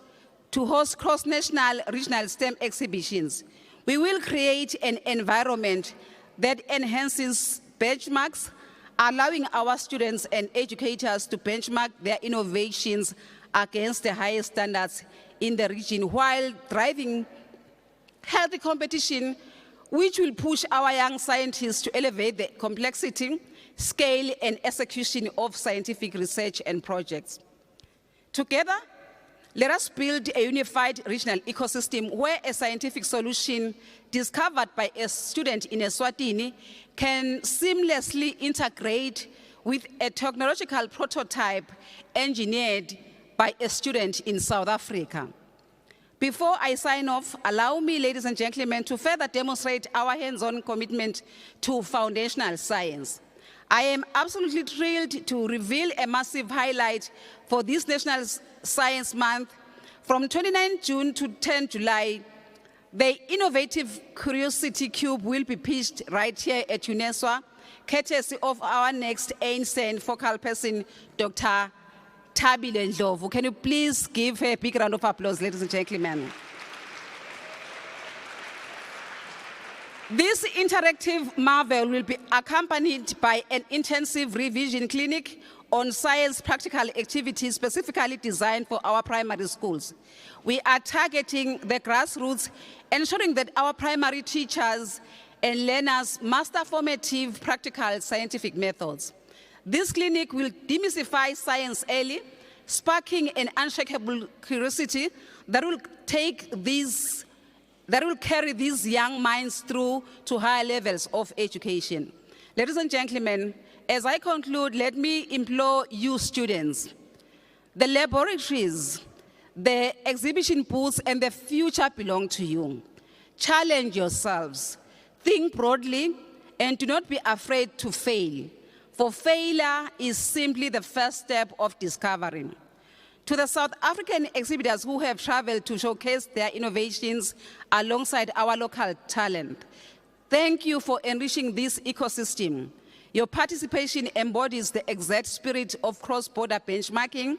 regional STEM exhibitions, we will create an environment that enhances benchmarks, allowing our students and educators to benchmark their innovations against the highest standards in the region while driving healthy competition, which will push our young scientists to elevate the complexity, scale, and execution of scientific research and projects. Together, let us build a unified regional ecosystem where a scientific solution discovered by a student in Eswatini can seamlessly integrate with a technological prototype engineered by a student in South Africa. Before I sign off, allow me, ladies and gentlemen, to further demonstrate our hands-on commitment to foundational science. I am absolutely thrilled to reveal a massive highlight for this National Science Month. From 29 June to 10 July, the innovative Curiosity Cube will be pitched right here at UNESCO, courtesy of our next Einstein focal person, Dr. Tabile Ndlovu. Can you please give her a big round of applause, ladies and gentlemen? This interactive marvel will be accompanied by an intensive revision clinic on science practical activities specifically designed for our primary schools. We are targeting the grassroots, ensuring that our primary teachers and learners master formative practical scientific methods. This clinic will demystify science early, sparking an unshakable curiosity that will carry these young minds through to higher levels of education. Ladies and gentlemen, as I conclude, let me implore you students, the laboratories, the exhibition booths, and the future belong to you. Challenge yourselves, think broadly, and do not be afraid to fail, for failure is simply the first step of discovery. To the South African exhibitors who have traveled to showcase their innovations alongside our local talent, thank you for enriching this ecosystem. Your participation embodies the exact spirit of cross-border benchmarking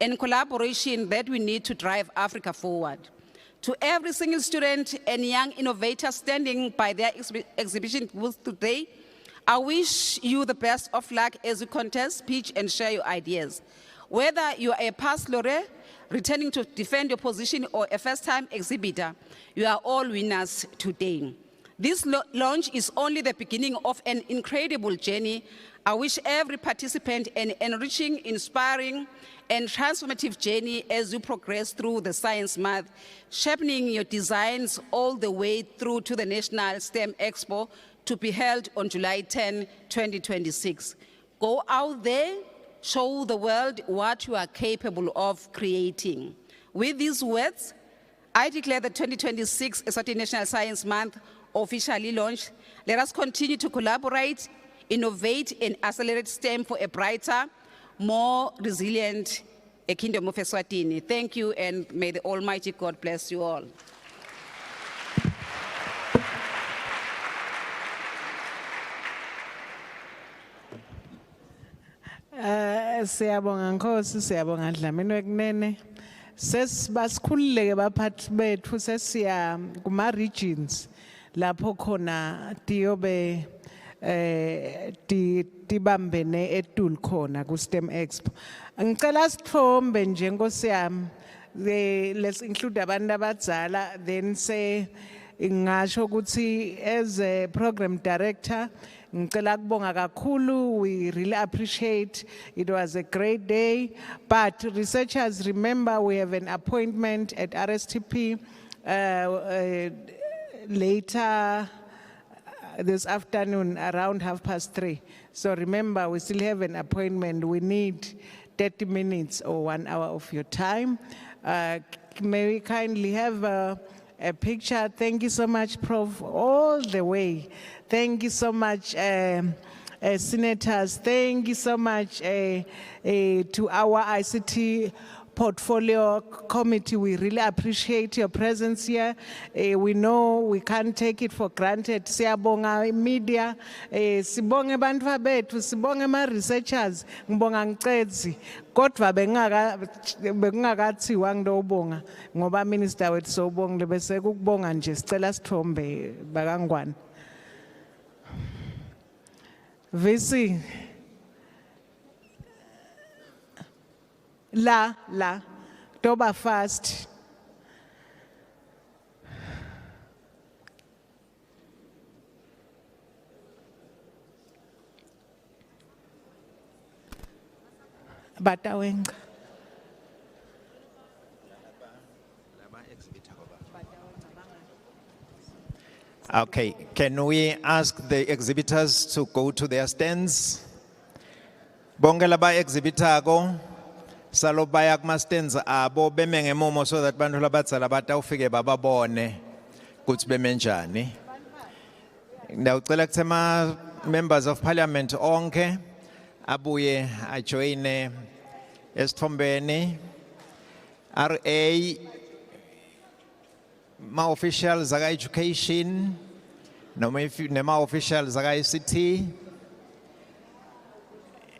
and collaboration that we need to drive Africa forward. To every single student and young innovator standing by their exhibition booth today, I wish you the best of luck as you contest, pitch, and share your ideas. Whether you are a past laureate, returning to defend your position, or a first-time exhibitor, you are all winners today. This launch is only the beginning of an incredible journey. I wish every participant an enriching, inspiring, and transformative journey as you progress through the Science Month, sharpening your designs all the way through to the National STEM Expo to be held on July 10, 2026. Go out there, show the world what you are capable of creating. With these words, I declare the 2026 Eswatini National Science Month officially launched. Let us continue to collaborate, innovate, and accelerate STEM for a brighter, more resilient kingdom of Eswatini. Thank you, and may the Almighty God bless you all. Siyabonga Nkosi, siyabonga Dlamini wekunene. Basikhululeke baphathi bethu sesiya kuma regions lapho khona tiyobe tibambene etul khona ku STEM Expo. Ngicela sithombe nje Nkosi yami. Let's include abantu abadzala, then say ngasho ukuthi as a program director ngicela kubonga kakhulu. We really appreciate. It was a great day, but researchers, remember we have an appointment at RSTP later this afternoon around 3:30. So remember, we still have an appointment. We need 30 minutes or 1 hour of your time. May we kindly have a picture? Thank you so much, Prof, all the way. Thank you so much, senators. Thank you so much to our ICT portfolio committee. We really appreciate your presence here. We know we can't take it for granted. Siyabonga media, sibonge bantfu bethu, sibonge ma researchers, ngibonga ngicedzi. Kodwa bekungakathiwa ngidobonga ngoba minister wethu sobongile bese kukubonga nje sicela sithombe bakangwane. VC La, Toba fast. Bataweng. Okay, can we ask the exhibitors to go to their stands? Bongela ba exhibitor go. Salobaya kuma stands abo beme ngemumo so that bantu labadzala batawufike bababone ukuthi beme njani. Ngiyacela kuthema members of parliament onke abuye ajoine esithombeni. RA ma officials zaka education noma officials zaka ICT,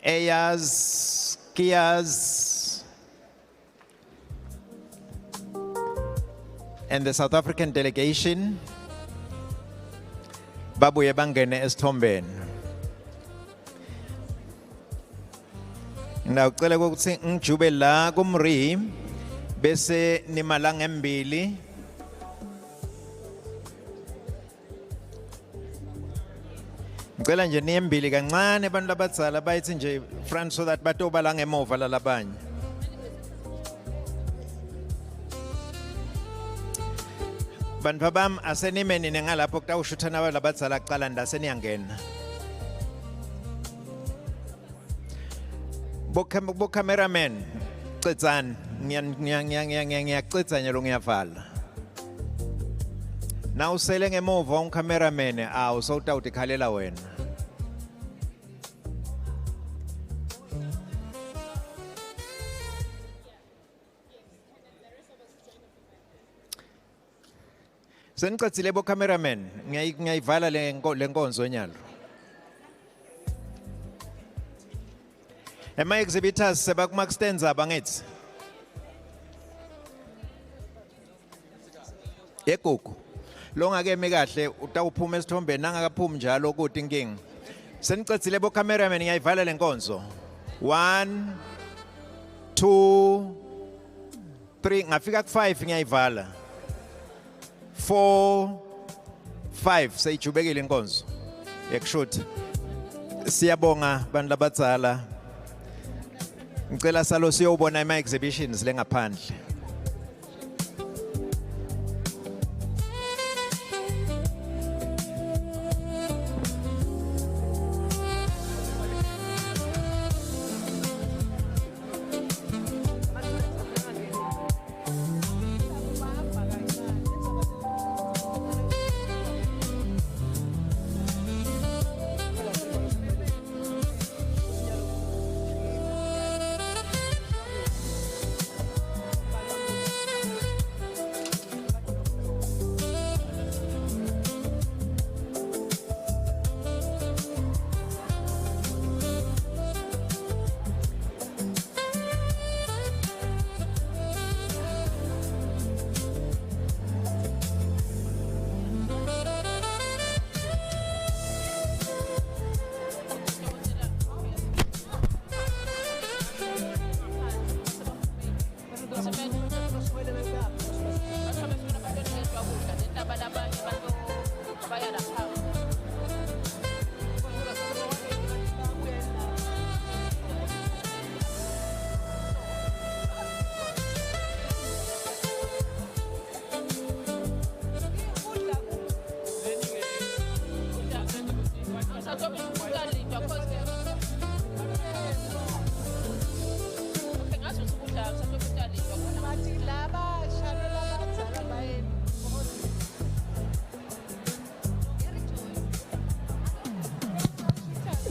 AYAs, KIAs, and the South African delegation babuye bangene esithombeni. Ngicela ukuthi ngijube la kumri bese nimalanga embili ngicela Ngicela nje niyembili kancane abantu labadzala bayithi nje front so that batobala ngemuva lalabanye. Bantu bam asenimeni nengalapho kutawushuthana abantu labadzala kuqala ndaseniyangena. Bo cameraman cedzani ngiyacedza nyalo ngiyavala. Na usele ngemuva uncameraman usawutawutikhalela wena. Senicedzile bo cameraman ngiyayivala le nkonzo enyalo. Ema exhibitors sebakuma stands up angithi. Yekuku. Lo ngakemi kahle utawuphuma esithombeni nangakaphumi njalo ukuthi inkingi. Senicedzile bo cameraman ngiyayivala le nkonzo. 1 2 3 ngafika ku5 ngiyayivala. 4 5 seyijubekile inkonzo. Yekushuthi. Siyabonga bantu labadzala. Ngicela salo siyobona ama exhibitions lengaphandle.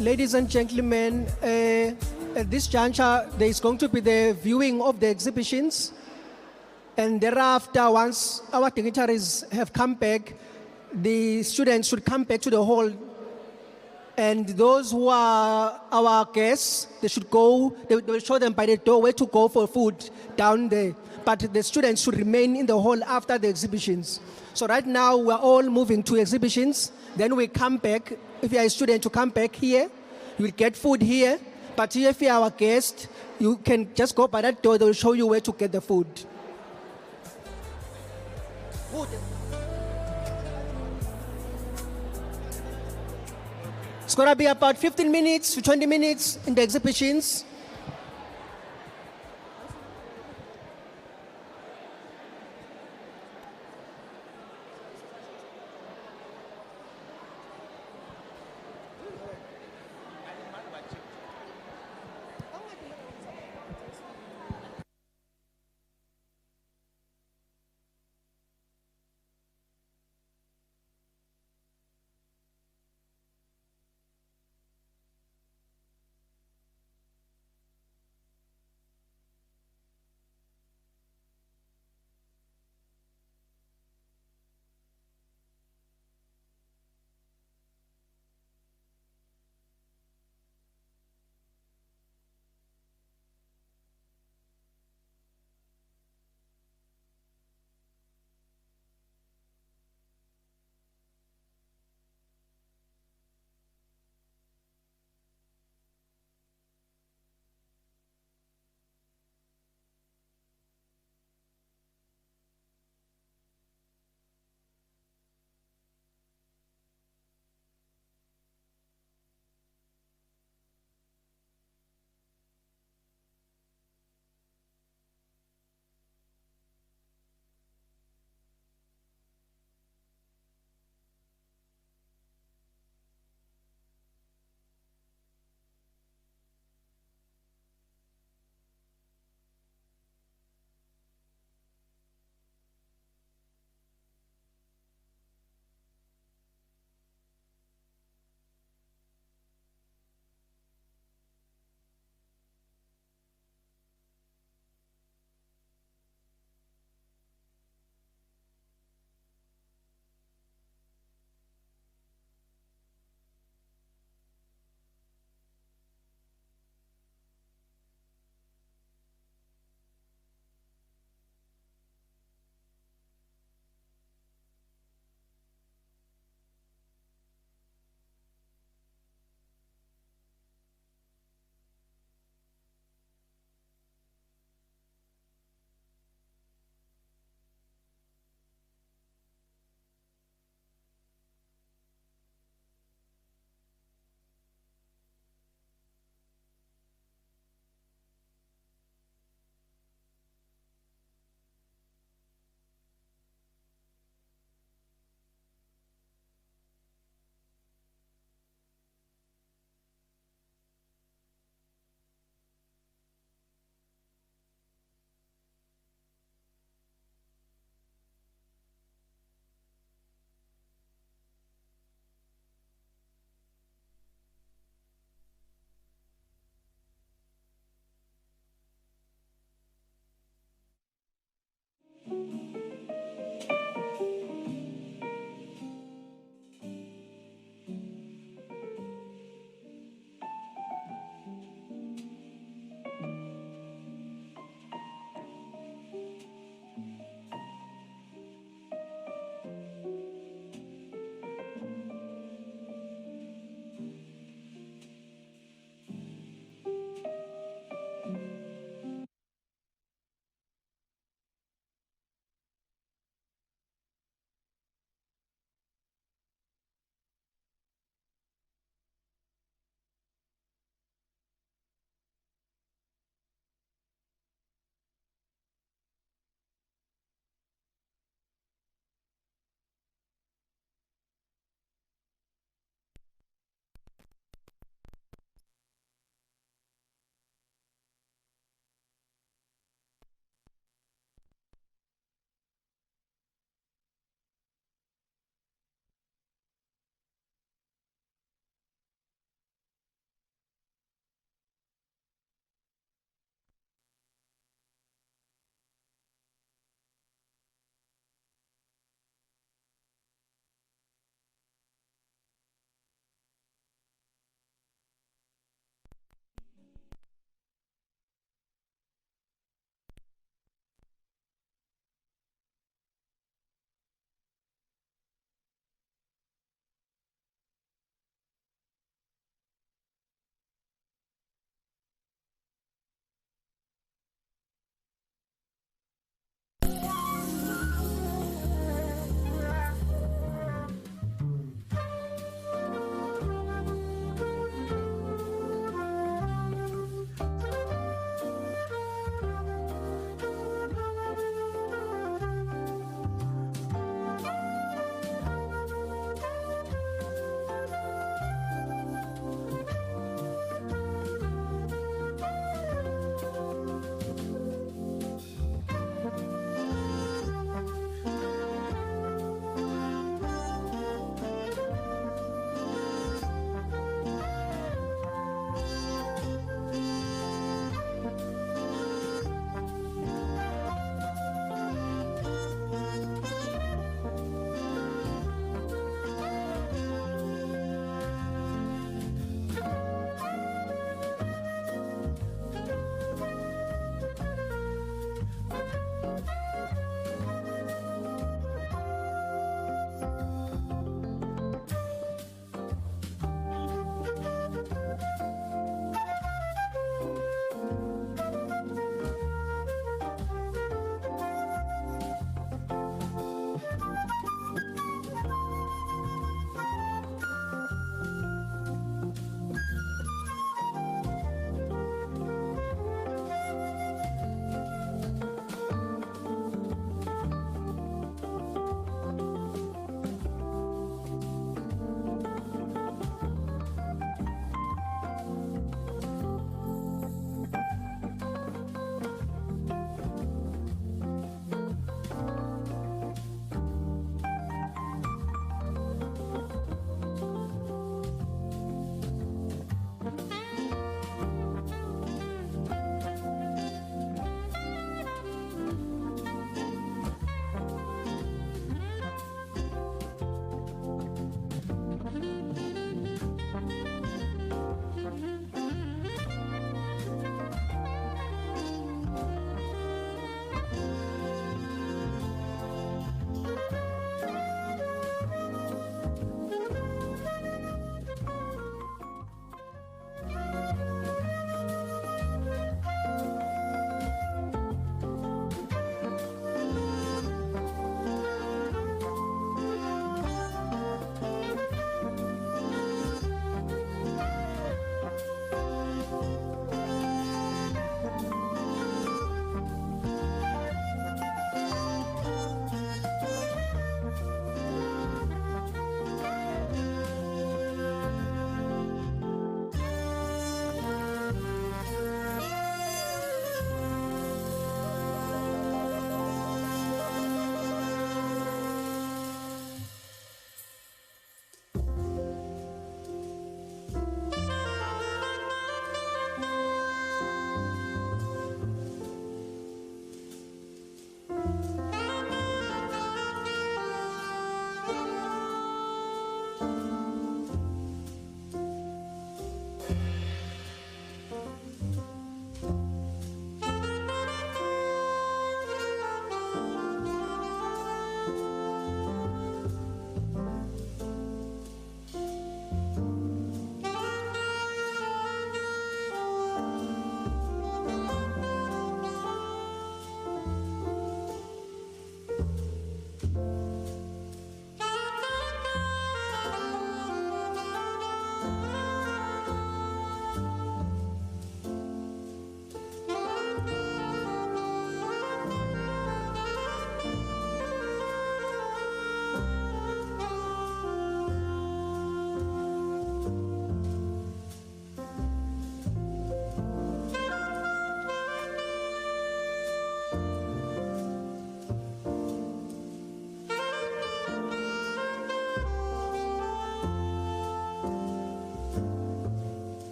Ladies and gentlemen, at this juncture, there is going to be the viewing of the exhibitions. And thereafter, once our dignitaries have come back, the students should come back to the hall. And those who are our guests, they should go, they will show them by the door where to go for food down there. But the students should remain in the hall after the exhibitions. So right now, we're all moving to exhibitions. Then we come back. If you are a student, to come back here, you will get food here. But if you are our guest, you can just go by that door. They will show you where to get the food. It's going to be about 15 minutes to 20 minutes in the exhibitions.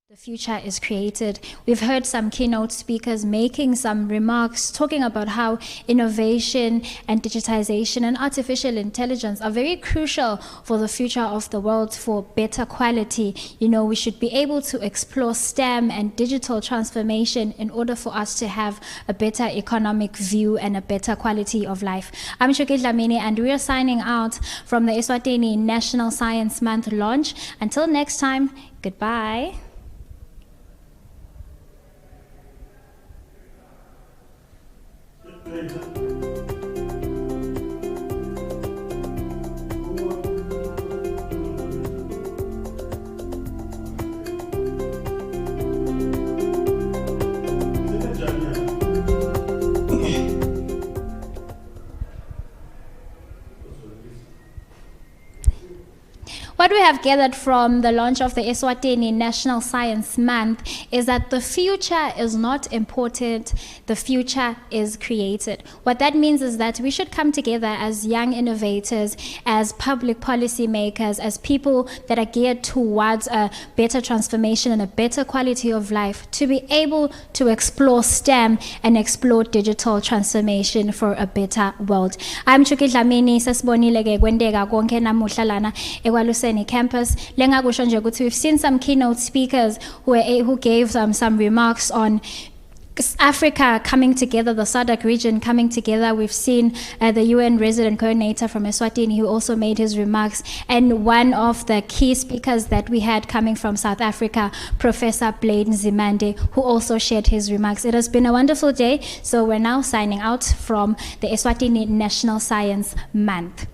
The future is created. We've heard some keynote speakers making some remarks talking about how innovation and digitization and artificial intelligence are very crucial for the future of the world, for better quality. You know, we should be able to explore STEM and digital transformation in order for us to have a better economic view and a better quality of life. I'm Shoki Dlamini, and we are signing out from the Eswatini National Science Month launch. Until next time, goodbye. What we have gathered from the launch of the Eswatini National Science Month is that the future is not imported, the future is created. What that means is that we should come together as young innovators, as public policy makers, as people that are geared towards a better transformation and a better quality of life, to be able to explore STEM and explore digital transformation for a better world. I'm Chuki Dlamini, sasibonile ke kwendeka konke namuhla lana eKwaLuseni campus. Lengakusho nje ukuthi we've seen some keynote speakers who gave some remarks on Africa coming together, the SADC region coming together. We've seen the UN resident coordinator from Eswatini who also made his remarks. And one of the key speakers that we had coming from South Africa, Professor Blaine Nzimande, who also shared his remarks. It has been a wonderful day. So we're now signing out from the Eswatini National Science Month.